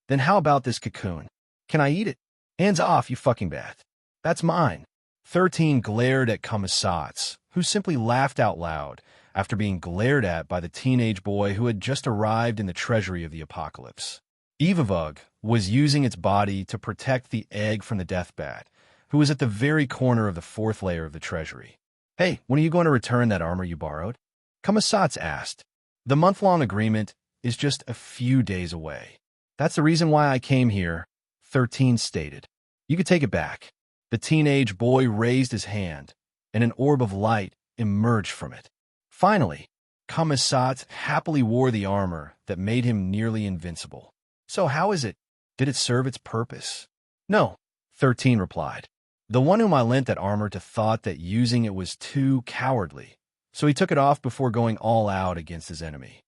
Then how about this cocoon? Can I eat it? Hands off, you fucking bat. That's mine. 13 glared at Commissats, who simply laughed out loud after being glared at by the teenage boy who had just arrived in the Treasury of the Apocalypse. Evavug was using its body to protect the egg from the death bat, who was at the very corner of the fourth layer of the Treasury. Hey, when are you going to return that armor you borrowed? Commissats asked. The month-long agreement is just a few days away. That's the reason why I came here, 13 stated. You could take it back. The teenage boy raised his hand, and an orb of light emerged from it. Finally, Commissat happily wore the armor that made him nearly invincible. So how is it? Did it serve its purpose? No, 13 replied. The one whom I lent that armor to thought that using it was too cowardly, so he took it off before going all out against his enemy.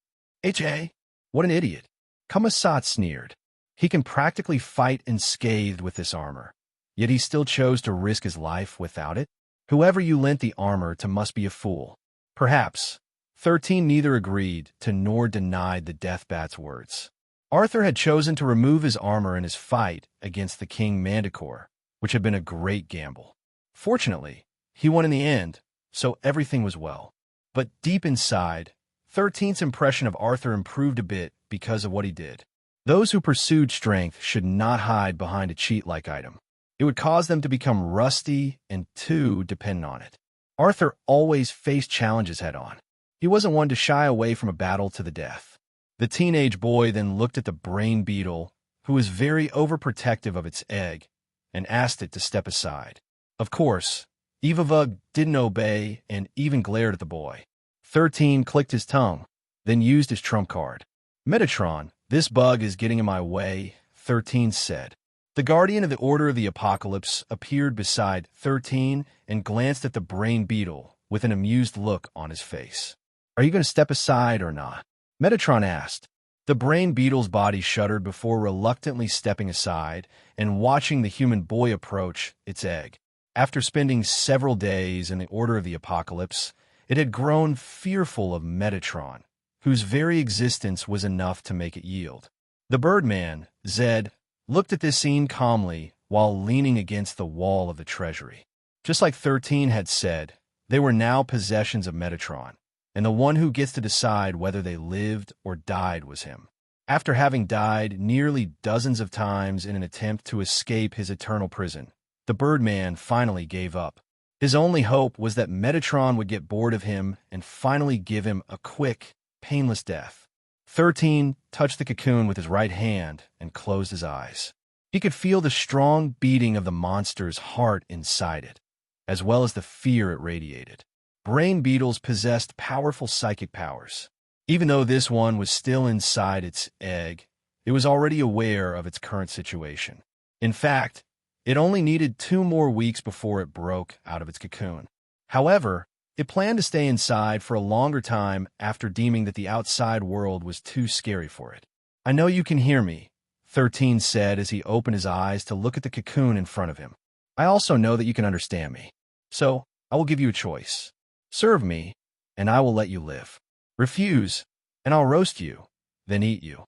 H.A., what an idiot. Commissat sneered. He can practically fight unscathed with this armor, yet he still chose to risk his life without it? Whoever you lent the armor to must be a fool. Perhaps. 13 neither agreed to nor denied the death bat's words. Arthur had chosen to remove his armor in his fight against the King Manticore, which had been a great gamble. Fortunately, he won in the end, so everything was well. But deep inside, 13's impression of Arthur improved a bit because of what he did. Those who pursued strength should not hide behind a cheat-like item. It would cause them to become rusty and too dependent on it. Arthur always faced challenges head-on. He wasn't one to shy away from a battle to the death. The teenage boy then looked at the brain beetle, who was very overprotective of its egg, and asked it to step aside. Of course, Evavug didn't obey and even glared at the boy. 13 clicked his tongue, then used his trump card. Metatron, this bug is getting in my way, 13 said. The guardian of the Order of the Apocalypse appeared beside 13 and glanced at the brain beetle with an amused look on his face. Are you going to step aside or not? Metatron asked. The brain beetle's body shuddered before reluctantly stepping aside and watching the human boy approach its egg. After spending several days in the Order of the Apocalypse, it had grown fearful of Metatron, whose very existence was enough to make it yield. The Birdman, Zed, looked at this scene calmly while leaning against the wall of the Treasury. Just like 13 had said, they were now possessions of Metatron, and the one who gets to decide whether they lived or died was him. After having died nearly dozens of times in an attempt to escape his eternal prison, the Birdman finally gave up. His only hope was that Metatron would get bored of him and finally give him a quick, painless death. 13 touched the cocoon with his right hand and closed his eyes. He could feel the strong beating of the monster's heart inside it, as well as the fear it radiated. Brain beetles possessed powerful psychic powers. Even though this one was still inside its egg, it was already aware of its current situation. In fact, it only needed 2 more weeks before it broke out of its cocoon. However, it planned to stay inside for a longer time after deeming that the outside world was too scary for it. I know you can hear me, 13 said as he opened his eyes to look at the cocoon in front of him. I also know that you can understand me. So, I will give you a choice. Serve me, and I will let you live. Refuse, and I'll roast you, then eat you.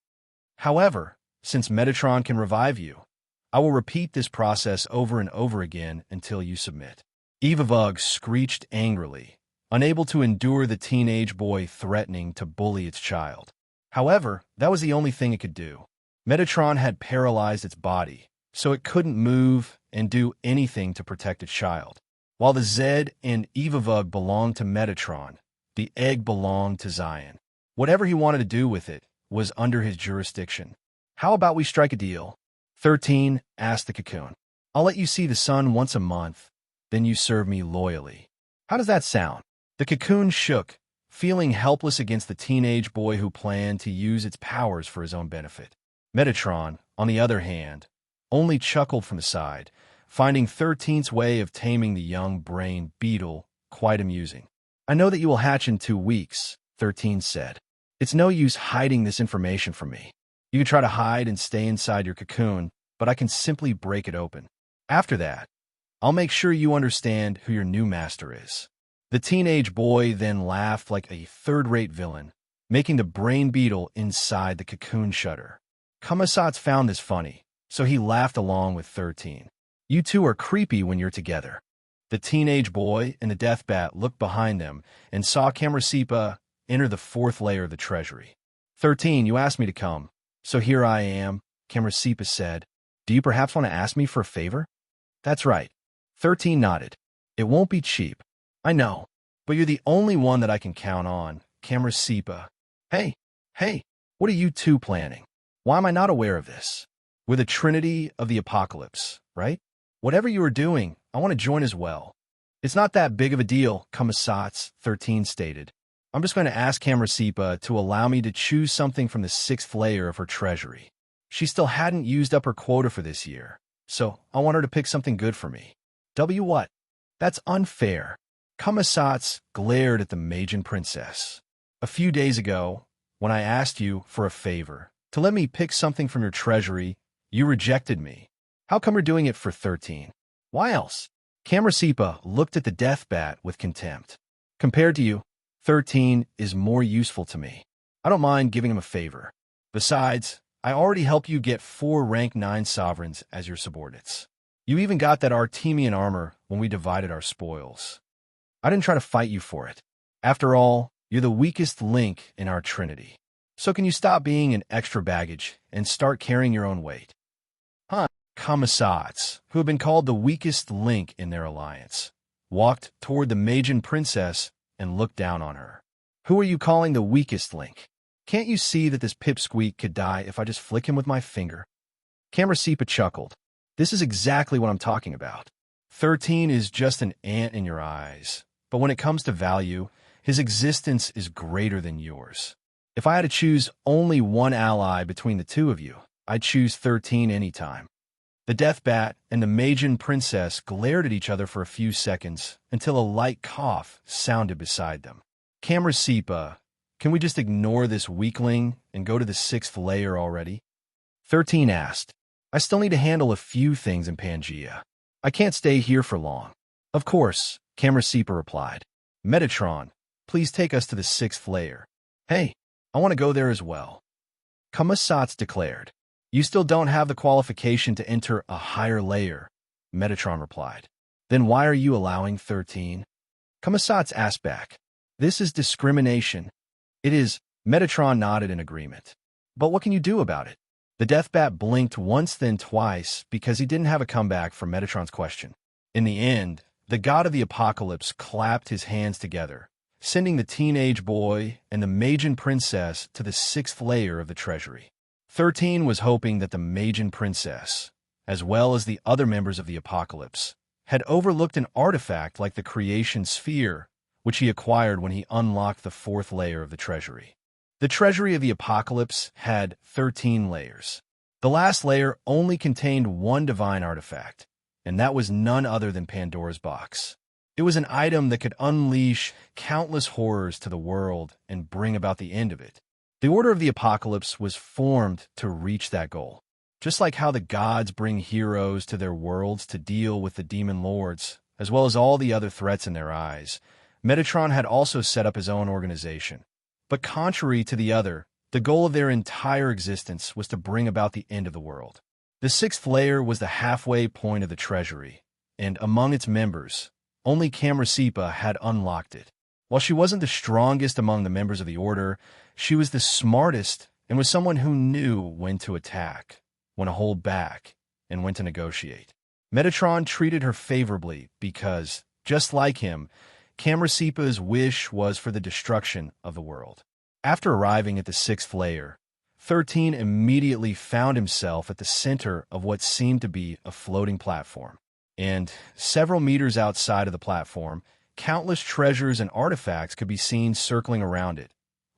However, since Metatron can revive you, I will repeat this process over and over again until you submit. Evavug screeched angrily, unable to endure the teenage boy threatening to bully its child. However, that was the only thing it could do. Metatron had paralyzed its body, so it couldn't move and do anything to protect its child. While the Zed and Evavug belonged to Metatron, the egg belonged to Zion. Whatever he wanted to do with it was under his jurisdiction. How about we strike a deal? 13 asked the cocoon. I'll let you see the sun once a month, then you serve me loyally. How does that sound? The cocoon shook, feeling helpless against the teenage boy who planned to use its powers for his own benefit. Metatron, on the other hand, only chuckled from the side, finding 13's way of taming the young brain beetle quite amusing. I know that you will hatch in 2 weeks, 13 said. It's no use hiding this information from me. You can try to hide and stay inside your cocoon, but I can simply break it open. After that, I'll make sure you understand who your new master is. The teenage boy then laughed like a third-rate villain, making the brain beetle inside the cocoon shudder. Kamasats found this funny, so he laughed along with 13. You two are creepy when you're together. The teenage boy and the death bat looked behind them and saw Camerasipa enter the 4th layer of the Treasury. 13, you asked me to come, so here I am, Camerasipa said. Do you perhaps want to ask me for a favor? That's right. 13 nodded. It won't be cheap. I know, but you're the only one that I can count on, Camerasipa. Hey, what are you two planning? Why am I not aware of this? We're the Trinity of the Apocalypse, right? Whatever you are doing, I want to join as well. It's not that big of a deal, Kamasats, 13 stated. I'm just going to ask Camerasipa to allow me to choose something from the 6th layer of her treasury. She still hadn't used up her quota for this year, so I want her to pick something good for me. What? That's unfair. Kamasats glared at the Majin princess. A few days ago, when I asked you for a favor, to let me pick something from your treasury, you rejected me. How come you're doing it for 13? Why else? Camerasipa looked at the death bat with contempt. Compared to you, 13 is more useful to me. I don't mind giving him a favor. Besides, I already helped you get 4 rank 9 sovereigns as your subordinates. You even got that Artemian armor when we divided our spoils. I didn't try to fight you for it. After all, you're the weakest link in our trinity. So can you stop being an extra baggage and start carrying your own weight? Kamasats, who had been called the weakest link in their alliance, walked toward the Majin princess and looked down on her. Who are you calling the weakest link? Can't you see that this pipsqueak could die if I just flick him with my finger? Camerasipa chuckled. This is exactly what I'm talking about. 13 is just an ant in your eyes, but when it comes to value, his existence is greater than yours. If I had to choose only one ally between the two of you, I'd choose 13 anytime. The death bat and the Majin princess glared at each other for a few seconds until a light cough sounded beside them. Camerasipa, can we just ignore this weakling and go to the 6th layer already? 13 asked. I still need to handle a few things in Pangea. I can't stay here for long. Of course, Camerasipa replied. Metatron, please take us to the 6th layer. Hey, I want to go there as well. Kamasats declared. You still don't have the qualification to enter a higher layer, Metatron replied. Then why are you allowing 13? Kamasats asked back. This is discrimination. It is, Metatron nodded in agreement. But what can you do about it? The deathbat blinked once then twice because he didn't have a comeback for Metatron's question. In the end, the god of the apocalypse clapped his hands together, sending the teenage boy and the Majin princess to the 6th layer of the treasury. 13 was hoping that the Majin princess, as well as the other members of the apocalypse, had overlooked an artifact like the creation sphere, which he acquired when he unlocked the 4th layer of the treasury. The treasury of the apocalypse had 13 layers. The last layer only contained one divine artifact, and that was none other than Pandora's box. It was an item that could unleash countless horrors to the world and bring about the end of it. The Order of the Apocalypse was formed to reach that goal. Just like how the gods bring heroes to their worlds to deal with the demon lords, as well as all the other threats in their eyes, Metatron had also set up his own organization. But contrary to the other, the goal of their entire existence was to bring about the end of the world. The 6th layer was the halfway point of the treasury, and among its members, Only Camrasipa had unlocked it. While she wasn't the strongest among the members of the Order, she was the smartest and was someone who knew when to attack, when to hold back, and when to negotiate. Metatron treated her favorably because, just like him, Camrasipa's wish was for the destruction of the world. After arriving at the 6th layer, 13 immediately found himself at the center of what seemed to be a floating platform. And several meters outside of the platform, countless treasures and artifacts could be seen circling around it,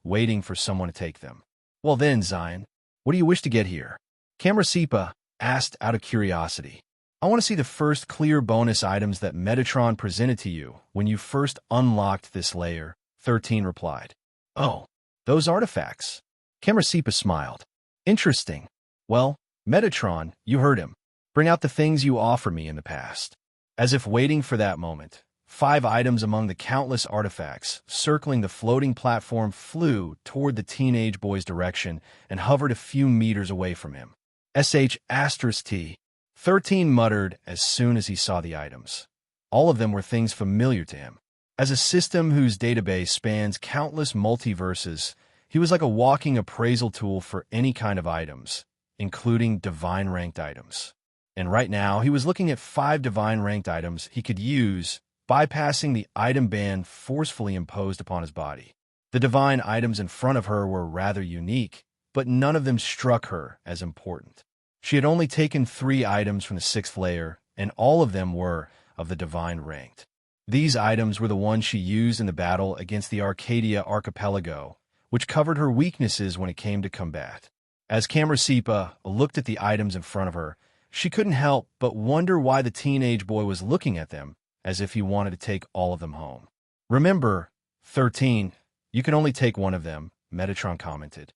waiting for someone to take them. Well then, Zion, what do you wish to get here? Camrasipa asked out of curiosity. I want to see the first clear bonus items that Metatron presented to you when you first unlocked this layer, 13 replied. Oh, those artifacts. Camrasipa smiled. Interesting. Well, Metatron, you heard him. Bring out the things you offered me in the past. As if waiting for that moment, 5 items among the countless artifacts circling the floating platform flew toward the teenage boy's direction and hovered a few meters away from him. *T. 13 muttered as soon as he saw the items. All of them were things familiar to him. As a system whose database spans countless multiverses, he was like a walking appraisal tool for any kind of items, including divine-ranked items. And right now, he was looking at 5 divine-ranked items he could use, bypassing the item ban forcefully imposed upon his body. The divine items in front of her were rather unique, but none of them struck her as important. She had only taken 3 items from the 6th layer, and all of them were of the divine ranked. These items were the ones she used in the battle against the Arcadia Archipelago, which covered her weaknesses when it came to combat. As Camrasipa looked at the items in front of her, she couldn't help but wonder why the teenage boy was looking at them as if he wanted to take all of them home. Remember, 13, you can only take one of them, Metatron commented.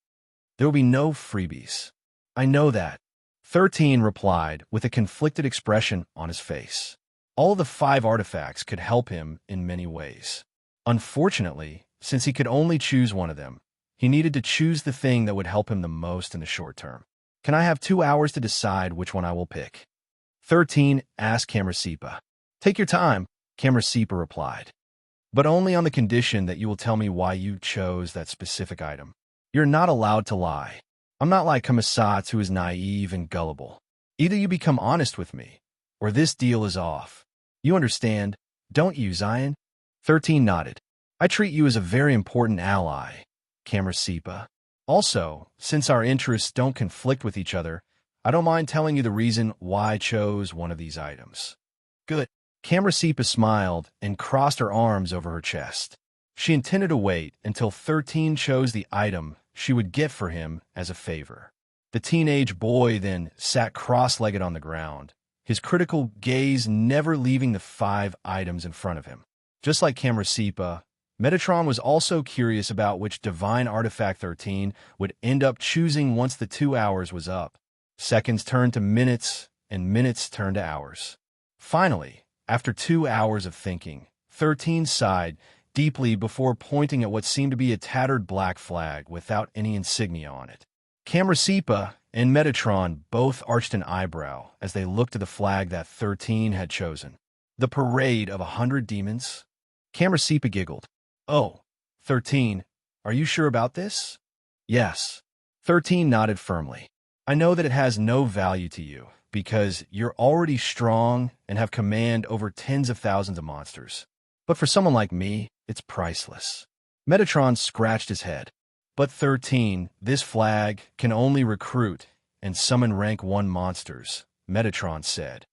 There will be no freebies. I know that. 13 replied with a conflicted expression on his face. All of the 5 artifacts could help him in many ways. Unfortunately, since he could only choose one of them, he needed to choose the thing that would help him the most in the short term. Can I have 2 hours to decide which one I will pick? 13 asked Camrasipa. Take your time, Camrasipa replied. But only on the condition that you will tell me why you chose that specific item. You're not allowed to lie. I'm not like Kamisatsu, who is naive and gullible. Either you become honest with me, or this deal is off. You understand, don't you, Zion? 13 nodded. I treat you as a very important ally, Camrasipa. Also, since our interests don't conflict with each other, I don't mind telling you the reason why I chose one of these items. Good. Camrasipa smiled and crossed her arms over her chest. She intended to wait until 13 chose the item she would get for him as a favor. The teenage boy then sat cross-legged on the ground, his critical gaze never leaving the 5 items in front of him. Just like Camrasipa, Metatron was also curious about which divine artifact 13 would end up choosing once the 2 hours was up. Seconds turned to minutes, and minutes turned to hours. Finally, after 2 hours of thinking, 13 sighed deeply before pointing at what seemed to be a tattered black flag without any insignia on it. Camrasipa and Metatron both arched an eyebrow as they looked at the flag that 13 had chosen. The parade of 100 demons? Camrasipa giggled. Oh, 13, are you sure about this? Yes. 13 nodded firmly. I know that it has no value to you, because you're already strong and have command over tens of thousands of monsters. But for someone like me, it's priceless. Metatron scratched his head. But 13, this flag can only recruit and summon rank 1 monsters, Metatron said.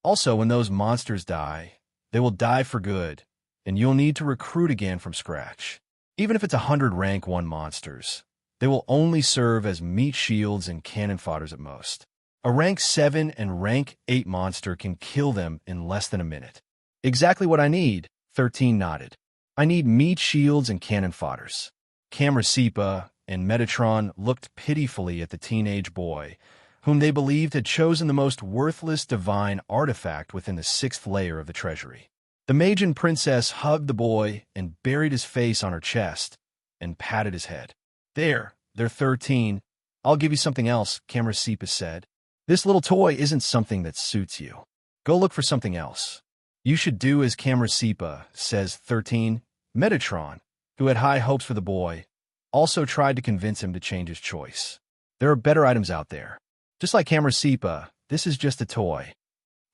Also, when those monsters die, they will die for good, and you'll need to recruit again from scratch. Even if it's 100 rank 1 monsters, they will only serve as meat shields and cannon fodders at most. A rank 7 and rank 8 monster can kill them in less than a minute. Exactly what I need, 13 nodded. I need meat shields and cannon fodders. Camrasipa and Metatron looked pitifully at the teenage boy, whom they believed had chosen the most worthless divine artifact within the 6th layer of the Treasury. The Majin princess hugged the boy and buried his face on her chest and patted his head. There, they're 13. I'll give you something else, Camrasipa said. This little toy isn't something that suits you. Go look for something else. You should do as Camersepa, says 13. Metatron, who had high hopes for the boy, also tried to convince him to change his choice. There are better items out there. Just like Camersepa, this is just a toy.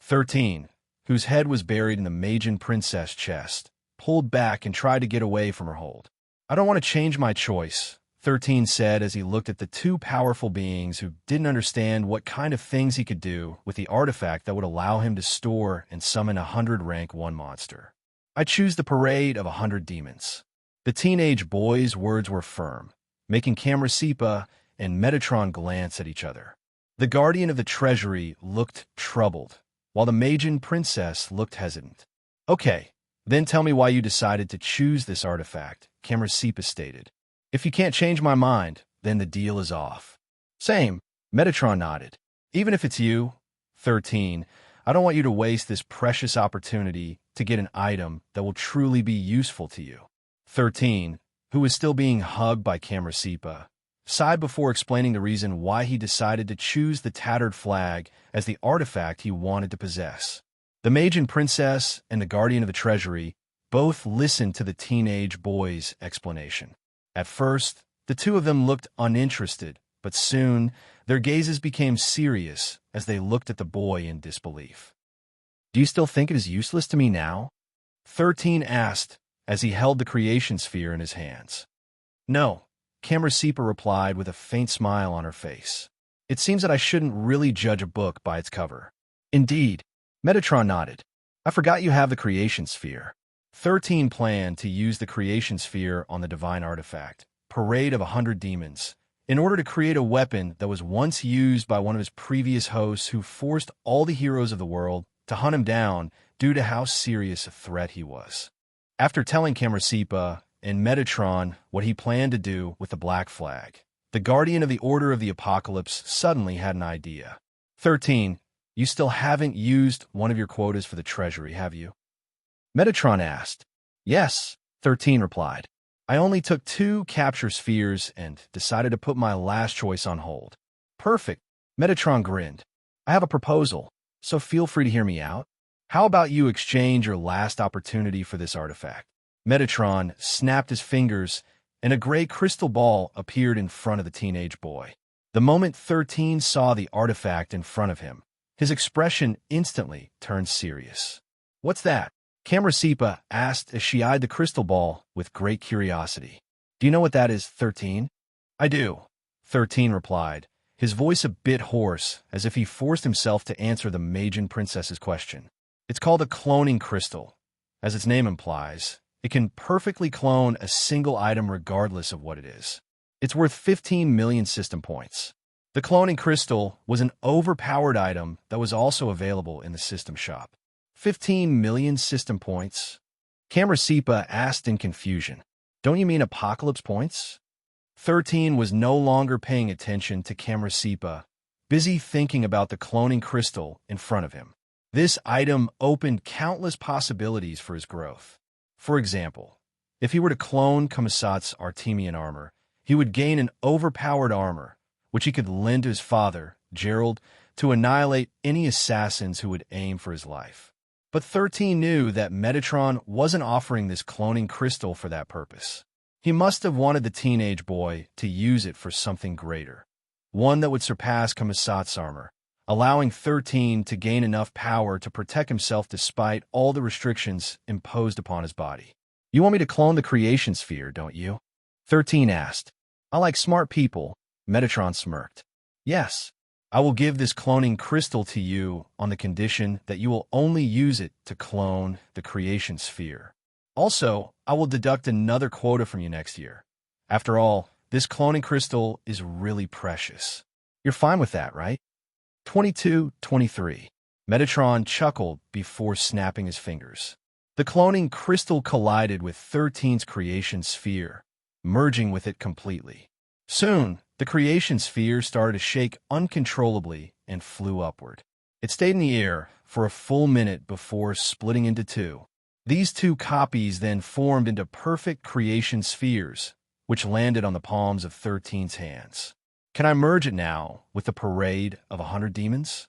13, whose head was buried in the Majin princess chest, pulled back and tried to get away from her hold. I don't want to change my choice, 13 said as he looked at the two powerful beings who didn't understand what kind of things he could do with the artifact that would allow him to store and summon 100 rank 1 monster. I choose the parade of 100 demons. The teenage boy's words were firm, making Camersepa and Metatron glance at each other. The guardian of the Treasury looked troubled, while the Majin princess looked hesitant. Okay, then tell me why you decided to choose this artifact, Camersepa stated. If you can't change my mind, then the deal is off. Same, Metatron nodded. Even if it's you, 13, I don't want you to waste this precious opportunity to get an item that will truly be useful to you. 13, who was still being hugged by Camersepa, sighed before explaining the reason why he decided to choose the tattered flag as the artifact he wanted to possess. The Majin princess and the guardian of the Treasury both listened to the teenage boy's explanation. At first, the two of them looked uninterested, but soon their gazes became serious as they looked at the boy in disbelief. Do you still think it is useless to me now? 13 asked as he held the creation sphere in his hands. No, Camersepa replied with a faint smile on her face. It seems that I shouldn't really judge a book by its cover. Indeed, Metatron nodded. I forgot you have the creation sphere. 13 planned to use the creation sphere on the divine artifact, parade of 100 demons, in order to create a weapon that was once used by one of his previous hosts who forced all the heroes of the world to hunt him down due to how serious a threat he was. After telling Camersepa and Metatron what he planned to do with the Black Flag, the Guardian of the Order of the Apocalypse suddenly had an idea. 13, you still haven't used one of your quotas for the Treasury, have you? Metatron asked. Yes, 13 replied. I only took 2 capture spheres and decided to put my last choice on hold. Perfect, Metatron grinned. I have a proposal, so feel free to hear me out. How about you exchange your last opportunity for this artifact? Metatron snapped his fingers, and a gray crystal ball appeared in front of the teenage boy. The moment 13 saw the artifact in front of him, his expression instantly turned serious. What's that? Camersepa asked as she eyed the crystal ball with great curiosity. Do you know what that is, 13? I do, 13 replied, his voice a bit hoarse as if he forced himself to answer the Majin princess's question. It's called a cloning crystal. As its name implies, it can perfectly clone a single item regardless of what it is. It's worth 15 million system points. The cloning crystal was an overpowered item that was also available in the system shop. 15 million system points? Camersepa asked in confusion. Don't you mean apocalypse points? 13 was no longer paying attention to Camersepa, busy thinking about the cloning crystal in front of him. This item opened countless possibilities for his growth. For example, if he were to clone Kamisat's Artemian armor, he would gain an overpowered armor, which he could lend to his father, Gerald, to annihilate any assassins who would aim for his life. But 13 knew that Metatron wasn't offering this cloning crystal for that purpose. He must have wanted the teenage boy to use it for something greater, one that would surpass Kamisat's armor, allowing 13 to gain enough power to protect himself despite all the restrictions imposed upon his body. You want me to clone the creation sphere, don't you? 13 asked. I like smart people, Metatron smirked. Yes, I will give this cloning crystal to you on the condition that you will only use it to clone the creation sphere. Also, I will deduct another quota from you next year. After all, this cloning crystal is really precious. You're fine with that, right? 22-23. Metatron chuckled before snapping his fingers. The cloning crystal collided with 13's creation sphere, merging with it completely. Soon, the creation sphere started to shake uncontrollably and flew upward. It stayed in the air for a full minute before splitting into 2. These 2 copies then formed into perfect creation spheres, which landed on the palms of 13's hands. Can I merge it now with the parade of 100 demons?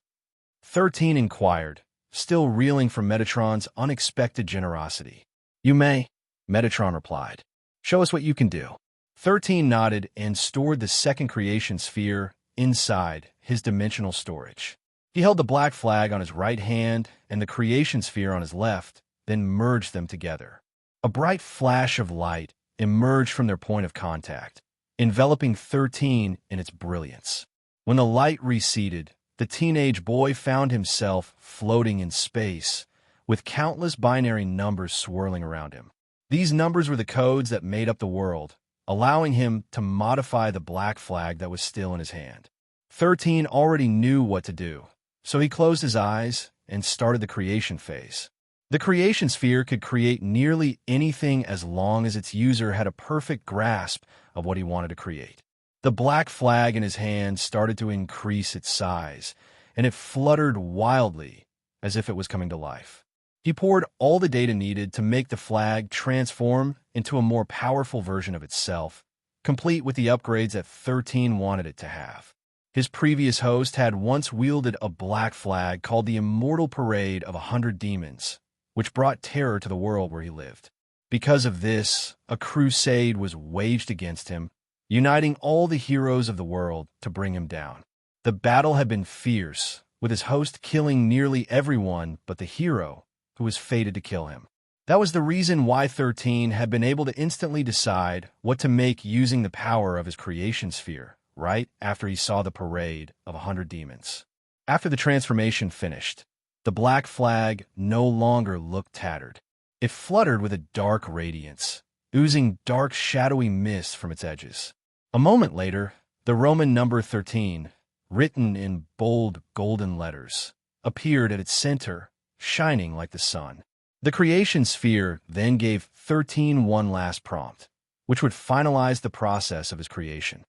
13 inquired, still reeling from Metatron's unexpected generosity. "You may," Metatron replied. "Show us what you can do." 13 nodded and stored the second creation sphere inside his dimensional storage. He held the black flag on his right hand and the creation sphere on his left, then merged them together. A bright flash of light emerged from their point of contact, enveloping 13 in its brilliance. When the light receded, the teenage boy found himself floating in space, with countless binary numbers swirling around him. These numbers were the codes that made up the world, allowing him to modify the black flag that was still in his hand. 13 already knew what to do, so he closed his eyes and started the creation phase. The creation sphere could create nearly anything as long as its user had a perfect grasp of what he wanted to create. The black flag in his hand started to increase its size, and it fluttered wildly as if it was coming to life. He poured all the data needed to make the flag transform into a more powerful version of itself, complete with the upgrades that 13 wanted it to have. His previous host had once wielded a black flag called the Immortal Parade of 100 Demons, which brought terror to the world where he lived. Because of this, a crusade was waged against him, uniting all the heroes of the world to bring him down. The battle had been fierce, with his host killing nearly everyone but the hero, who was fated to kill him. That was the reason why 13 had been able to instantly decide what to make using the power of his creation sphere, right after he saw the parade of 100 demons. After the transformation finished, the black flag no longer looked tattered. It fluttered with a dark radiance, oozing dark shadowy mist from its edges. A moment later, the Roman number 13, written in bold golden letters, appeared at its center, shining like the sun. The creation sphere then gave 13 one last prompt, which would finalize the process of his creation.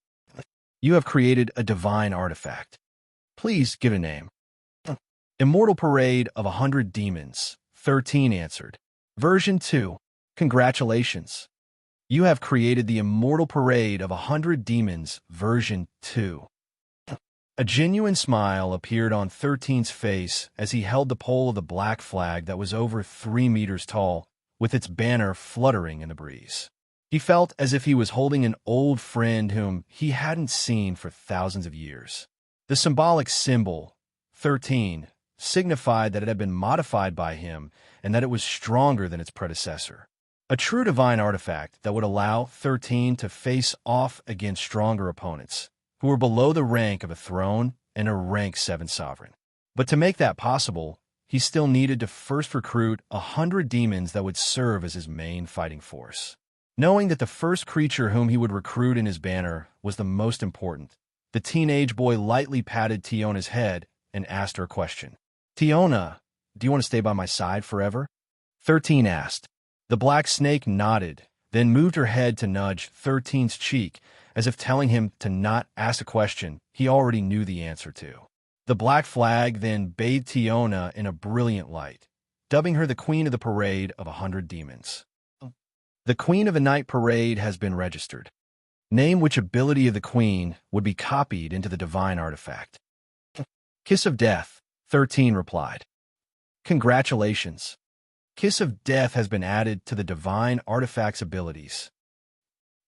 "You have created a divine artifact. Please give it a name." "Immortal Parade of 100 Demons," 13 answered. "Version 2. Congratulations. You have created the Immortal Parade of 100 Demons, version 2. A genuine smile appeared on 13's face as he held the pole of the black flag that was over 3 meters tall, with its banner fluttering in the breeze. He felt as if he was holding an old friend whom he hadn't seen for thousands of years. The symbolic symbol, 13, signified that it had been modified by him and that it was stronger than its predecessor. A true divine artifact that would allow 13 to face off against stronger opponents, who were below the rank of a throne and a rank 7 sovereign. But to make that possible, he still needed to first recruit 100 demons that would serve as his main fighting force. Knowing that the first creature whom he would recruit in his banner was the most important, the teenage boy lightly patted Tiona's head and asked her a question. "Tiona, do you want to stay by my side forever?" 13 asked. The black snake nodded, then moved her head to nudge 13's cheek, as if telling him to not ask a question he already knew the answer to. The black flag then bathed Tiona in a brilliant light, dubbing her the Queen of the Parade of 100 Demons. The Queen of the Night Parade has been registered. Name which ability of the Queen would be copied into the divine artifact. "Kiss of Death," 13 replied. "Congratulations. Kiss of Death has been added to the divine artifact's abilities."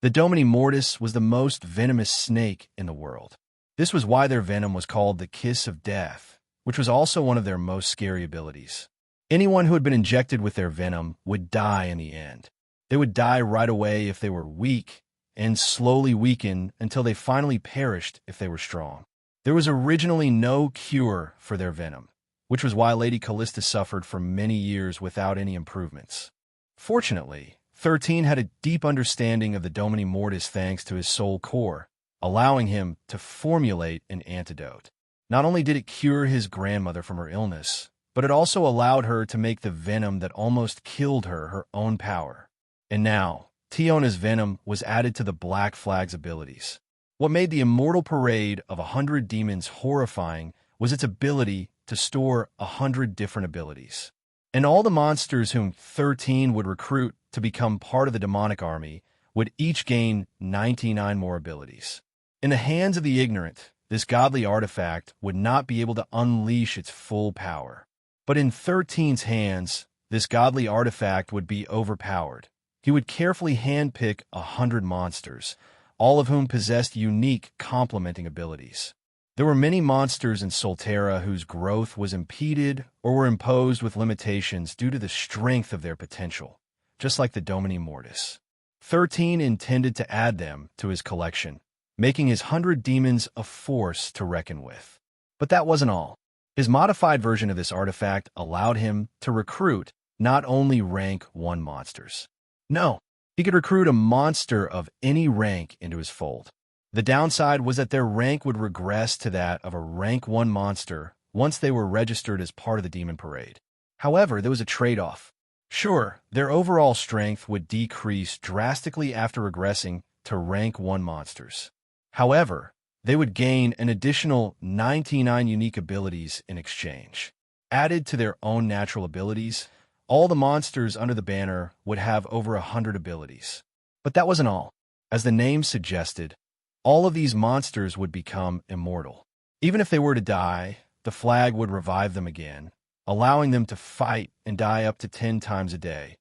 The Domini Mortis was the most venomous snake in the world. This was why their venom was called the Kiss of Death, which was also one of their most scary abilities. Anyone who had been injected with their venom would die in the end. They would die right away if they were weak, and slowly weaken until they finally perished if they were strong. There was originally no cure for their venom, which was why Lady Callista suffered for many years without any improvements. Fortunately, 13 had a deep understanding of the Domini Mortis thanks to his soul core, allowing him to formulate an antidote. Not only did it cure his grandmother from her illness, but it also allowed her to make the venom that almost killed her own power. And now, Tiona's venom was added to the Black Flag's abilities. What made the Immortal Parade of 100 Demons horrifying was its ability to store 100 different abilities. And all the monsters whom 13 would recruit to become part of the demonic army would each gain 99 more abilities. In the hands of the ignorant, this godly artifact would not be able to unleash its full power. But in 13's hands, this godly artifact would be overpowered. He would carefully handpick 100 monsters, all of whom possessed unique complementing abilities. There were many monsters in Solterra whose growth was impeded or were imposed with limitations due to the strength of their potential, just like the Domini Mortis. 13 intended to add them to his collection, making his 100 demons a force to reckon with. But that wasn't all. His modified version of this artifact allowed him to recruit not only rank 1 monsters. No, he could recruit a monster of any rank into his fold. The downside was that their rank would regress to that of a rank 1 monster once they were registered as part of the demon parade. However, there was a trade-off. Sure, their overall strength would decrease drastically after regressing to rank 1 monsters. However, they would gain an additional 99 unique abilities in exchange. Added to their own natural abilities, all the monsters under the banner would have over 100 abilities. But that wasn't all. As the name suggested, all of these monsters would become immortal. Even if they were to die, the flag would revive them again, allowing them to fight and die up to 10 times a day.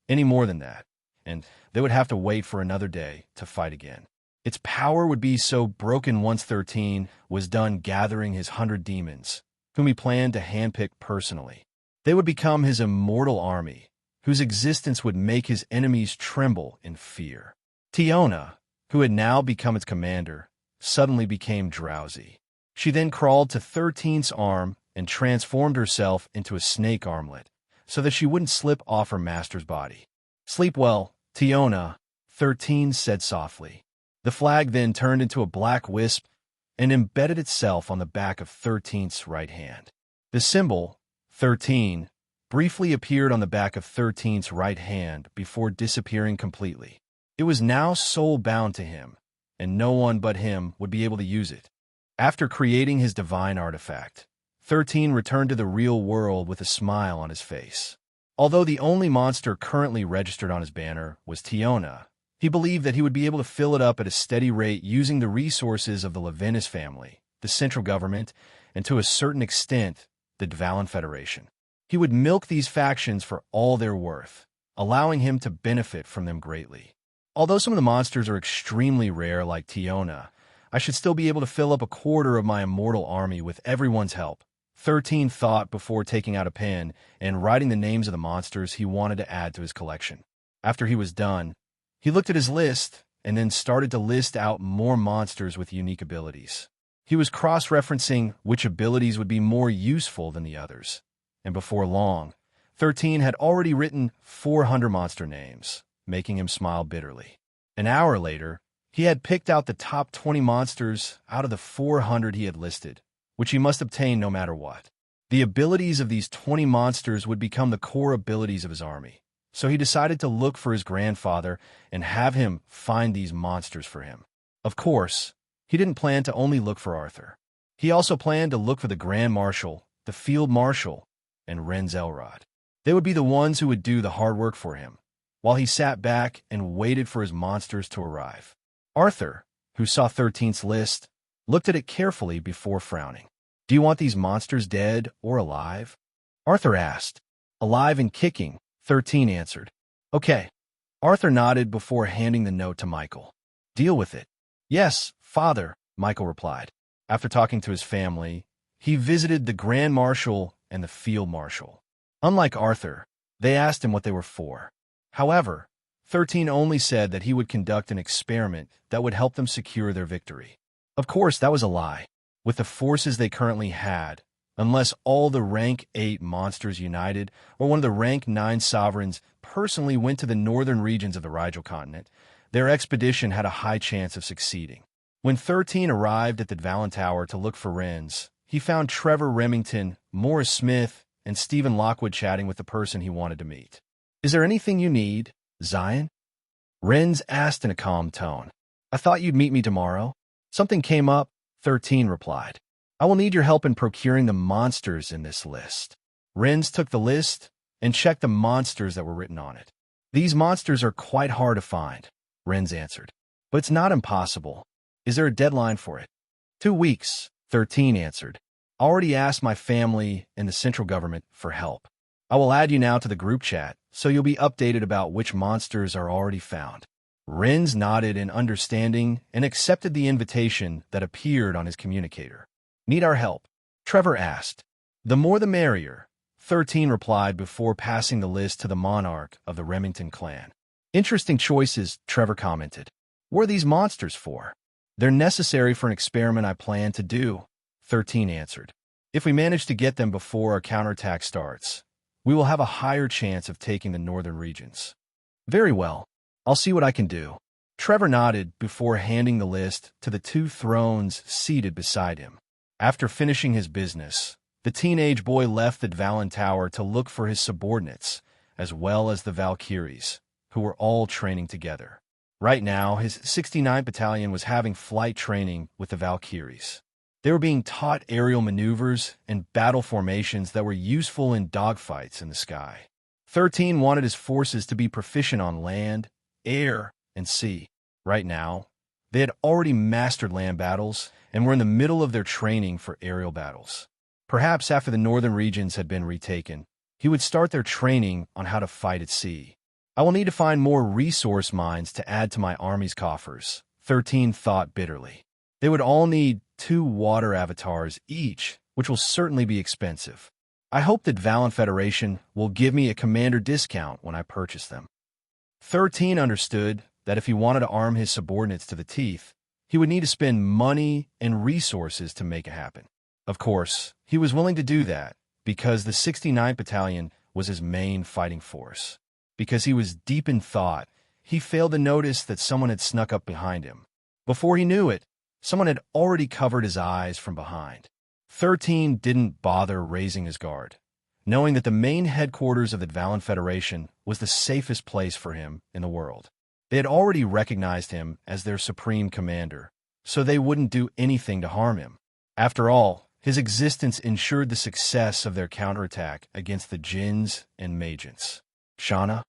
Any more than that, and they would have to wait for another day to fight again. Its power would be so broken once 13 was done gathering his 100 demons, whom he planned to handpick personally. They would become his immortal army, whose existence would make his enemies tremble in fear. Tiona, who had now become its commander, suddenly became drowsy. She then crawled to 13's arm and transformed herself into a snake armlet, so that she wouldn't slip off her master's body. "Sleep well, Tiona," 13 said softly. The flag then turned into a black wisp and embedded itself on the back of 13's right hand. The symbol, 13, briefly appeared on the back of 13's right hand before disappearing completely. It was now soul-bound to him, and no one but him would be able to use it. After creating his divine artifact, 13 returned to the real world with a smile on his face. Although the only monster currently registered on his banner was Tiona, he believed that he would be able to fill it up at a steady rate using the resources of the Levinas family, the central government, and to a certain extent, the Dvalan Federation. He would milk these factions for all their worth, allowing him to benefit from them greatly. Although some of the monsters are extremely rare like Tiona, I should still be able to fill up a quarter of my immortal army with everyone's help. 13 thought before taking out a pen and writing the names of the monsters he wanted to add to his collection. After he was done, he looked at his list and then started to list out more monsters with unique abilities. He was cross-referencing which abilities would be more useful than the others, and before long, 13 had already written 400 monster names, making him smile bitterly. An hour later, he had picked out the top 20 monsters out of the 400 he had listed, which he must obtain no matter what. The abilities of these 20 monsters would become the core abilities of his army, so he decided to look for his grandfather and have him find these monsters for him. Of course, he didn't plan to only look for Arthur. He also planned to look for the Grand Marshal, the Field Marshal, and Renz Elrod. They would be the ones who would do the hard work for him, while he sat back and waited for his monsters to arrive. Arthur, who saw 13's list, looked at it carefully before frowning. "Do you want these monsters dead or alive?" Arthur asked. "Alive and kicking," 13 answered. "Okay." Arthur nodded before handing the note to Michael. "Deal with it." "Yes, Father," Michael replied. After talking to his family, he visited the Grand Marshal and the Field Marshal. Unlike Arthur, they asked him what they were for. However, 13 only said that he would conduct an experiment that would help them secure their victory. Of course, that was a lie. With the forces they currently had, unless all the rank 8 monsters united or one of the rank 9 sovereigns personally went to the northern regions of the Rigel continent, their expedition had a high chance of succeeding. When 13 arrived at the Dvalan Tower to look for Renz, he found Trevor Remington, Morris Smith, and Stephen Lockwood chatting with the person he wanted to meet. "Is there anything you need, Zion?" Renz asked in a calm tone. "I thought you'd meet me tomorrow." "Something came up," 13 replied. "I will need your help in procuring the monsters in this list." Renz took the list and checked the monsters that were written on it. "These monsters are quite hard to find," Renz answered. "But it's not impossible. Is there a deadline for it?" 2 weeks, 13 answered. Already asked my family and the central government for help. I will add you now to the group chat, so you'll be updated about which monsters are already found. Rins nodded in understanding and accepted the invitation that appeared on his communicator. Need our help? Trevor asked. The more the merrier, 13 replied before passing the list to the monarch of the Remington clan. Interesting choices, Trevor commented. What are these monsters for? They're necessary for an experiment I plan to do, 13 answered. If we manage to get them before our counterattack starts, we will have a higher chance of taking the northern regions. Very well. I'll see what I can do. Trevor nodded before handing the list to the two thrones seated beside him. After finishing his business, the teenage boy left the Dvalin Tower to look for his subordinates, as well as the Valkyries, who were all training together. Right now, his 69th Battalion was having flight training with the Valkyries. They were being taught aerial maneuvers and battle formations that were useful in dogfights in the sky. 13 wanted his forces to be proficient on land, air, and sea. Right now, they had already mastered land battles and were in the middle of their training for aerial battles. Perhaps after the northern regions had been retaken, he would start their training on how to fight at sea. I will need to find more resource mines to add to my army's coffers, 13 thought bitterly. They would all need 2 water avatars each, which will certainly be expensive. I hope that Dvalin Federation will give me a commander discount when I purchase them. 13 understood that if he wanted to arm his subordinates to the teeth, he would need to spend money and resources to make it happen. Of course, he was willing to do that because the 69th Battalion was his main fighting force. Because he was deep in thought, he failed to notice that someone had snuck up behind him. Before he knew it, someone had already covered his eyes from behind. 13 didn't bother raising his guard, knowing that the main headquarters of the Dvalin Federation was the safest place for him in the world. They had already recognized him as their supreme commander, so they wouldn't do anything to harm him. After all, his existence ensured the success of their counterattack against the Jinns and Majins. Shauna?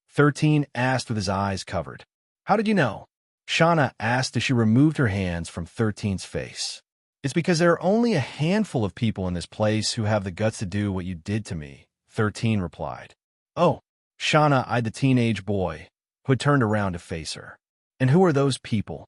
13 asked with his eyes covered. How did you know? Shauna asked as she removed her hands from 13's face. It's because there are only a handful of people in this place who have the guts to do what you did to me, 13 replied. Oh, Shauna eyed the teenage boy, who had turned around to face her. And who are those people?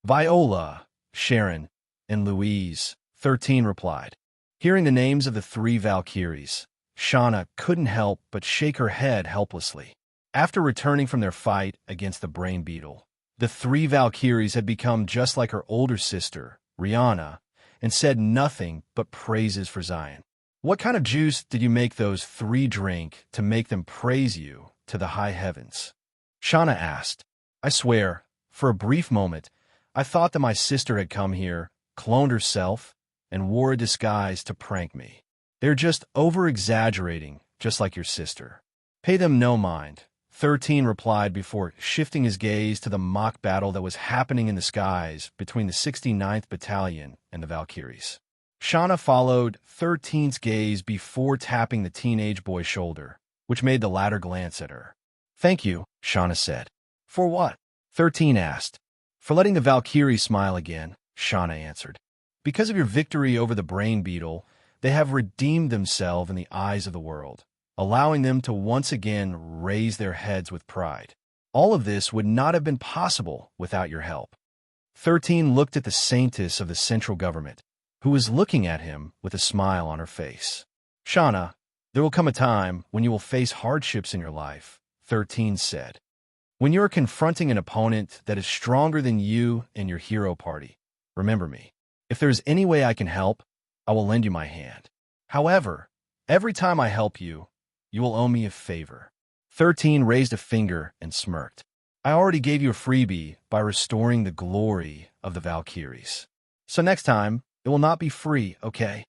Viola, Sharon, and Louise, 13 replied. Hearing the names of the 3 Valkyries, Shauna couldn't help but shake her head helplessly. After returning from their fight against the brain beetle, the 3 Valkyries had become just like her older sister, Rihanna, and said nothing but praises for Zion. What kind of juice did you make those 3 drink to make them praise you to the high heavens? Shauna asked. I swear, for a brief moment, I thought that my sister had come here, cloned herself, and wore a disguise to prank me. They're just over-exaggerating, just like your sister. Pay them no mind, 13 replied before shifting his gaze to the mock battle that was happening in the skies between the 69th Battalion and the Valkyries. Shauna followed 13's gaze before tapping the teenage boy's shoulder, which made the latter glance at her. Thank you, Shauna said. For what? 13 asked. For letting the Valkyries smile again, Shauna answered. Because of your victory over the brain beetle, they have redeemed themselves in the eyes of the world, allowing them to once again raise their heads with pride. All of this would not have been possible without your help. 13 looked at the saintess of the central government, who was looking at him with a smile on her face. Shauna, there will come a time when you will face hardships in your life, 13 said. When you are confronting an opponent that is stronger than you and your hero party, remember me. If there is any way I can help, I will lend you my hand. However, every time I help you, you will owe me a favor. 13 raised a finger and smirked. I already gave you a freebie by restoring the glory of the Valkyries. So next time, it will not be free, okay?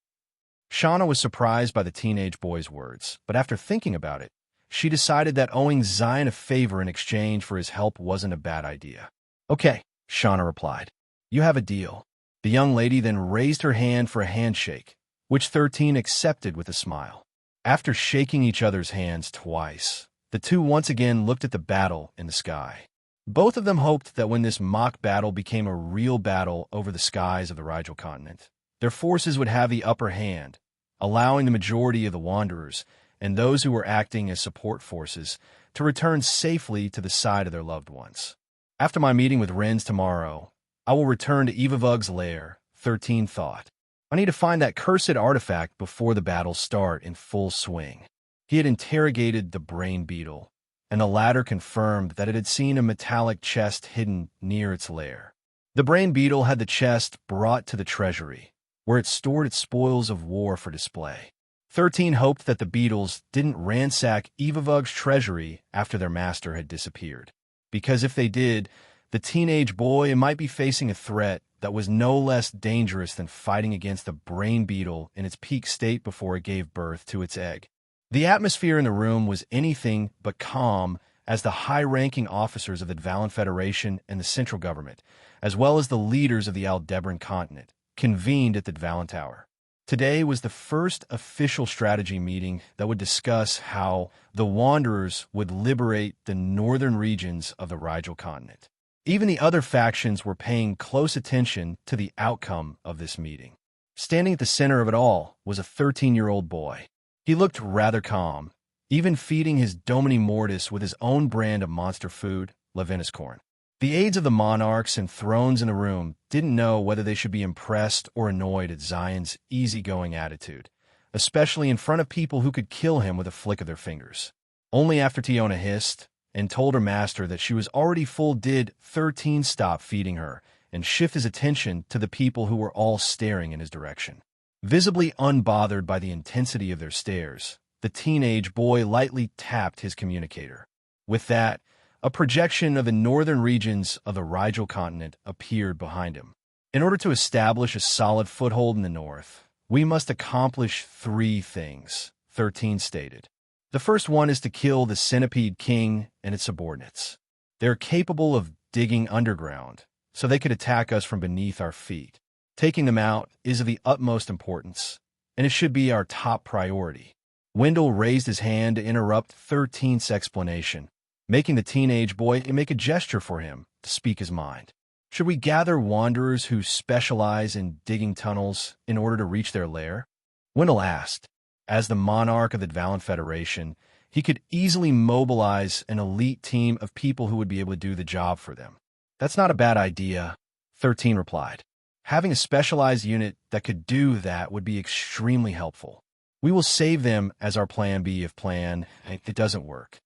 Shauna was surprised by the teenage boy's words, but after thinking about it, she decided that owing Zion a favor in exchange for his help wasn't a bad idea. Okay, Shauna replied. You have a deal. The young lady then raised her hand for a handshake, which 13 accepted with a smile. After shaking each other's hands twice, the two once again looked at the battle in the sky. Both of them hoped that when this mock battle became a real battle over the skies of the Rigel continent, Their forces would have the upper hand, allowing the majority of the Wanderers and those who were acting as support forces to return safely to the side of their loved ones. After my meeting with Rins tomorrow, I will return to Evavug's lair, 13 thought. I need to find that cursed artifact before the battles start in full swing. He had interrogated the brain beetle, and the latter confirmed that it had seen a metallic chest hidden near its lair. The brain beetle had the chest brought to the Treasury, where it stored its spoils of war for display. 13 hoped that the beetles didn't ransack Evavug's treasury after their master had disappeared, because if they did, the teenage boy might be facing a threat that was no less dangerous than fighting against the brain beetle in its peak state before it gave birth to its egg. The atmosphere in the room was anything but calm as the high-ranking officers of the Dvalan Federation and the central government, as well as the leaders of the Aldebaran continent, convened at the Dvalan Tower. Today was the first official strategy meeting that would discuss how the Wanderers would liberate the northern regions of the Rigel continent. Even the other factions were paying close attention to the outcome of this meeting. Standing at the center of it all was a 13-year-old boy. He looked rather calm, even feeding his Domini Mortis with his own brand of monster food, Levinus corn. The aides of the monarchs and thrones in the room didn't know whether they should be impressed or annoyed at Zion's easygoing attitude, especially in front of people who could kill him with a flick of their fingers. Only after Tiona hissed and told her master that she was already full did 13 stop feeding her and shift his attention to the people who were all staring in his direction. Visibly unbothered by the intensity of their stares, the teenage boy lightly tapped his communicator. With that, a projection of the northern regions of the Rigel continent appeared behind him. In order to establish a solid foothold in the north, we must accomplish 3 things, 13 stated. The first one is to kill the Centipede King and its subordinates. They are capable of digging underground, so they could attack us from beneath our feet. Taking them out is of the utmost importance, and it should be our top priority. Wendell raised his hand to interrupt 13's explanation, making the teenage boy make a gesture for him to speak his mind. Should we gather wanderers who specialize in digging tunnels in order to reach their lair? Wendell asked. As the monarch of the Dvalan Federation, he could easily mobilize an elite team of people who would be able to do the job for them. That's not a bad idea, 13 replied. Having a specialized unit that could do that would be extremely helpful. We will save them as our plan B if plan A doesn't work.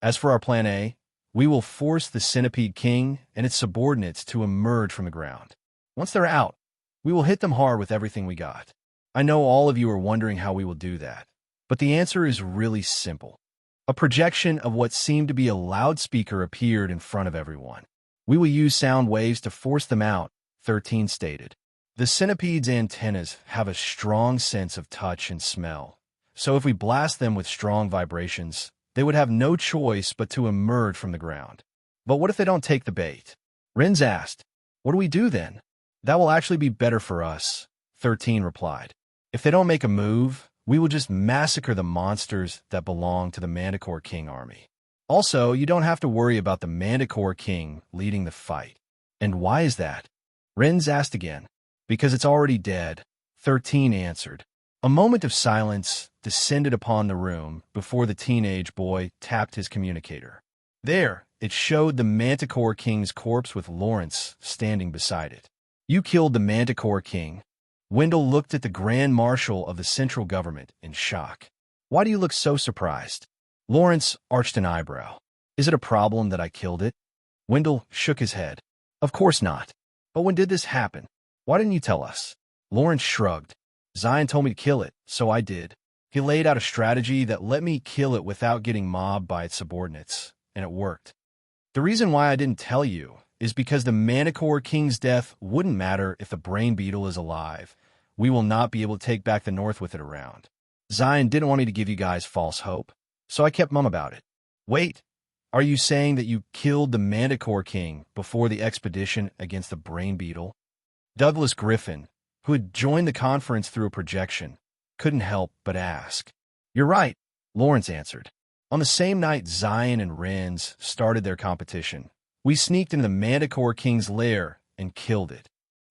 As for our plan A, we will force the Centipede King and its subordinates to emerge from the ground. Once they're out, we will hit them hard with everything we got. I know all of you are wondering how we will do that, but the answer is really simple. A projection of what seemed to be a loudspeaker appeared in front of everyone. We will use sound waves to force them out, 13 stated. The centipede's antennas have a strong sense of touch and smell, so if we blast them with strong vibrations, they would have no choice but to emerge from the ground. But what if they don't take the bait? Rins asked. What do we do then? That will actually be better for us, 13 replied. If they don't make a move, we will just massacre the monsters that belong to the Manticore King army. Also, you don't have to worry about the Manticore King leading the fight. And why is that? Rins asked again. Because it's already dead, 13 answered. A moment of silence descended upon the room before the teenage boy tapped his communicator. There, it showed the Manticore King's corpse with Lawrence standing beside it. You killed the Manticore King. Wendell looked at the Grand Marshal of the central government in shock. Why do you look so surprised? Lawrence arched an eyebrow. Is it a problem that I killed it? Wendell shook his head. Of course not. But when did this happen? Why didn't you tell us? Lawrence shrugged. Zion told me to kill it, so I did. He laid out a strategy that let me kill it without getting mobbed by its subordinates, and it worked. The reason why I didn't tell you is because the Manticore King's death wouldn't matter if the brain beetle is alive. We will not be able to take back the north with it around. Zion didn't want me to give you guys false hope, so I kept mum about it. Wait, are you saying that you killed the Manticore King before the expedition against the brain beetle? Douglas Griffin, who had joined the conference through a projection, couldn't help but ask. You're right, Lawrence answered. On the same night Zion and Rins started their competition, we sneaked into the Manticore King's lair and killed it.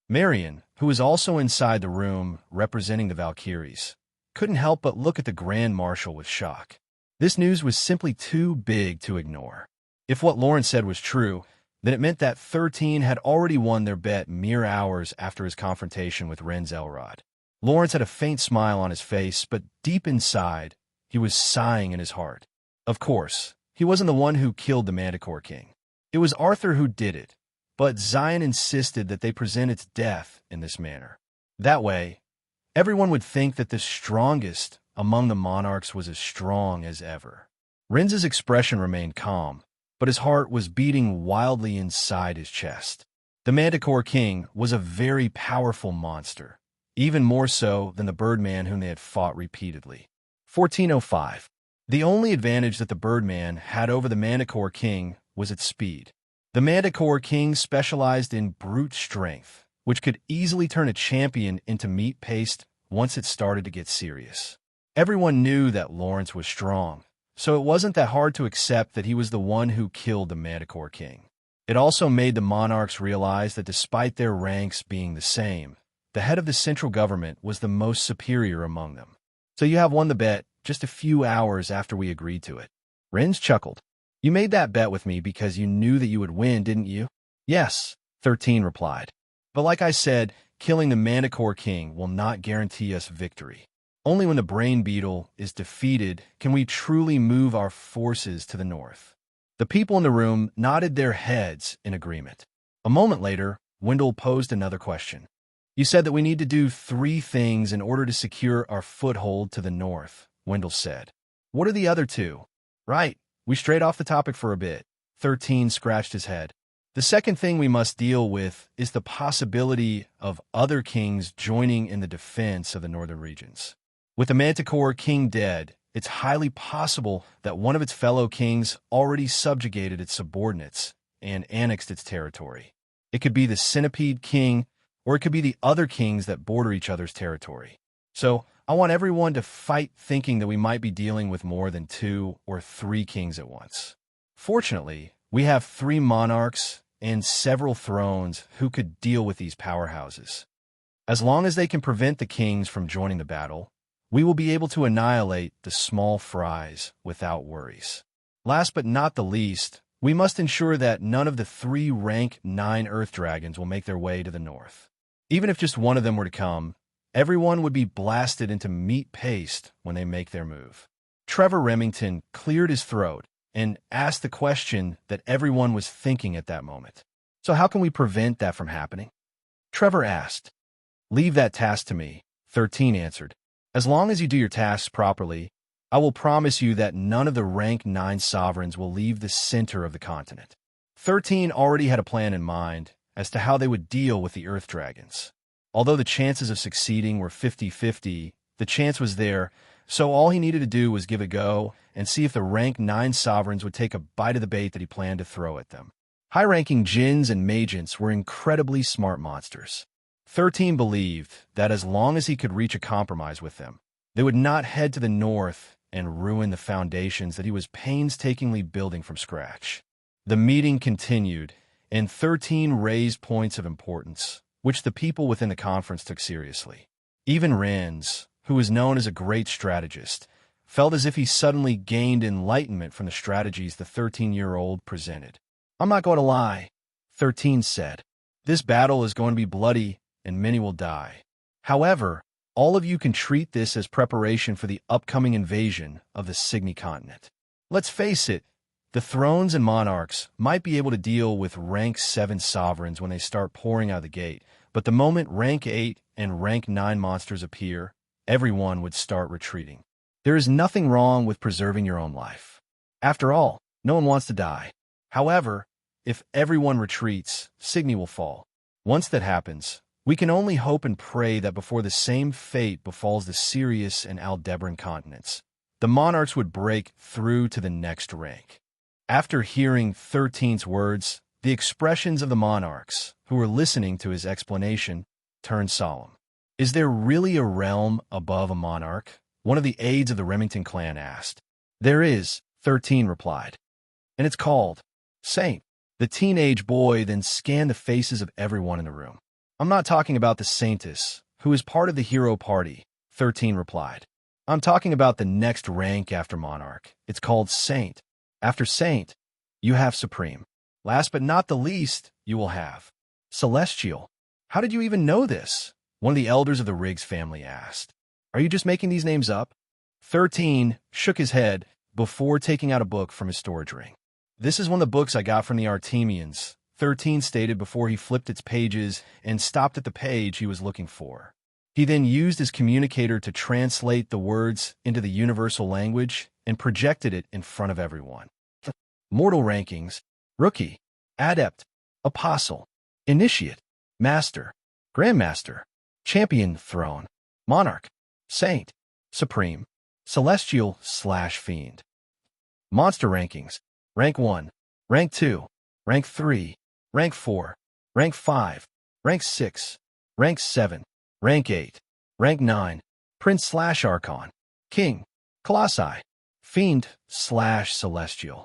Marion, who was also inside the room representing the Valkyries, couldn't help but look at the Grand Marshal with shock. This news was simply too big to ignore. If what Lawrence said was true, then it meant that 13 had already won their bet mere hours after his confrontation with Ren's Elrod. Lawrence had a faint smile on his face, but deep inside, he was sighing in his heart. Of course, he wasn't the one who killed the Manticore King. It was Arthur who did it, but Zion insisted that they present its death in this manner. That way, everyone would think that the strongest among the monarchs was as strong as ever. Ren's expression remained calm, but his heart was beating wildly inside his chest. The Manticore King was a very powerful monster, even more so than the Birdman whom they had fought repeatedly. 1405. The only advantage that the Birdman had over the Manticore King was its speed. The Manticore King specialized in brute strength, which could easily turn a champion into meat paste once it started to get serious. Everyone knew that Lawrence was strong, so it wasn't that hard to accept that he was the one who killed the Manticore King. It also made the monarchs realize that despite their ranks being the same, the head of the central government was the most superior among them. So you have won the bet just a few hours after we agreed to it. Renz chuckled. You made that bet with me because you knew that you would win, didn't you? Yes, 13 replied. But like I said, killing the Manticore King will not guarantee us victory. Only when the Brain Beetle is defeated can we truly move our forces to the north. The people in the room nodded their heads in agreement. A moment later, Wendell posed another question. You said that we need to do 3 things in order to secure our foothold to the north, Wendell said. What are the other 2? Right, we strayed off the topic for a bit. 13 scratched his head. The second thing we must deal with is the possibility of other kings joining in the defense of the northern regions. With the Manticore King dead, it's highly possible that one of its fellow kings already subjugated its subordinates and annexed its territory. It could be the Centipede King, or it could be the other kings that border each other's territory. So I want everyone to fight thinking that we might be dealing with more than 2 or 3 kings at once. Fortunately, we have 3 monarchs and several thrones who could deal with these powerhouses. As long as they can prevent the kings from joining the battle, we will be able to annihilate the small fries without worries. Last but not the least, we must ensure that none of the 3 rank 9 Earth Dragons will make their way to the north. Even if just one of them were to come, everyone would be blasted into meat paste when they make their move. Trevor Remington cleared his throat and asked the question that everyone was thinking at that moment. So how can we prevent that from happening? Trevor asked. Leave that task to me, 13 answered. As long as you do your tasks properly, I will promise you that none of the rank 9 sovereigns will leave the center of the continent. 13 already had a plan in mind as to how they would deal with the Earth Dragons. Although the chances of succeeding were 50-50, the chance was there, so all he needed to do was give a go and see if the rank 9 sovereigns would take a bite of the bait that he planned to throw at them. High-ranking Jinns and Majins were incredibly smart monsters. 13 believed that as long as he could reach a compromise with them, they would not head to the north and ruin the foundations that he was painstakingly building from scratch. The meeting continued, and 13 raised points of importance, which the people within the conference took seriously. Even Renz, who was known as a great strategist, felt as if he suddenly gained enlightenment from the strategies the 13-year-old presented. I'm not going to lie, 13 said. This battle is going to be bloody, and many will die. However, all of you can treat this as preparation for the upcoming invasion of the Signy continent. Let's face it, the thrones and monarchs might be able to deal with rank 7 sovereigns when they start pouring out of the gate, but the moment rank 8 and rank 9 monsters appear, everyone would start retreating. There is nothing wrong with preserving your own life. After all, no one wants to die. However, if everyone retreats, Signy will fall. Once that happens, we can only hope and pray that before the same fate befalls the Sirius and Aldebaran continents, the monarchs would break through to the next rank. After hearing 13's words, the expressions of the monarchs, who were listening to his explanation, turned solemn. Is there really a realm above a monarch? One of the aides of the Remington clan asked. There is, 13 replied. And it's called Saint. The teenage boy then scanned the faces of everyone in the room. I'm not talking about the Saintess, who is part of the hero party, 13 replied. I'm talking about the next rank after Monarch. It's called Saint. After Saint, you have Supreme. Last but not the least, you will have Celestial. How did you even know this? One of the elders of the Riggs family asked. Are you just making these names up? 13 shook his head before taking out a book from his storage ring. This is one of the books I got from the Artemians, 13 stated before he flipped its pages and stopped at the page he was looking for. He then used his communicator to translate the words into the universal language and projected it in front of everyone. Mortal rankings: Rookie, Adept, Apostle, Initiate, Master, Grandmaster, Champion Throne, Monarch, Saint, Supreme, Celestial/Fiend. Monster rankings: Rank 1, Rank 2, Rank 3, Rank 4, Rank 5, Rank 6, Rank 7, Rank 8, Rank 9, Prince/Archon, King, Colossi, Fiend/Celestial.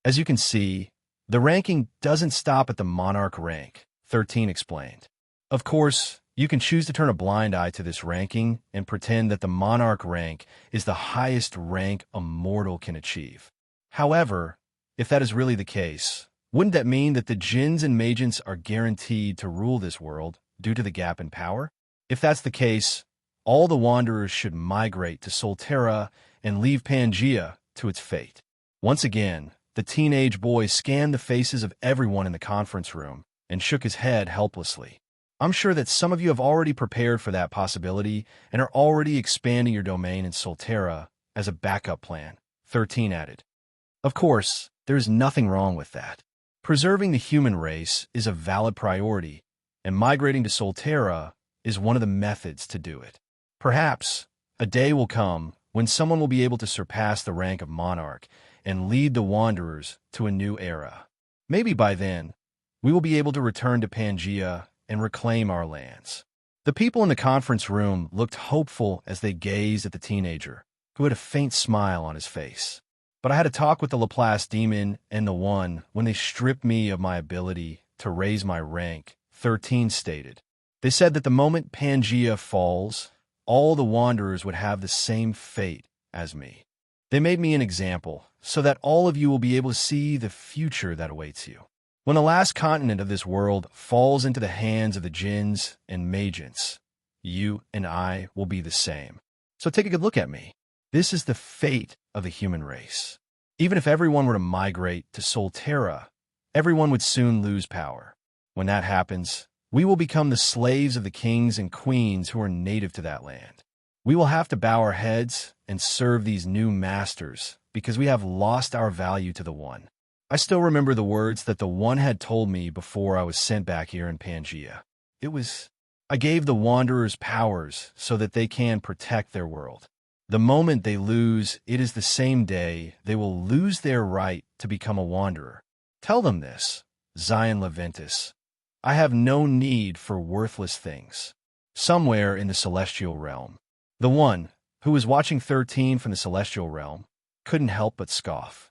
As you can see, the ranking doesn't stop at the Monarch rank, 13 explained. Of course, you can choose to turn a blind eye to this ranking and pretend that the Monarch rank is the highest rank a mortal can achieve. However, if that is really the case, wouldn't that mean that the Jinns and Majins are guaranteed to rule this world due to the gap in power? If that's the case, all the Wanderers should migrate to Solterra and leave Pangea to its fate. Once again, the teenage boy scanned the faces of everyone in the conference room and shook his head helplessly. I'm sure that some of you have already prepared for that possibility and are already expanding your domain in Solterra as a backup plan, 13 added. Of course, there is nothing wrong with that. Preserving the human race is a valid priority, and migrating to Solterra is one of the methods to do it. Perhaps a day will come when someone will be able to surpass the rank of Monarch and lead the Wanderers to a new era. Maybe by then, we will be able to return to Pangea and reclaim our lands. The people in the conference room looked hopeful as they gazed at the teenager, who had a faint smile on his face. But I had a talk with the Laplace demon and the One when they stripped me of my ability to raise my rank, 13 stated. They said that the moment Pangea falls, all the Wanderers would have the same fate as me. They made me an example, so that all of you will be able to see the future that awaits you. When the last continent of this world falls into the hands of the Jinns and Majins, you and I will be the same. So take a good look at me. This is the fate of the human race. Even if everyone were to migrate to Solterra, everyone would soon lose power. When that happens, we will become the slaves of the kings and queens who are native to that land. We will have to bow our heads and serve these new masters because we have lost our value to the One. I still remember the words that the One had told me before I was sent back here in Pangea. It was, I gave the Wanderers powers so that they can protect their world. The moment they lose, it is the same day they will lose their right to become a Wanderer. Tell them this, Zion Leventis. I have no need for worthless things. Somewhere in the celestial realm, the One, who was watching 13 from the celestial realm, couldn't help but scoff.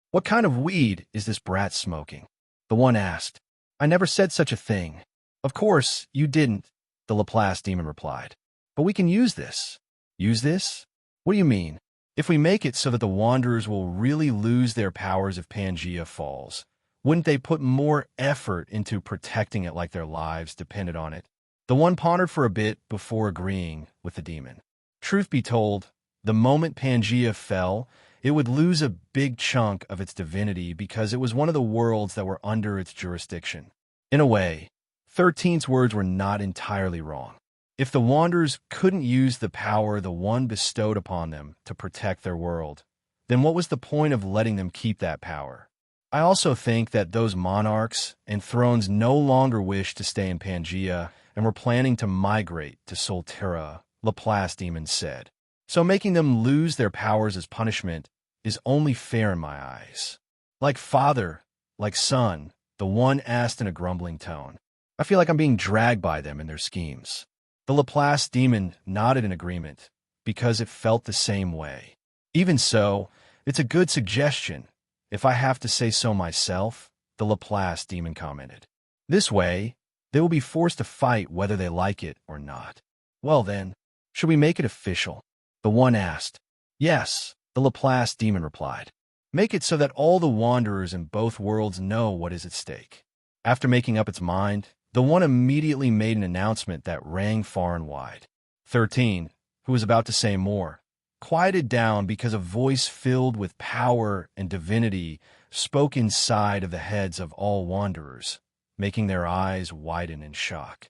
What kind of weed is this brat smoking? The One asked. I never said such a thing. Of course, you didn't, the Laplace demon replied. But we can use this. Use this? What do you mean? If we make it so that the Wanderers will really lose their powers if Pangea falls, wouldn't they put more effort into protecting it like their lives depended on it? The One pondered for a bit before agreeing with the demon. Truth be told, the moment Pangea fell, it would lose a big chunk of its divinity because it was one of the worlds that were under its jurisdiction. In a way, 13's words were not entirely wrong. If the Wanderers couldn't use the power the One bestowed upon them to protect their world, then what was the point of letting them keep that power? I also think that those monarchs and thrones no longer wished to stay in Pangea and were planning to migrate to Solterra, Laplace demon said. So making them lose their powers as punishment is only fair in my eyes. Like father, like son, the One asked in a grumbling tone. I feel like I'm being dragged by them in their schemes. The Laplace demon nodded in agreement, because it felt the same way. Even so, it's a good suggestion, if I have to say so myself, the Laplace demon commented. This way, They will be forced to fight whether they like it or not. Well then, should we make it official? The one asked. Yes, the Laplace demon replied. Make it so that all the wanderers in both worlds know what is at stake. After making up its mind, the one immediately made an announcement that rang far and wide. 13, who was about to say more, quieted down because a voice filled with power and divinity spoke inside of the heads of all wanderers, making their eyes widen in shock.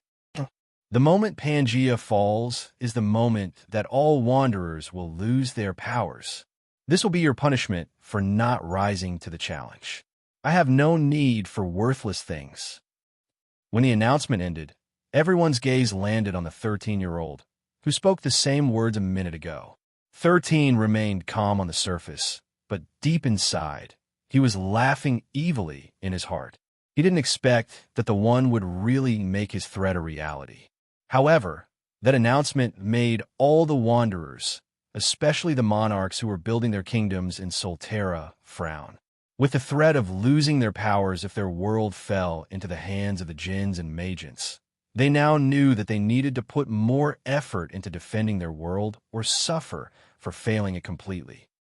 The moment Pangea falls is the moment that all wanderers will lose their powers. This will be your punishment for not rising to the challenge. I have no need for worthless things. When the announcement ended, everyone's gaze landed on the 13-year-old, who spoke the same words a minute ago. 13 remained calm on the surface, but deep inside, he was laughing evilly in his heart. He didn't expect that the one would really make his threat a reality. However, that announcement made all the wanderers, especially the monarchs who were building their kingdoms in Solterra, frown. With the threat of losing their powers if their world fell into the hands of the Jinns and Majins, they now knew that they needed to put more effort into defending their world or suffer for failing it completely.